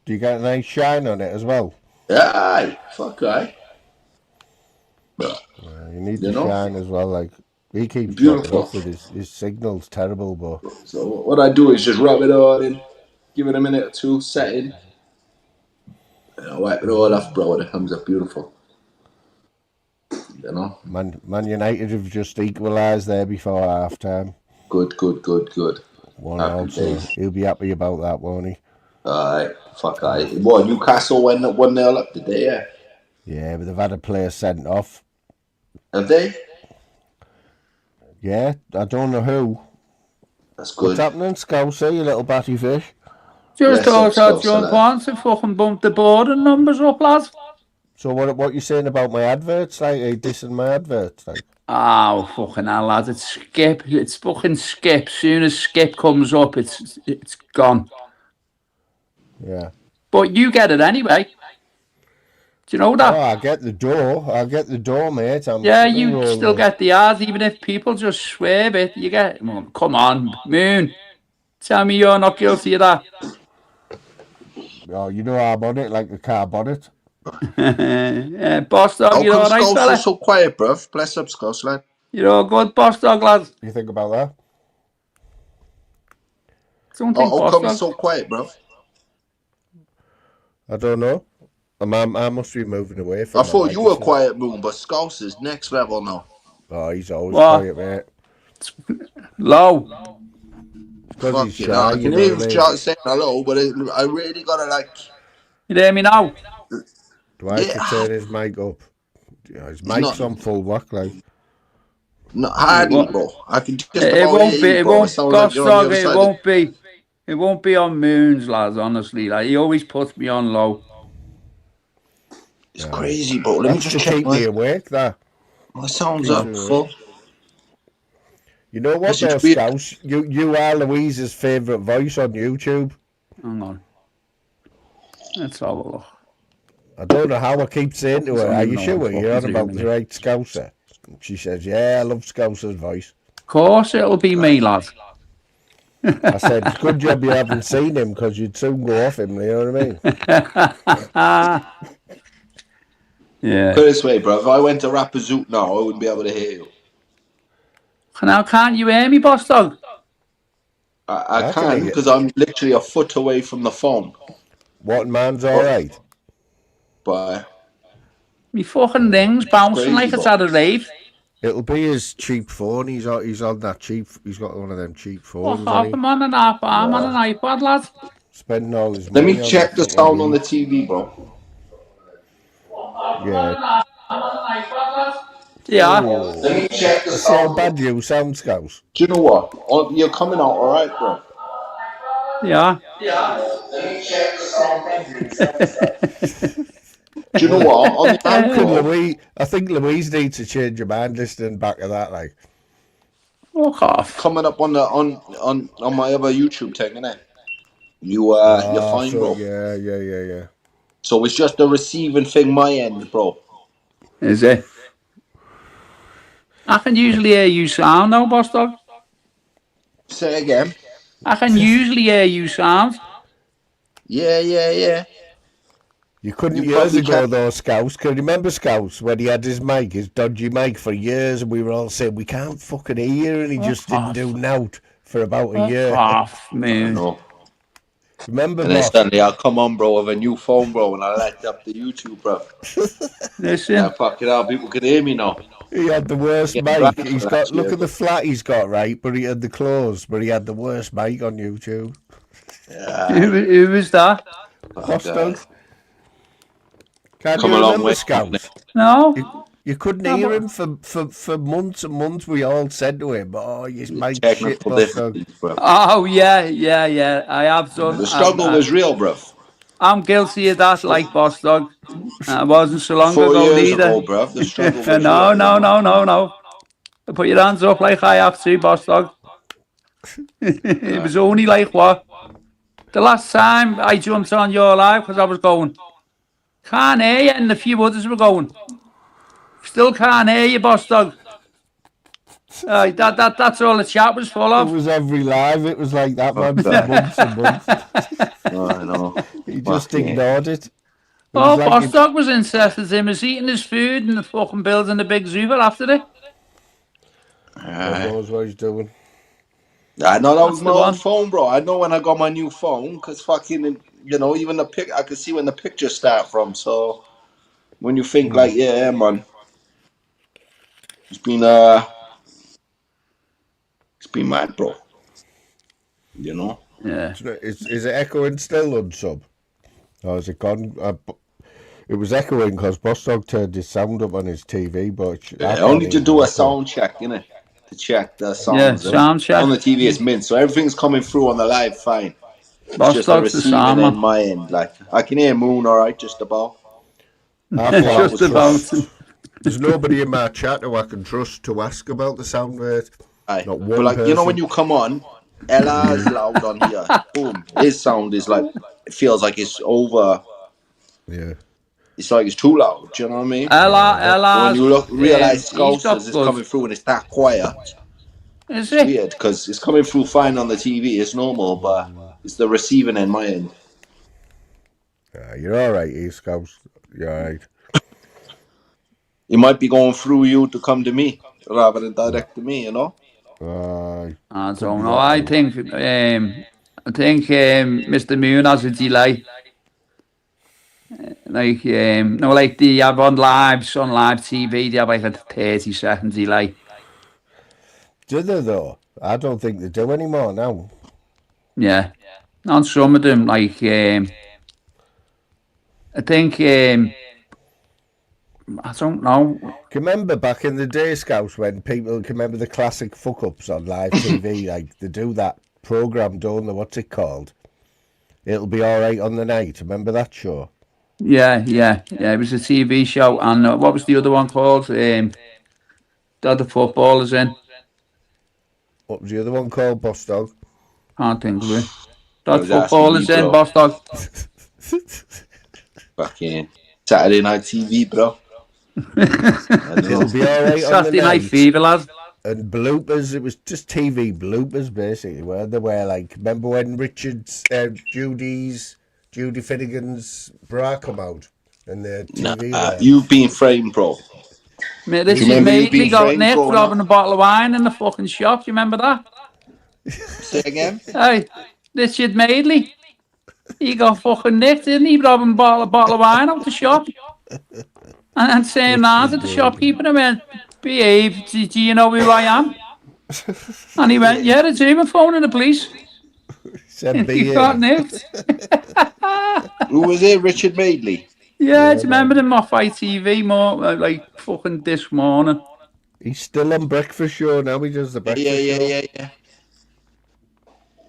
Do you get a nice shine on it as well? Yeah, fuck, aye. You need the shine as well. Like he keeps beautiful off with his signal's terrible, but. So what I do is just rub it all in, give it a minute or two, set in, and I wipe it all off, bro. And it comes up beautiful. You know. Man United have just equalised there before half time. Good. 1-0, so he'll be happy about that, won't he? Alright, fuck aye. What, Newcastle went 1-0 up today, yeah? Yeah, but they've had a player sent off. Have they? Yeah, I don't know who. That's good. What's happening, Scouser, you little batty fish? Just thought I'd jump on to fucking bump the boarding numbers up, lads. So what you saying about my adverts? Like, are you dissing my adverts? Like? Oh, fucking hell, lads. It's skip. It's fucking skip. Soon as skip comes up, it's gone. Yeah. But you get it anyway. Do you know that? Oh, I get the door, mate. Yeah, you still get the ads, even if people just swear it. You get, well, come on, Moon. Tell me you're not guilty of that. Oh, you know I'm on it like a car bonnet. Yeah, boss dog, you're all right, fella? So quiet, bruv. Bless up, Scouse, lad. You're all good, boss dog, lads. You think about that? How come it's so quiet, bruv? I don't know. I must be moving away from. I thought you were quiet, Moon, but Scouse is next level now. Oh, he's always quiet, mate. Low. Because he's shy. I can hear him saying hello, but I really gotta like. You hear me now? Do I have to turn his mic up? Yeah, his mic's on full whack, like. No, hardly, bro. I can just it won't be. It won't. Boss dog, it won't be. It won't be on Moons, lads. Honestly, like he always puts me on low. It's crazy, bro. Let me just keep me awake. That my sound's up full. You know what, though, Scouse? You are Louise's favourite voice on YouTube. Hang on. Let's have a look. I don't know how I keep saying to her, are you sure you're on about the right Scouser? She says, yeah, I love Scouser's voice. Of course it'll be me, lad. I said, good job you haven't seen him, because you'd soon go off him, you know what I mean? Yeah. Put it this way, bro. If I went to Rapazoot now, I wouldn't be able to hear you. Now, can't you hear me, boss dog? I I can can, hear. because I'm literally a foot away from the phone. What man's all right? But Me fucking rings it's bouncing crazy, like it's but at a rave. It'll be his cheap phone. He's on that cheap. He's got one of them cheap Fuck phones, and off, he I'm on an app. I'm on an iPad, lad. spending all his let money me on the check the fucking sound on the weed. TV, bro. Yeah. Yeah. Let Oh, me check the I see how sound. bad you sound, Scouse. Do you know what? You're coming out all right, bro. Yeah. Let me check the sound. Do you know what? On the How can outro, Louise? I think Louise needs to change her mind listening back to that. Like, Fuck off. coming up on the on my other YouTube thing, innit? You're fine, so bro. yeah. So it's just the receiving thing, my end, bro. Is it? I can usually hear you sound now, boss dog. Say it again. I can usually hear you sound. Yeah. You couldn't You years probably ago can. though, Scouse. Can you remember Scouse when he had his mic, his dodgy mic for years, and we were all saying we can't fucking hear, and he just Fuck didn't do off. nout for about a Fuck year. off, I man. know. Remember, And then boss? suddenly I'll come on, bro, with a new phone, bro, and I light up the YouTube, bro. Yeah, Listen. fuck it out. People can hear me now. He had the worst Getting mic. banned He's for got last look year, at the but flat he's got, right? But he had the clothes, but he had the worst mic on YouTube. yeah, Who was that? fuck Boss that. dog. Can Come you a long remember way. Scouse? No? You couldn't No, hear but- him for months and months. We all said to him, "Oh, his mic's shit, Technical boss dog." difficulties, bro. Oh, yeah. I have done. The struggle was real, bro. I'm guilty of that, like boss dog. It wasn't so long 4 ago, years neither. ago, bro, the struggle was real, No, you no, know. no, no, no. Put your hands up like I have to, boss dog. It was only like what? The last time I jumped on your live because I was going, can't hear you, and a few others were going, still can't hear you, boss dog. That's all the chat was full It of. was every live. It was like that, Fuck man, for that. months and months. Oh, I know. He just Fuck yeah. ignored it. It was Oh, like boss it. dog was interested in was eating his food and the fucking building a big zoo after it. God knows what he's doing. I know that was That's my the old one. phone, bro. I know when I got my new phone, because fucking, you know, even the pic, I could see when the pictures start from. So when you think like, yeah, man, it's been it's been mad, bro. You know. Yeah. Is it echoing still on sub? Or is it gone? It was echoing because Boss Dog turned his sound up on his TV, but I I can't only to hear do the a echo. sound check, innit? To check the Yeah, sounds. And sound check. on the TV, it's mint, so everything's coming through on the live fine. It's Boss just the dog's the receiving sound end, man. my end. Like I can hear Moon, all right, just about. I I thought thought that Just was about. soft. there's nobody in my chat who I can trust to ask about the sound rate. Aye. Not But one like you know, when person. you come on, Ella's loud on here. Boom, his sound is like it feels like it's over. Yeah. It's like it's too loud. Do you know what I mean? And when Ella's, you look, realize he's Scousers got is good. coming through and it's that quiet. Is It's he? weird because it's coming through fine on the TV. It's normal, but it's the receiving end, my end. You're all right, East Coast. You're all right. It might be going through you to come to me rather than direct to me. You know. I Could don't be know. that I now. think Mr. Moon has a delay. Like no, like they have on live TV, they have like a 30-second delay. Do they though? I don't think they do anymore now. Yeah. On some of them, like I think I don't know. Can you remember back in the day, Scouts, when people can remember the classic fuck ups on live TV? Like they do that program, don't they? What's it called? It'll Be All Right on the Night. Remember that show? Yeah. It was a TV show, and what was the other one called? The other footballers in. What was the other one called, Boss Dog? Can't think of it. I That was asking you, footballers in, bro. boss dog. Fucking Saturday Night TV, bro. I don't It'll know. Be All Right on the Saturday Night Night. Fever, lad. And bloopers. It was just TV bloopers, basically, where they were like, remember when Judy Finnegan's bra come out? And the TV there. You've been framed, bro. Mate, this Do you is remember you Maidley being got framed nicked growing robbing up? a bottle of wine in the fucking shop. Do you remember that? Say again? Hey, Richard Maidley. He got fucking nicked, didn't he? Robbing a bottle of wine out the shop. And saying that to the shopkeeper and went, behave, do you know who I am? And he went, yeah, it's him, phoning the police. Said He got nicked. Who was it? Richard Maidley? Yeah, do you remember him off ITV more like fucking this morning? He's still on breakfast show now. He does the breakfast show. Yeah.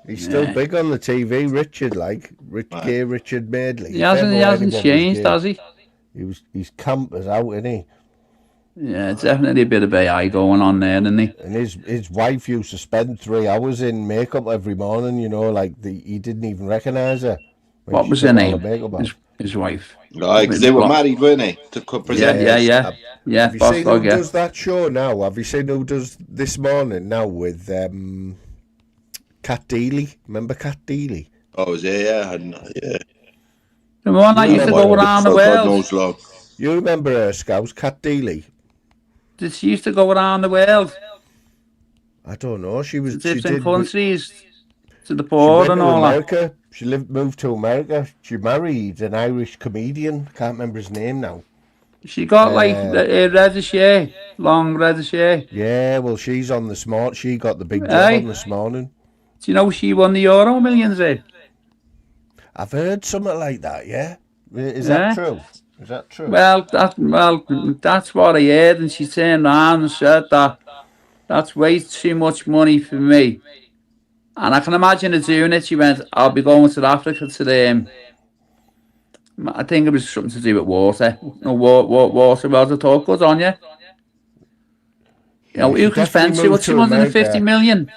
He's still big on the TV. Richard, gay Richard Maidley. He hasn't changed, has he? He's camp as out, isn't he? Yeah, it's definitely a bit of AI going on there, isn't he? And his wife used to spend 3 hours in makeup every morning. You know, he didn't even recognise her. What was her name? His wife. Right, because they were married, weren't they? To present. Yeah. Have you seen who does that show now? Have you seen who does This Morning now with Cat Deely? Remember Cat Deely? Oh, is it? Yeah. The one that used to go around the world. You remember her, Scouse, Cat Deely? Did she used to go around the world? I don't know. She was different countries to the poor and all America. She moved to America. She married an Irish comedian. Can't remember his name now. She got reddish hair, long reddish hair. Yeah, well, she's on the smart. She got the big job on This Morning. Do you know she won the Euro Millions? I've heard something like that. Yeah, is that true? Is that true? Well, that's what I heard, and she turned around and said that's way too much money for me. And I can imagine her doing it. She went, I'll be going to Africa to I think it was something to do with water. No, water was a talk good on you. You know, who can spend 250 million?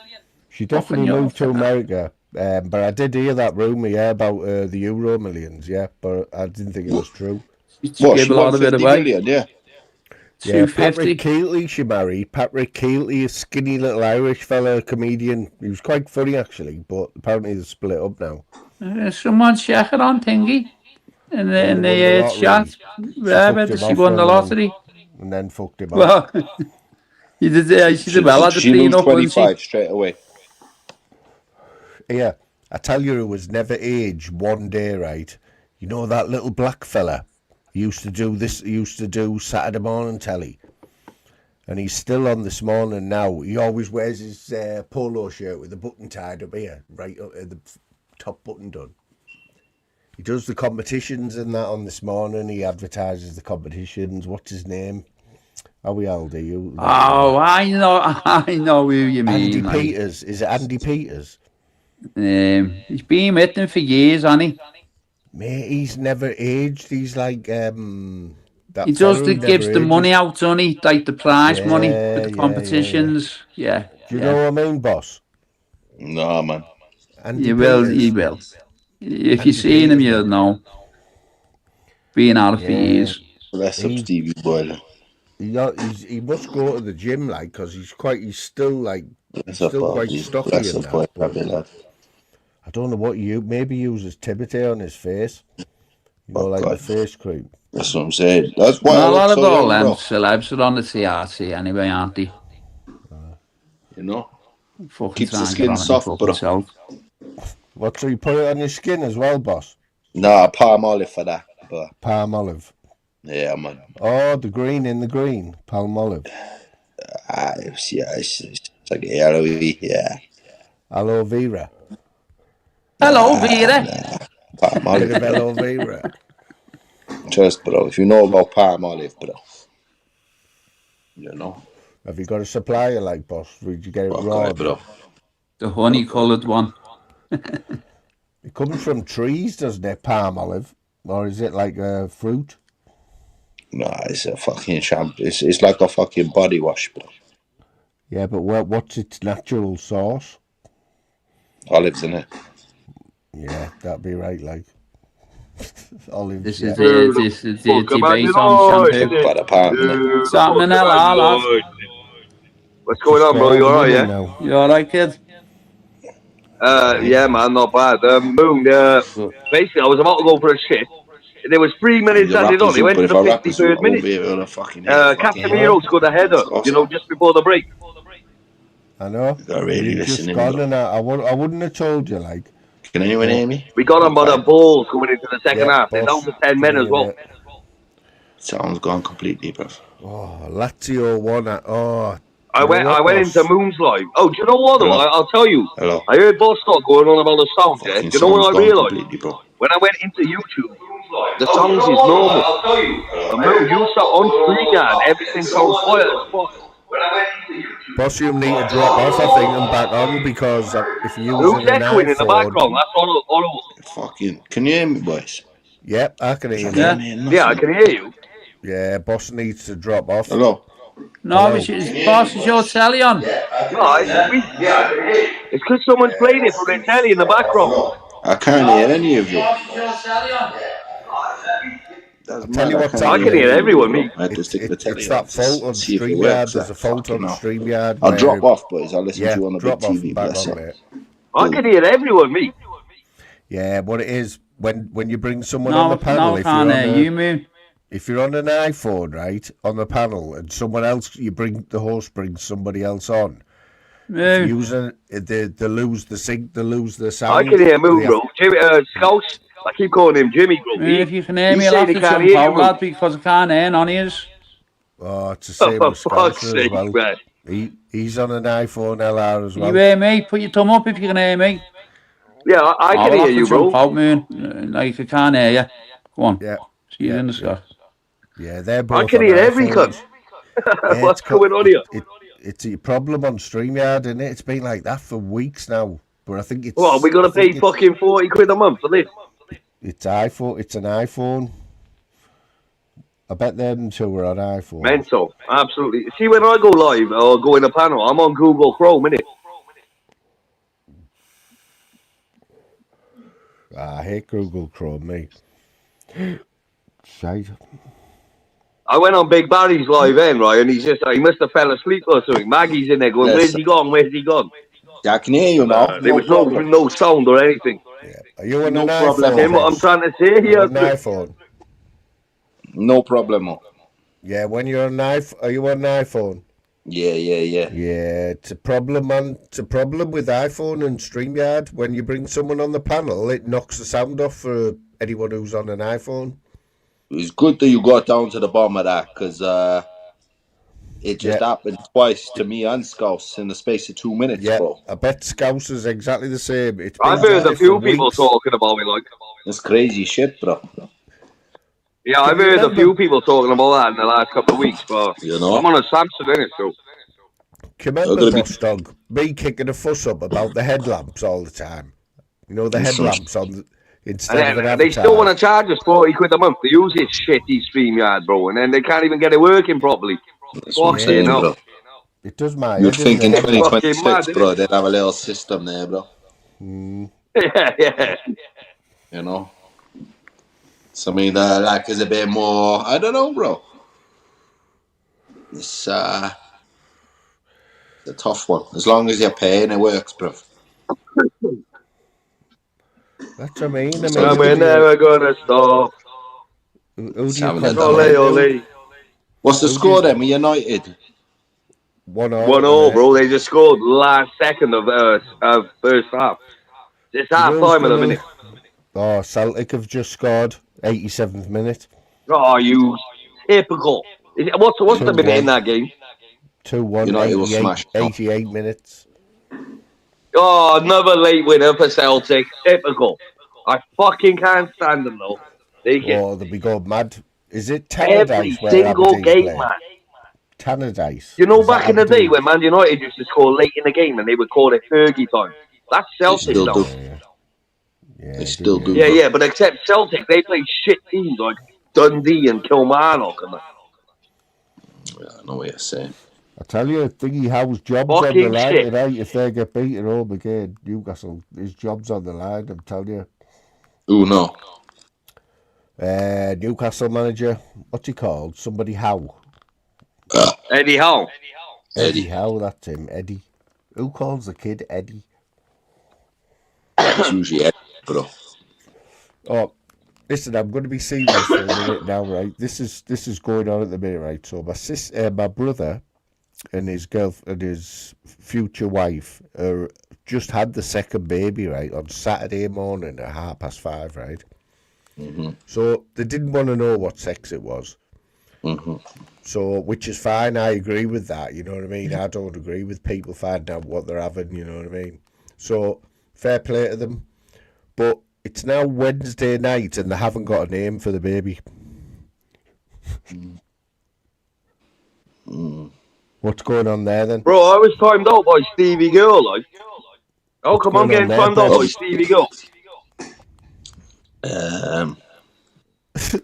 She definitely moved to America. But I did hear that rumour, about the Euro Millions, but I didn't think it was true. She gave a lot of it away. Million, yeah. Patrick Keelty she married. Patrick Keelty, a skinny little Irish fella, comedian. He was quite funny, actually, but apparently they're split up now. Someone check it on Thingy. In the chat. She won the lottery. And then fucked him up. Well, she did well at the prenup, 25 straight away. Yeah, I tell you, it was never aged one day, right? You know that little black fella? He used to do Saturday morning telly. And he's still on This Morning now. He always wears his polo shirt with the button tied up here, right up at the top button done. He does the competitions and that on This Morning. He advertises the competitions. What's his name? How we all do you? Oh, I know who you mean. Andy Peters. Is it Andy Peters? He's been with them for years, hasn't he? Mate, he's never aged. He's like he gives the money out, doesn't he? Like the prize money for the competitions. Yeah. Do you know what I mean, boss? No, man. You will. If you've seen him, you'll know. Being out of for years. Bless up Stevie Boy. He must go to the gym, because he's still quite stocky and that. I don't know what maybe he uses Timothy on his face. The face cream. That's what I'm saying. That's why a lot of all them celebs are on the TRT anyway, aren't they? You know? Fucking keeps the skin soft, bro. What, so you put it on your skin as well, boss? Nah, palm olive for that. But... Palm olive? Yeah, man. Oh, the green, palm olive. It's like aloe, yeah. Aloe vera. Hello, Vera. Palm olive. Aloe vera. Just, bro, if you know about palm olive, bro. You know. Have you got a supplier, boss? Did you get it raw? Bro. The honey-coloured one. It comes from trees, doesn't it, palm olive? Or is it like a fruit? Nah, it's a fucking shampoo. It's like a fucking body wash, bro. Yeah, but what's its natural source? Olives, innit? Yeah, that'd be right, olives. This is the debate on shampoo. But apparently. Salmonella. What's going on, bro? You alright, yeah? You alright, kid? Yeah, man, not bad. Boom. Basically, I was about to go for a shit, There was 3 minutes You're added rapping on. It something, went but to if the I rap something, 53rd I won't minute. be able to fucking hear the fucking Casemiro scored a header, just before the break. I know. You gotta really You've listen just in, gone, bro. and I wouldn't have told you, like. Can anyone But, hear me? We got on by the Okay. balls going into the second yeah, half. They're down boss, to 10 can men as hear well. it. Sound's gone completely, bro. Oh, Lazio won it. Oh, I you know went what, into boss? Moon's live. Oh, do you know what though? Hello? I'll tell you. Hello? I heard Bostock going on about the sound, yeah? Do Fucking you know sound's what I gone realised? completely, bro. When I went into YouTube, the sounds is normal. I'll tell you. And Moon, you start on StreamYard, everything sounds quiet as fuck. When I went into YouTube. Boss, you need to drop off, I think, and back on, because if you're Who's using an echoing in the iPhone... background? That's all. Fucking. Can you hear me, boys? Yep, I can 'Cause hear I you. can't hear nothing. Yeah, I can hear you. Yeah, boss needs to drop off. Hello? No, Hello. boss, is your telly on? No, it's because someone's playing it from their telly in the background. I can't hear any of you. That's I'll tell mad. you what I time can it hear is. everyone, me. I had to stick the telly It's on that fault to on see if it StreamYard. works. There's a fault on Fucking hell. StreamYard. I'll where- drop off, boys. I'll listen Yeah, to you on a big drop off TV. and back Bless on, up. mate. I can hear everyone, me. Yeah, what it is, when you bring someone No, on the panel, I can't hear you, Moon. if you're on an iPhone, right, on the panel, and someone else, the host brings somebody else on, Moon. using they lose the sync, they lose the I sound. can hear Moon, They bro. Jimmy, Scouts, I keep calling him Jimmy, bro. Moon, if you can hear he me, I'll say have they to can't jump hear you, out, Moon. lad, because I can't hear none of yous. Oh, it's the same For with fuck's Scouser as sake, well. man. He's on an iPhone LR as Can well. you hear me? Put your thumb up if you can hear me. Yeah, I can I'll hear have to you, jump bro. out, Moon. Like, I can't hear you. Go on. Yeah. See you in the sky. Yeah, they're both I can on hear every cunt. iPhones. Yeah, What's going on here? It's a problem on StreamYard, isn't it? It's been like that for weeks now. But I think it's... Well, we got to pay fucking 40 quid a month for this. It's iPhone. It's an iPhone. I bet them two were on iPhone. Mental. Absolutely. See, when I go live or go in a panel, I'm on Google Chrome, innit? I hate Google Chrome, mate. Shite. I went on Big Barry's live end, right? And he's just like, he must have fell asleep or something. Maggie's in there going, Yes. where's he gone? Where's he gone? Yeah, I can hear you now. There was no sound or anything. Yeah. Are you on No an problem. iPhone? Then what I'm trying to say You're on here, an iPhone. No problemo. Yeah, when you're on an iPhone, are you on an iPhone? Yeah. Yeah, it's a problem, man. It's a problem with iPhone and StreamYard. When you bring someone on the panel, it knocks the sound off for anyone who's on an iPhone. It's good that you got down to the bottom of that, because it just happened twice to me and Scouse in the space of 2 minutes, Yeah, bro. I bet Scouse is exactly the same. It's been I've heard like a this few for people weeks. talking about it, like. It's crazy shit, bro. Yeah, I've you heard a remember- few people talking about that in the last couple of weeks, but You know? I'm on a Samsung, innit, so. Can you remember, Boss Dog, me kicking a fuss up about the headlamps all the time? You know, the headlamps on the, instead of an And they avatar. still want to charge us 40 quid a month to use this shitty StreamYard, bro, and then they can't even get it working properly. That's what I'm Fuck saying, you know. bro. It does my You'd head think in the headlamp. 2026, Fucking mad, bro, they'd have a little system there, bro. Yeah. You know? Something that like is a bit more, I don't know, bro. It's a tough one. As long as you're paying, it works, bro. That's what I mean. And we're never gonna stop. Who do you Sounded compare that Ole, to? ole. What's the Who score do you- then with United? 1-0. 1-0, bro. They just scored last second of first half. It's half time at the minute. Oh, Celtic have just scored. 87th minute. Oh, you typical. What's the minute in that game? 2-1. United will 88, smash them. 88 minutes. Oh, another late winner for Celtic. Typical. I fucking can't stand them though. They get Oh, they'll be going mad. Is it every Tannadice where single Aberdeen game, play? man. Tannadice. You know, Is that back in the day Aberdeen? when Man United used to score late in the game and they would call it Fergie time. That's Celtic still now. do. Yeah, They still do. Yeah, yeah, but except Celtic, they play shit teams like Dundee and Kilmarnock and that. Yeah, I know what you're saying. I tell you, Thingy Howe's job's on the Fucking line shit. tonight. If they get beaten home again, Newcastle, his job's on the line, I'm telling you. Ooh, no. Newcastle manager, what's he called? Somebody Howe. Eddie Howe. Eddie Howe, that's him, Eddie. Who calls the kid Eddie? It's usually Eddie, bro. Oh, listen, I'm going to be serious for a minute now, right? This is going on at the minute, right? So my brother and his his future wife just had the second baby, right, on Saturday morning at 5:30, right? Mm-hmm. So they didn't want to know what sex it was. Mm-hmm. So, which is fine. I agree with that. You know what I mean? I don't agree with people finding out what they're having. You know what I mean? So, fair play to them. But it's now Wednesday night and they haven't got a name for the baby. What's going on there then? Bro, I was timed out by Stevie Girl, like. How come I'm going on getting there, timed out by Bess? Stevie Girl?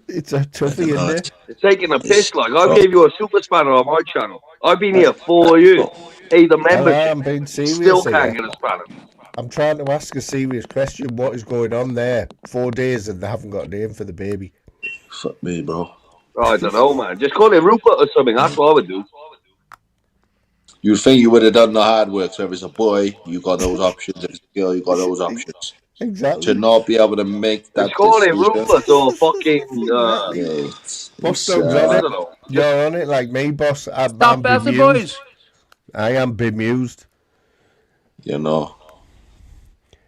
It's a I toughie, don't know. isn't it? It's taking a It's piss, like. I tough. gave you a super spanner on my channel. I've been here 4 years. Pay the membership. I'm being serious Still here. can't get a spanner. I'm trying to ask a serious question. What is going on there? 4 days and they haven't got a name for the baby. Fuck me, bro. I don't know, man. Just call it Rupert or something. That's what I would do. You'd think you would have done the hard work. So if it's a boy, you got those options. If it's a girl, you got those options. Exactly. To not be able to make that Just call it decision. Rupert or fucking. Exactly. Yeah, Boss Dog's on I it. don't know. You're on it like me, boss. I'm Stop better, bemused. boys. I am bemused. you know.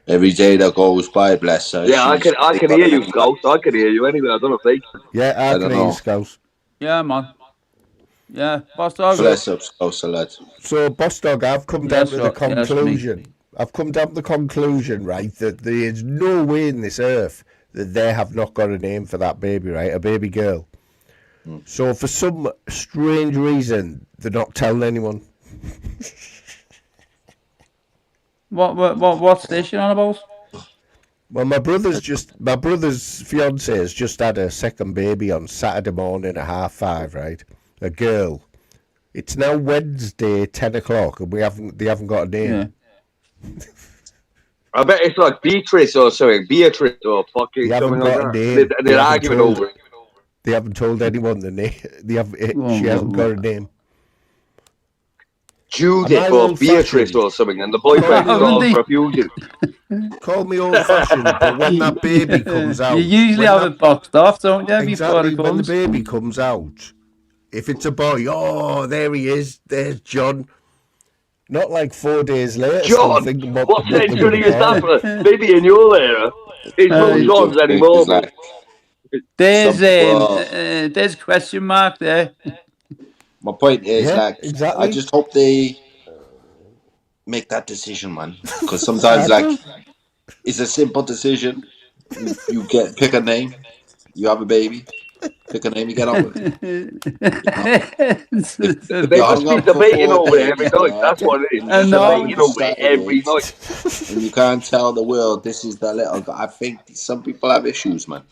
Every day that goes by, bless her. Yeah, I she's can hear you, Scout. I can hear you anyway. I don't know if they can. Yeah, I don't can hear you, know. Scouse. Yeah, man. Yeah, boss dog. Bless up, Scouser lad. So, Boss Dog, I've come down Yes, to the right. Yes, me. conclusion. I've come down to the conclusion, right, that there is no way in this earth that they have not got a name for that baby, right? A baby girl. So, for some strange reason, they're not telling anyone. What's this you on about? Well, my brother's fiance has just had a second baby on Saturday morning at 5:30, right? A girl. It's now Wednesday, 10 o'clock, and they haven't got a name. Yeah. I bet it's like Beatrice or something. Beatrice or fucking They haven't something like got a that. name. They're arguing over it. They haven't told anyone the name. Oh, She hasn't got a name. Judith Am I or old-fashioned? Beatrice or something, and the boyfriend's Haven't called they? Confusion. Call me old-fashioned, but when that baby comes out... You usually when have it boxed off, don't you, before Exactly, it when the comes? baby comes out, if it's a boy, oh, there he is, there's John. Not like 4 days later, still John, thinking what they're century gonna is call that? him. Maybe in your era, it's no Aye. Johns anymore, bro. Like, There's question mark there. my point is, Yeah, like, exactly. I just hope they make that decision, man. Because sometimes, I like, it's a simple decision. You pick a name, you have a baby, pick a name, you get on with it. If They you're must hung be up for debating 4 over it days, every night. That's what it is. and I you know. come Debating on over it every Saturday, night. and you can't tell the world this is the little guy. I think some people have issues, man.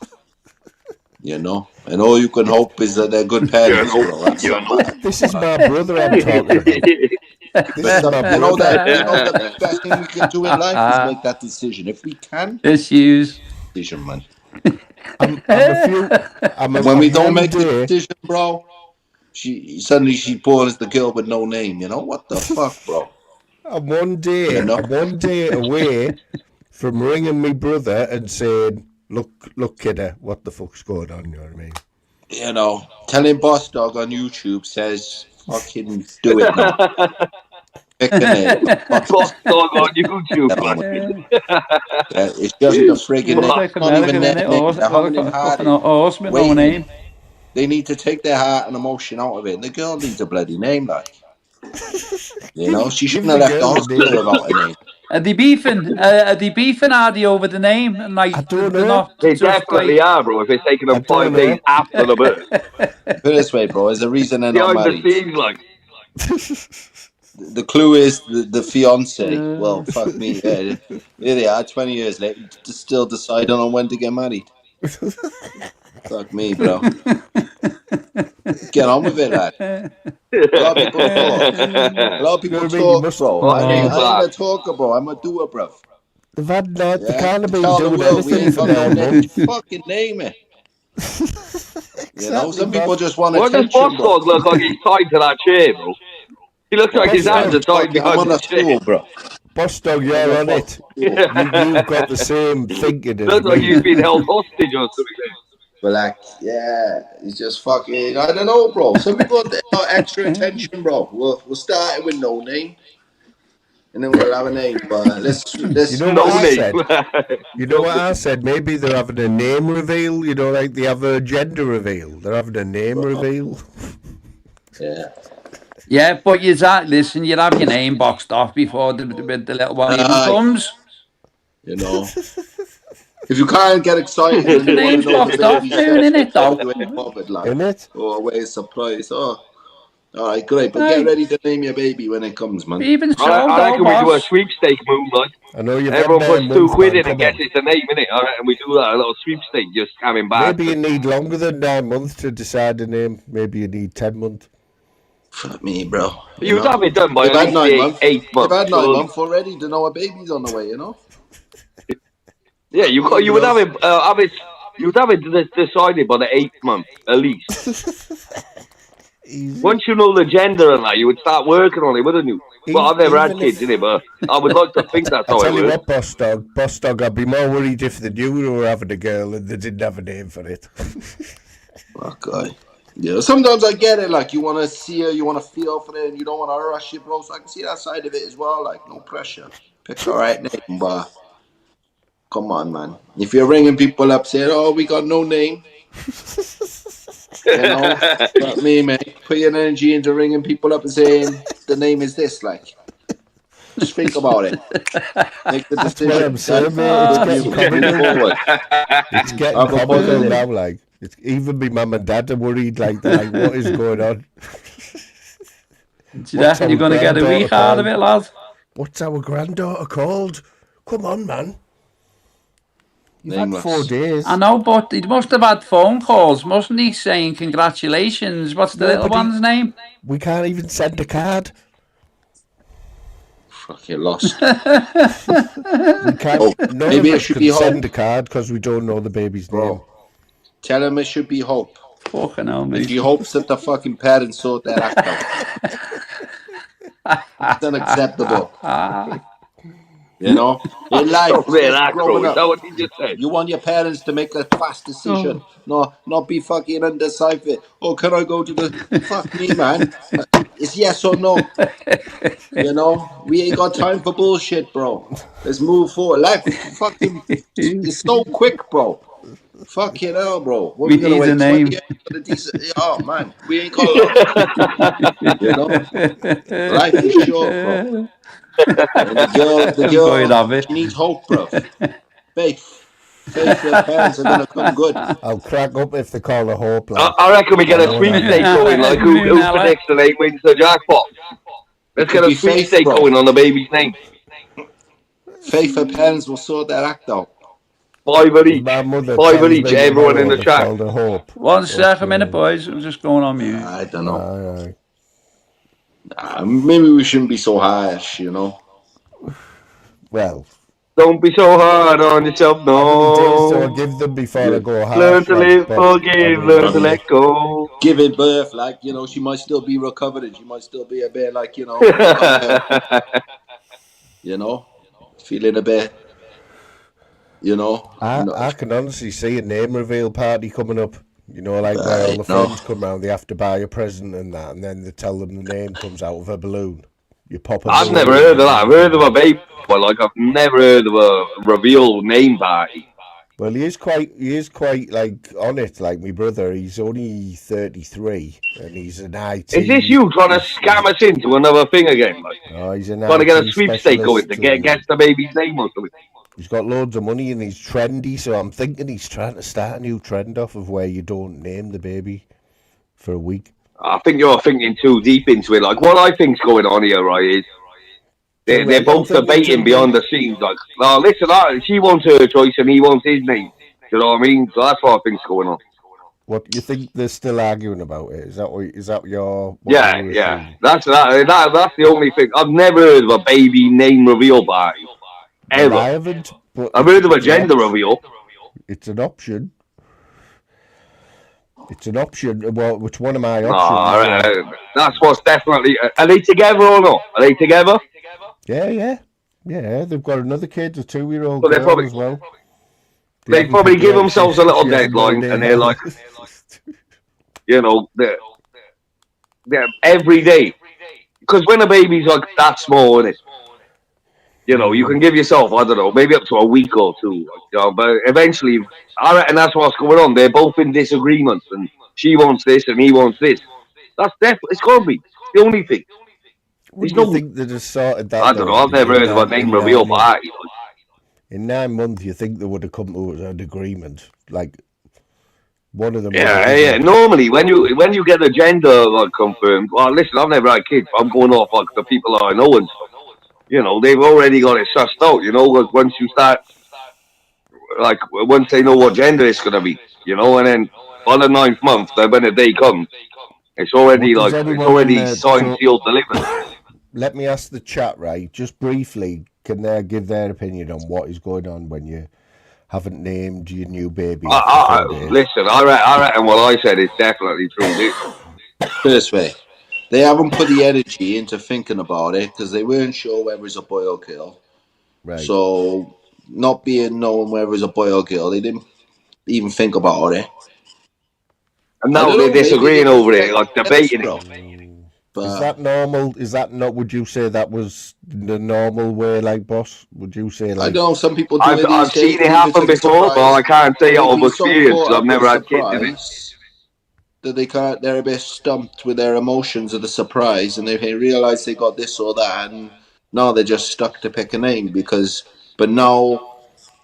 You know, and all you can hope is that they're good parents, bro. That's You not know. bad. This is my brother I'm talking about. This is my You know brother. the best thing we can do in life is make that decision. If we can, Issues. decision, man. I'm When we don't one make the day, decision, bro, she borns the girl with no name. You know what the fuck, bro? I'm one day, You know? I'm one day away from ringing my brother and saying, look, kidder, what the fuck's going on, you know what I mean? You know, telling Boss Dog on YouTube says, fucking do it now. Pick a name. Boss dog on YouTube, Get on man. with it. It's just a friggin' name. Like It's not even American, their innit? name. They're humming and Fucking harding, horse with no waiting. name. They need to take their heart and emotion out of it. And the girl needs a bloody name, like. You know, she shouldn't have the left the girl a hospital name. without a name. Are they beefing? Are they beefing Hardy over the name? And like, I don't they're know. not They just definitely like. are, bro. If it's taking I them don't 5 days know. after the birth. Put it this way, bro. There's a reason they're not Behind the married. scenes, like. The clue is the fiance. Well, fuck me. Yeah, here they are, 20 years later, still deciding on when to get married. Fuck me, bro. Get on with it, lad. A lot of people talk. A lot of people You know what I mean? You talk, must- bro. Fuck you, I ain't lad. a talker, bro. I'm a doer, bro. They've had that. They Yeah? can't have been Tell the doing world we anything ain't for got no their name. month. Fucking name it. You know, some Exactly, people man. just want What does attention, Boss bro. Dog look like he's tied to that chair, bro? He looks like his Boss hands Dog. are tied I'm behind on the a chair. stool, bro. Boss Dog, you're on it. You've got the same thinking as Looks like me. you've been held hostage or something. But like, yeah, it's just fucking. I don't know, bro. Some people are extra attention, bro. We'll start it with no name, and then we'll have a name. But You let's. know what No I name. said? You know what I said? Maybe they're having a name reveal. You know, like they have a gender reveal. They're having a name reveal. Yeah. Yeah, but listen, you have your name boxed off before the little one even comes. You know, if you can't get excited and The you want to name's know the boxed off baby's soon, sex, innit, though? you ain't bothered, like, In it? oh, where's surprise? Oh, all right, great, but get Hey, ready to name your baby when it comes, man. even so, I though, reckon we do a boss. sweepstake move, like. I know you've had Everyone 9 puts 2 months, quid man. in and Come gets on. it's a name, innit? All right, and we do that, a little sweepstake, just scamming Maybe you bastards. need longer than 9 months to decide a name. Maybe you need 10 months. Fuck me, bro. You would have it done by You've at had least 9 the months. eighth You've month, had 9 surely. months already to know a baby's on the way, you know? Yeah, you would have it, you would have it decided by the 8th month, at least. Easy. Once you know the gender and that, you would start working on it, wouldn't you? Well, I've never had Even kids, if innit, but I would like to think that's I how it tell you works. what, Boss Dog, I'd be more worried if they knew we were having a girl and they didn't have a name for it. Oh, God. Yeah, sometimes I get it, like, you want to see her, you want to feel for her, and you don't want to rush it, bro, so I can see that side of it as well, like, no pressure. Pick the right name, but come on, man. If you're ringing people up saying, oh, we got no name, you know, but me, mate, put your energy into ringing people up and saying, the name is this, like, just think about it. Make the That's what I'm decision, saying, mate. It's getting move comical. forward. It's getting Have a comical positive. now, like. It's, even my mum and dad are worried, like, they're like, what is going on? Do you reckon you're going to get a week out of it, lad? What's our granddaughter called? Come on, man. You've had Nameless. 4 days. I know, but he must have had phone calls, mustn't he, saying congratulations. What's the little one's name? We can't even send a card. Fucking lost. We can't. None maybe of it us should can be send Hope. a card because we don't know the baby's name. Tell him it should be Hope. Fucking hell, And mate. she hopes that the fucking parents sort that act out. It's unacceptable. You know? In life, Oh, man, just growing is that up, what he just said? you want your parents to make a fast decision. Not be fucking undecisive. Oh, can I go to the... Fuck me, man. It's yes or no. You know? We ain't got time for bullshit, bro. Let's move forward. Life fucking... It's so quick, bro. Fucking hell, bro. What We we gonna need a wait 20 name. years for the decent? Oh man, we ain't got long. You know, life is short, bro. And the Boy, girl, have it. she needs hope, bro. Faith her parents are gonna come good. I'll crack up if they call her Hope, like. I reckon we get I a know that. sweepstake going, like who's the next to name wins the jackpot. Let's Could get a be Faith, sweepstake bro. going on the baby's name. Faith her parents will sort that act out. Five of If each. my mother Five of tells each, me everyone in tomorrow the they've chat. called her Hope. 1 second, minute, boys. I'm just going on mute. I don't know. Aye. Maybe we shouldn't be so harsh, you know. Well, Don't be so hard on yourself, how many days do I no. give them before I go harsh? Learn to like, live, but, forgive, learn to let go. Giving birth, like, you know, she might still be recovered and she might still be a bit like, you know, you know, feeling a bit, you know. I can honestly see a name reveal party coming up. You know, like where all the friends come round, they have to buy a present and that, and then they tell them the name comes out of a balloon. You pop a I've balloon never in heard of and that. I've heard of a baby, but like I've never heard of a reveal name party. Well, he is quite like on it. Like my brother, he's only 33, and he's an IT. Is this you trying to scam us into another thing again? Like Oh, he's an trying to IT get a sweepstake going specialist, to guess the baby's name or something? He's got loads of money and he's trendy, so I'm thinking he's trying to start a new trend off of where you don't name the baby for a week. I think you're thinking too deep into it. Like what I think's going on here, right, is they're both debating behind the scenes. Like, oh, listen, she wants her choice and he wants his name. You know what I mean? So that's what I think's going on. What you think they're still arguing about it? Is that your? Yeah. That's the only thing. I've never heard of a baby name reveal party. Ever. Well, I haven't. But I've heard of a gender reveal. It's an option. It's an option. Well, it's one of my options. That's what's definitely. Are they together or not? Are they together? Yeah. Yeah, they've got another kid, a 2-year-old But girl as well. they haven't probably figured give out themselves a little she has a deadline, birthday and they're like, either. you know, they're every day. Because when a baby's like that small, in it, you know, you can give yourself, I don't know, maybe up to a week or two, like, you know, but eventually, I reckon that's what's going on. They're both in disagreement, and she wants this and he wants this. That's definitely, it's got to be the only thing. There's Wouldn't you no, think they'd have sorted that I don't know, though I've never heard of a name in reveal 9 for months? that. You know. In 9 months, you think they would have come to an agreement? Like one of them would have Yeah, yeah. given. Normally, when you get a gender like confirmed, well, listen, I've never had kids. But I'm going off like the people I know and stuff. You know, they've already got it sussed out. You know, like once you start, like once they know what gender it's gonna be, you know, and then by the 9th month, then when the day comes, What does it's anyone in already the signed, so? sealed, delivered. Let me ask the chat, right? Just briefly, can they give their opinion on what is going on when you haven't named your new baby after some days? Listen, I reckon what I said is definitely true, dude. This way, they haven't put the energy into thinking about it because they weren't sure whether it's a boy or girl. Right. So, not being known whether it's a boy or girl, they didn't even think about it. And I now don't they're know. Maybe they disagreeing just over get it, like jealous, debating it. bro. Is But that normal? Is that not? Would you say that was the normal way, like boss? Would you say I like know some people do it these I've days, seen it keep it happen to the before, but I surprise. can't say But out they've of been so experience caught because I've up with never the had kids in it. surprise that they can't. They're a bit stumped with their emotions of the surprise, and they realize they got this or that, and now they're just stuck to pick a name because. But now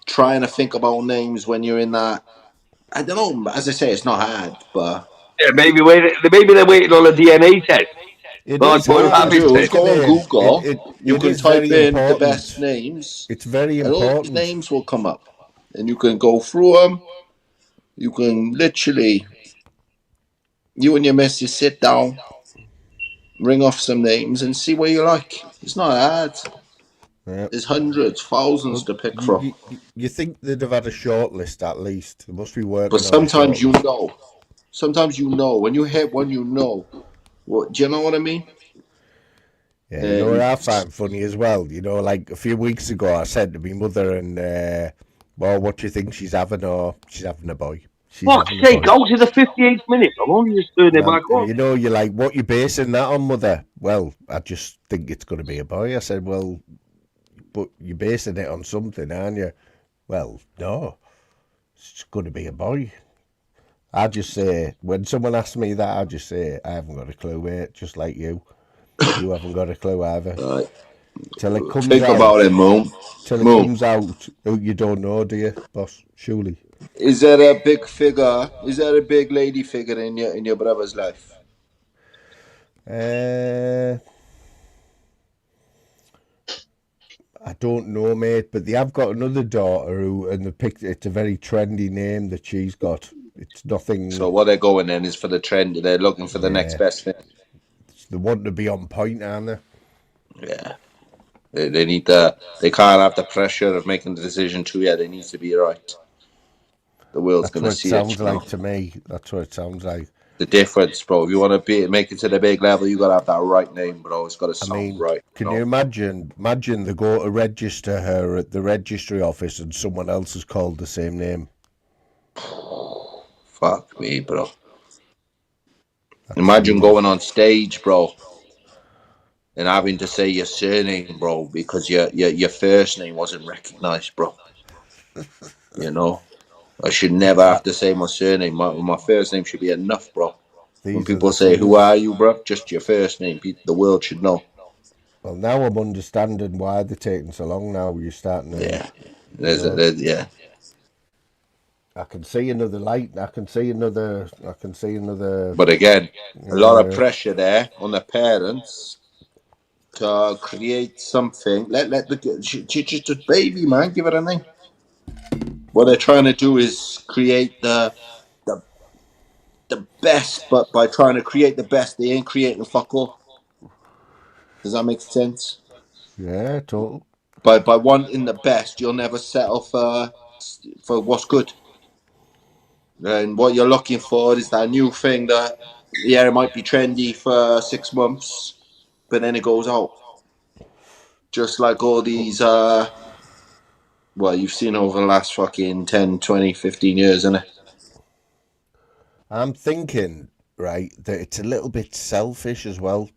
trying to think about names when you're in that, I don't know. As I say, it's not hard, but Yeah, maybe they're waiting on a DNA test. it Like is what Boy you hard? can Would Rabbit you do is said. think of go on it? Google. You It can is type very in the best important. names, It's very and all these important. names will come up, and you can go through them. You can literally, you and your missus sit down, ring off some names, and see what you like. It's not hard. Yeah. There's hundreds, thousands Well, to pick from. you think they'd have had a short list at least? They must be But working on a short sometimes you list. know. Sometimes you know. When you hit one, you know. What, do you know what I mean? Yeah, you know what And I find funny as well? You know, like a few weeks ago, I said to my mother, and well, what do you think she's having? Or she's having a boy. She's Fuck's having a sake, boy. go to the 58th minute. I'm only just turning it back on. You know, you're like, what you basing that on, mother? Well, I just think it's going to be a boy. I said, well, but you're basing it on something, aren't you? Well, no, it's going to be a boy. I just say, when someone asks me that, I just say, I haven't got a clue, mate, just like you. You haven't got a clue either. Till it comes think out. about it, Moon. Till it Moon. comes out, you don't know, do you, boss? Surely. Is there a big figure? Is there a big lady figure in your brother's life? Uh, I don't know, mate, but they have got another daughter who, and the pic, it's a very trendy name that she's got. It's So nothing. what they're going in is for the trend. They're looking for the next Yeah, best thing. they want to be on point, aren't they? Yeah, they need the. They can't have the pressure of making the decision too yet. They need to be right. The world's That's gonna what it see it, sounds you know. like to me. That's what it sounds like. The difference, bro. If you want to be make it to the big level, you gotta have that right name, bro. It's gotta I sound mean, right, you can you know. imagine? Imagine they go to register her at the registry office and someone else is called the same name. Fuck me, bro. That's Imagine rude. going on stage, bro, and having to say your surname, bro, because your first name wasn't recognized, bro. You know, I should never have to say my surname. My first name should be enough, bro. When These are people the say, "Who things. are you, bro?" Just your first name. The world should know. Well, now I'm understanding why they're taking so long. Now you're starting to, Yeah, you know, yeah. I can see another light. I can see another. I can see another. But again, a lot of Uh, pressure there on the parents to create something. Let the she just a baby, man. Give it a name. What they're trying to do is create the the best, but by trying to create the best, they ain't creating fuck all. Does that make sense? yeah, total. By wanting the best, you'll never settle for what's good. And what you're looking for is that new thing that yeah, it might be trendy for 6 months, but then it goes out. Just like all these, well, you've seen over the last fucking 10, 20, 15 years, innit? I'm thinking, right, that it's a little bit selfish as well.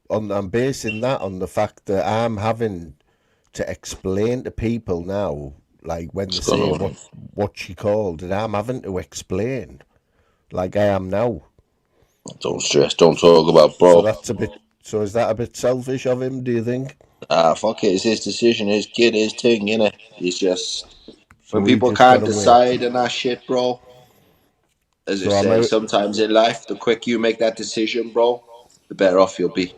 I'm basing that on the fact that I'm having to explain to people now, like when they What's going say on? what she called, and I'm having to explain, like I am now. Don't stress, don't talk about, So bro. that's a bit. So is that a bit selfish of him? Do you think? Fuck it, it's his decision, his kid, his thing, innit? It's just, So when we people just got can't to wait. decide and that shit, bro, as I So am say, I? sometimes in life, the quicker you make that decision, bro, the better off you'll be.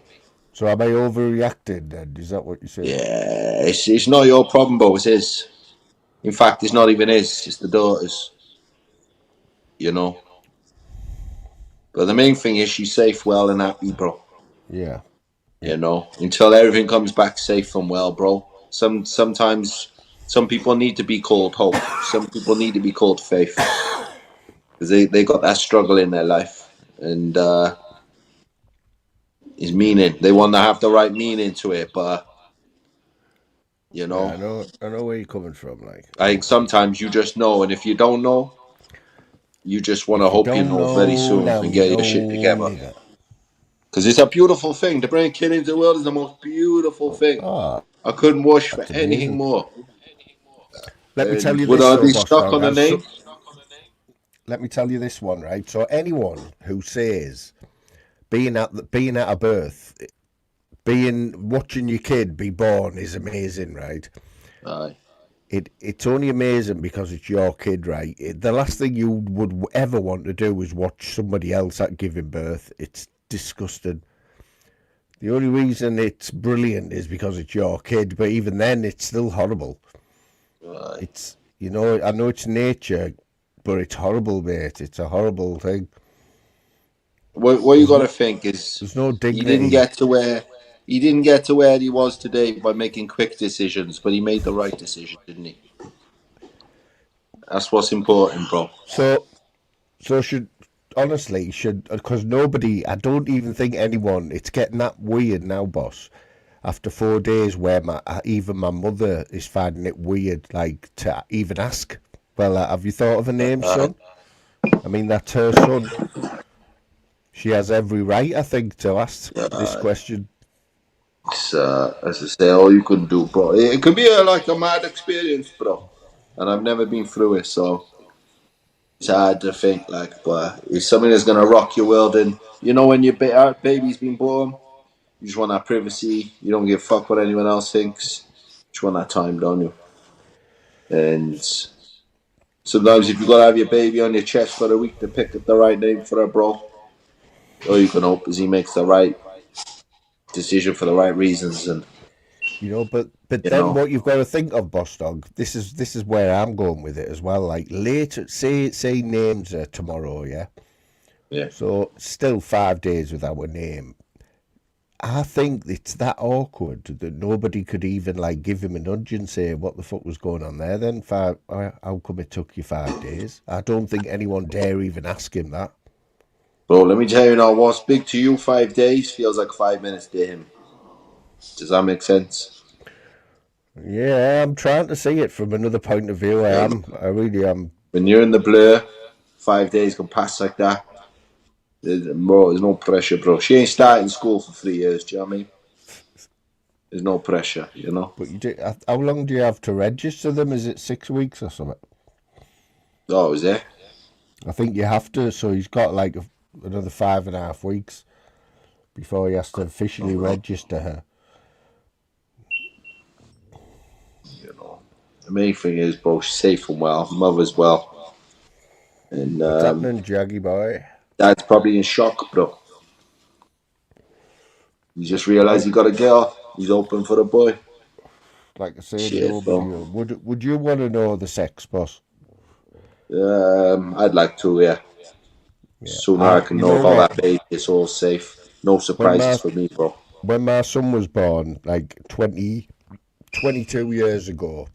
So am I overreacting? Then is that what you're saying? Yeah, it's not your problem, bro, it's his. In fact, it's not even his, it's the daughter's, you know? But the main thing is she's safe, well, and happy, bro. Yeah. You know, until everything comes back safe and well, bro. Sometimes some people need to be called hope. Some people need to be called faith because they got that struggle in their life and is meaning. They want to have the right meaning to it, but you Yeah, know, I know where you're coming from. Like, I think sometimes you just know, and if you don't know, you just want to if you hope you don't know very know soon now, and you get your know shit together. later. Because it's a beautiful thing. To bring a kid into the world is the most beautiful thing. Ah, I couldn't wish for that's anything amazing. more. Let me tell And you would this I though, be boss stuck dog. on the name? Let me tell you this one, right? So anyone who says being at a birth, being watching your kid be born is amazing, right? Aye. It's only amazing because it's your kid, right? The last thing you would ever want to do is watch somebody else at giving birth. It's disgusting. The only reason it's brilliant is because it's your kid, but even then, it's still horrible. Aye. It's I know it's nature, but it's horrible, mate. It's a horrible thing. What you There's got to no think is there's no he didn't dignity. get to where he didn't get to where he was today by making quick decisions, but he made the right decision, didn't he? That's what's important, bro. So should honestly should because nobody. I don't even think anyone. It's getting that weird now, boss. After 4 days, where even my mother is finding it weird, like to even ask. Well, have you thought of a name, Aye. son? I mean, that's her son. She has every right, I think, to ask this Aye. question. It's, as I say, all you can do, bro. It can be like a mad experience, bro. And I've never been through it, so it's hard to think like. But it's something that's gonna rock your world. And you know, when your baby's been born, you just want that privacy. You don't give a fuck what anyone else thinks. You just want that time, don't you? And sometimes if you gotta have your baby on your chest for a week to pick the right name for her, bro, all you can hope is he makes the right decision for the right reasons. And But you then know, what you've got to think of, boss dog. This is where I'm going with it as well. Like later, say names are tomorrow, yeah. yeah. So still 5 days without a name. I think it's that awkward that nobody could even like give him a nudge and say what the fuck was going on there. Then how come it took you 5 days? I don't think anyone dare even ask him that. Bro, let me tell you now, what's big to you 5 days feels like 5 minutes to him. Does that make sense? Yeah, I'm trying to see it from another point of view. I Yeah. am. I really am. When you're in the blur, 5 days can pass like that. Bro, there's no pressure, bro. She ain't starting school for 3 years, do you know what I mean? There's no pressure, you know? But you do. How long do you have to register them? Is it 6 weeks or something? Oh, is there? I think you have to. So he's got like another 5.5 weeks before he has to officially Oh, register her. you know. The main thing is, bro, she's safe and well. Mother's well. And What's happening, Jaggy boy? dad's probably in shock, bro. He just realised Well, he got a girl. He's open for a boy. like I say, Shit, nobody bro. would you want to know the sex, boss? I'd like to, yeah. Yeah, Sooner I can you know know about what? that baby, it's all safe. No When surprises my for me, bro. when my son was born, like 22 years ago,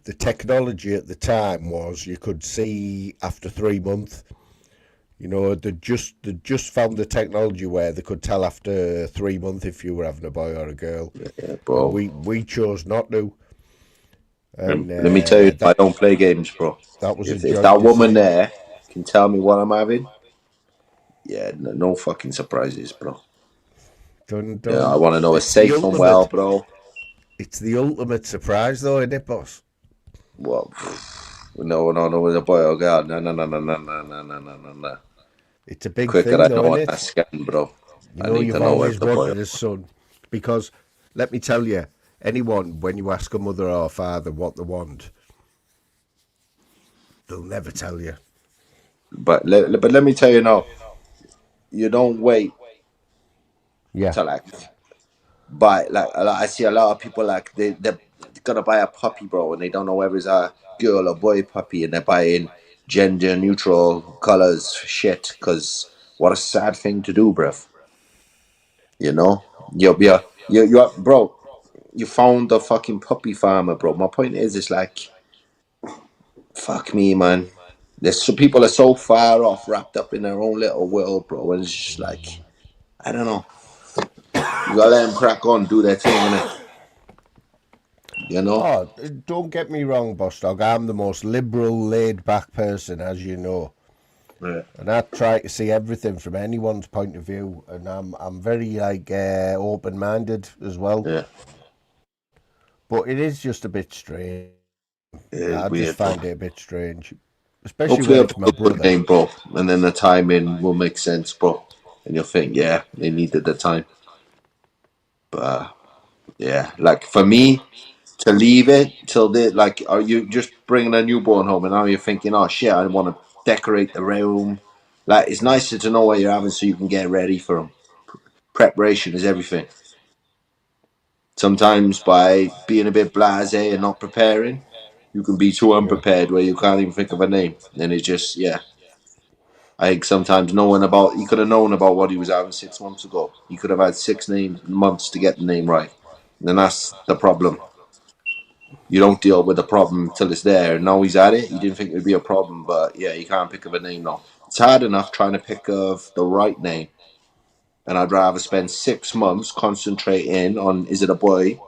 the technology at the time was you could see after 3 months. You know, they just found the technology where they could tell after 3 months if you were having a boy or a girl, Yeah, and bro. we chose not to. And Let me tell you, I that don't play games, bro. that was a If joint that woman decision. there can tell me what I'm having, yeah, no fucking surprises, bro. Yeah, I want to know it's It's the safe and well, ultimate. bro. It's the ultimate surprise, though, isn't it, boss? Well, no, with a boy or girl. No. It's a big Quicker thing, I though, know isn't on it? that scan, bro. You I know, need to you've know if always the boy. wanted a son, because let me tell you, anyone when you ask a mother or father what they want, they'll never tell you. But let me tell you now, you don't wait Yeah, to buy I see a lot of people like they're gonna buy a puppy, bro, and they don't know whether it's a girl or boy puppy, and they're buying gender neutral colors shit. Cause what a sad thing to do, bruv. You know, bro. You found the fucking puppy farmer, bro. My point is, it's like, fuck me, man. There's some people are so far off, wrapped up in their own little world, bro. And it's just like, I don't know. You gotta let them crack on, do their thing, innit? You know? oh, don't get me wrong, boss dog. I'm the most liberal, laid-back person, as you know, Yeah. and I try to see everything from anyone's point of view, and I'm very open-minded as well. Yeah. But it is just a bit strange. It I is just weird, bro. find it a bit strange, especially Hopefully, when I'll it's pick my a good brother. name, bro. And then the timing will make sense, bro. And you'll think, yeah, they needed the time. But, yeah, like for me, to leave it till they like, are you just bringing a newborn home and now you're thinking, oh shit, I want to decorate the room. Like, it's nicer to know what you're having so you can get ready for them. Preparation is everything. Sometimes by being a bit blasé and not preparing, you can be too Yeah. unprepared where you can't even think of a name. And it's just, yeah. I think sometimes knowing about, he could have known about what he was having 6 months ago. He could have had 6 months to get the name right. And that's the problem. You don't deal with the problem till it's there. Now he's at it. He didn't think it would be a problem, but yeah, you can't pick of a name now. It's hard enough trying to pick of the right name, and I'd rather spend 6 months concentrating on is it a boy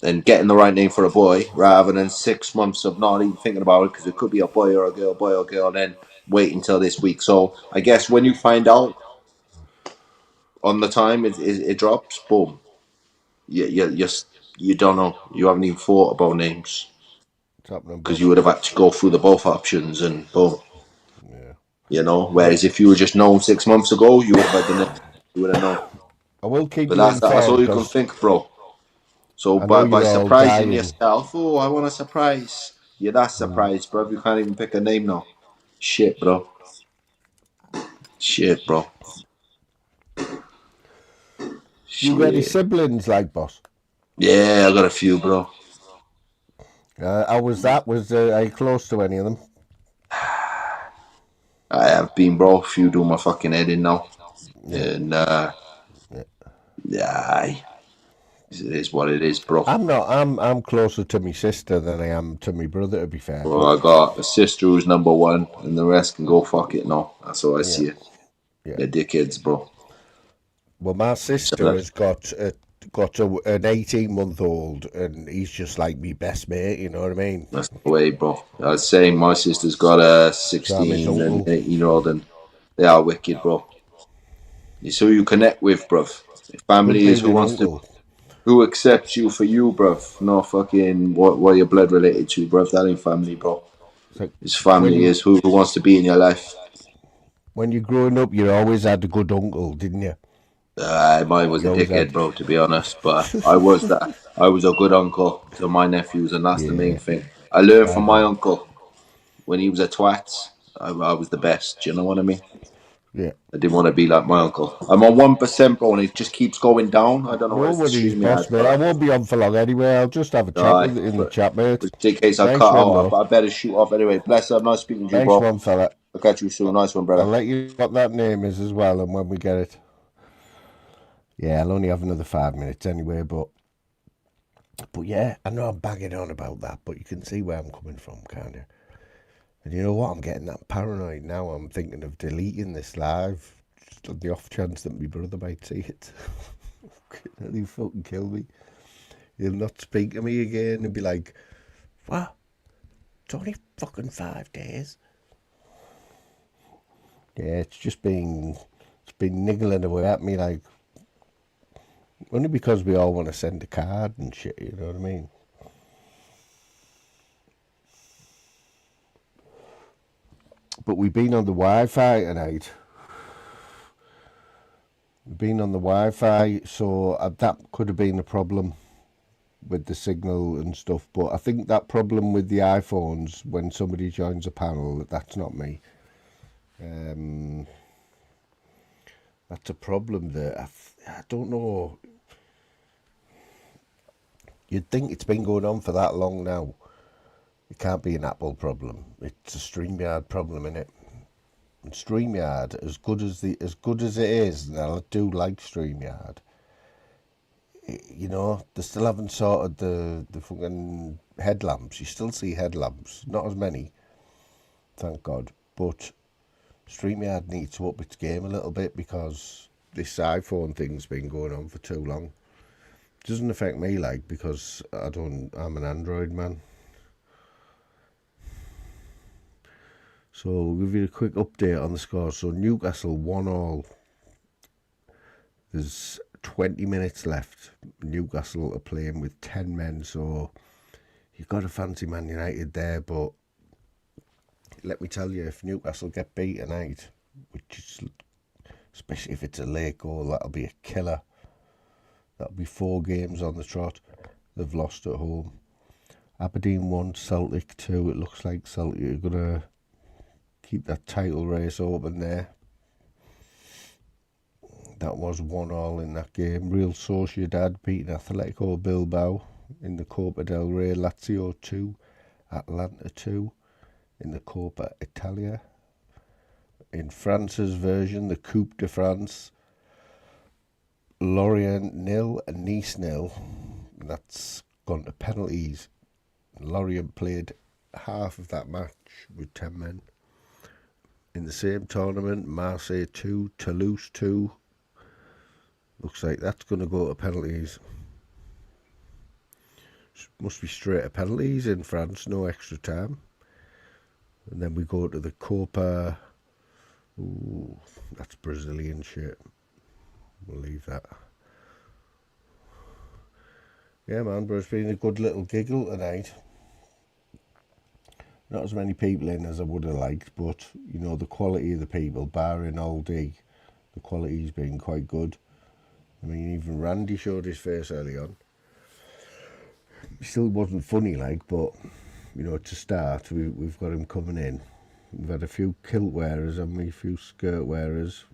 and getting the right name for a boy, rather than 6 months of not even thinking about it because it could be a boy or girl, and then wait until this week. So I guess when you find out on the time it drops, boom, you don't know. You haven't even thought about names. It's happening, Because boss. you would have had to go through the both options and boom, Yeah. you know. I will. Whereas if you were just known 6 months ago, you would have had the name, you would have known. I will keep But you that's informed all you can because think, bro. So I know by you're all surprising dying. yourself, oh, I want a surprise. You're that surprised, bro. You can't even pick a name now. Shit, bro. Shit, bro. You got any Shit. siblings, like boss? Yeah, I got a few, bro. How was that? Are you close to any of them? I have been, bro. A few do my fucking head in now, Yeah. and yeah, it is what it is, bro. I'm not. I'm closer to my sister than I am to my brother. To be fair, Well, but I got a sister who's number one, and the rest can go fuck it now. That's how I yeah, see it. yeah. They're dickheads, bro. Well, my So sister has an 18-month-old, and he's just like me best mate. You know what I mean? that's the way, bro. I was saying my sister's got a So I'm his 16 and uncle. 18-year-old, and they are wicked, bro. It's who you connect with, bruv. If Good family is being who an wants to, uncle. who accepts you for you, bruv. No fucking what you're blood related to, bruv. That ain't family, bro. It's like His when family you is who wants to be in your life. when you're growing up, you always had a good uncle, didn't you? Mine was You a always dickhead, had. bro, to be honest. But I was that. I was a good uncle to my nephews, and that's the main Yeah, thing. I learned I from my know. uncle when he was a twat. I was the best. Do you know what I mean? Yeah. I didn't want to be like my uncle. I'm on 1%, bro, and it just keeps going down. I don't know what No it's the worries, stream he boss has, mate. I but won't be on for long anyway. I'll just have a chat aye. with in the But chat, mate. just in case I Nice cut one, out, though. I better shoot off anyway. Bless up. Nice speaking to you, Nice bro. one, fella. I'll catch you soon. Nice one, I'll brother. let you know what that name is as well, and when we get it. Yeah, I'll only have another 5 minutes anyway, but yeah, I know I'm banging on about that, but you can see where I'm coming from, can't you? And you know what? I'm getting that paranoid now. I'm thinking of deleting this live, just on the off chance that my brother might see it. He'll fucking kill me. He'll not speak to me again and be like, "What? It's only fucking 5 days." Yeah, it's been niggling away at me, like, only because we all want to send a card and shit, you know what I mean? But we've been on the Wi-Fi tonight. We've been on the Wi-Fi, so that could have been a problem with the signal and stuff. But I think that problem with the iPhones, when somebody joins a panel, that's not me. That's a problem that I don't know. You'd think it's been going on for that long now. It can't be an Apple problem. It's a StreamYard problem, innit? And StreamYard, as good as it is, and I do like StreamYard, you know, they still haven't sorted the fucking headlamps. You still see headlamps, not as many, thank God. But StreamYard needs to up its game a little bit because this iPhone thing's been going on for too long. It doesn't affect me, like, because I'm an Android man. So we'll give you a quick update on the score. So Newcastle 1-1. There's 20 minutes left. Newcastle are playing with 10 men, so you've got to fancy Man United there. But let me tell you, if Newcastle get beat tonight, which is, especially if it's a late goal, that'll be a killer. That'll be 4 games on the trot. They've lost at home. Aberdeen 1, Celtic 2. It looks like Celtic are going to keep that title race open there. That was 1-1 in that game. Real Sociedad beating Atletico Bilbao in the Copa del Rey. Lazio 2, Atlanta 2 in the Copa Italia. In France's version, the Coupe de France, Lorient 0 and Nice 0. That's gone to penalties. Lorient played half of that match with 10 men. In the same tournament, Marseille 2, Toulouse 2. Looks like that's going to go to penalties. Must be straight to penalties in France, no extra time. And then we go to the Copa. Ooh, that's Brazilian shit. We'll leave that. Yeah, man, but it's been a good little giggle tonight. Not as many people in as I would have liked, but, you know, the quality of the people, barring Aldi, the quality's been quite good. I mean, even Randy showed his face early on. He still wasn't funny, like, but, you know, to start, we've got him coming in. We've had a few kilt wearers, haven't we? A few skirt wearers.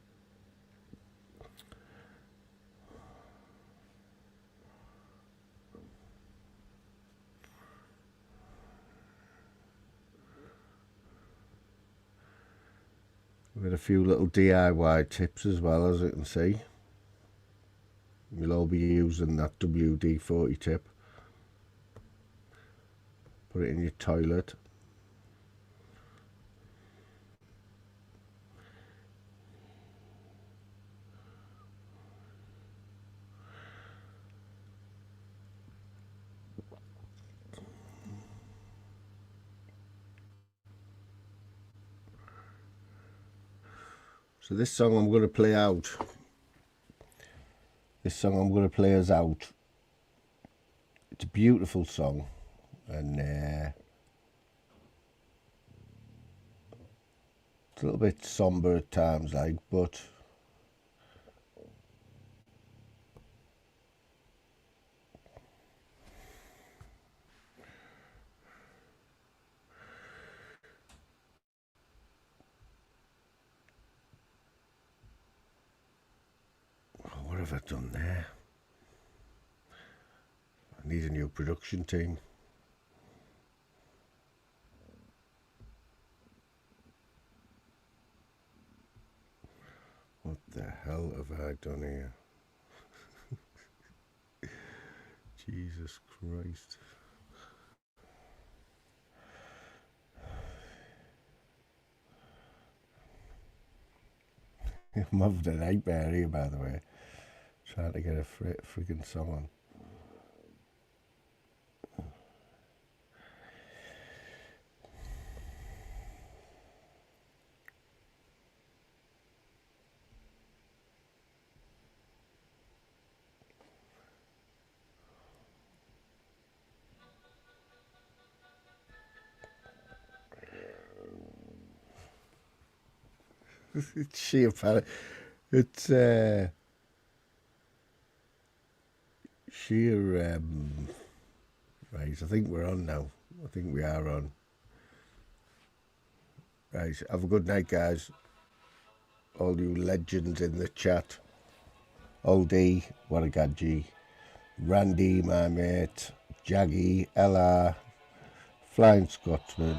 We've had a few little DIY tips as well, as you can see. We'll all be using that WD-40 tip. Put it in your toilet. So this song I'm going to play out. This song I'm going to play us out. It's a beautiful song, and it's a little bit somber at times, like, but what have I done there? I need a new production team. What the hell have I done here? Jesus Christ. I'm having a nightmare here, by the way. Trying to get a friggin' song on. It's sheer panic. It's sheer. Right, I think we're on now. I think we are on. Right, have a good night, guys. All you legends in the chat. Old D, what a god G. Randy, my mate. Jaggy, LR, Flying Scotsman.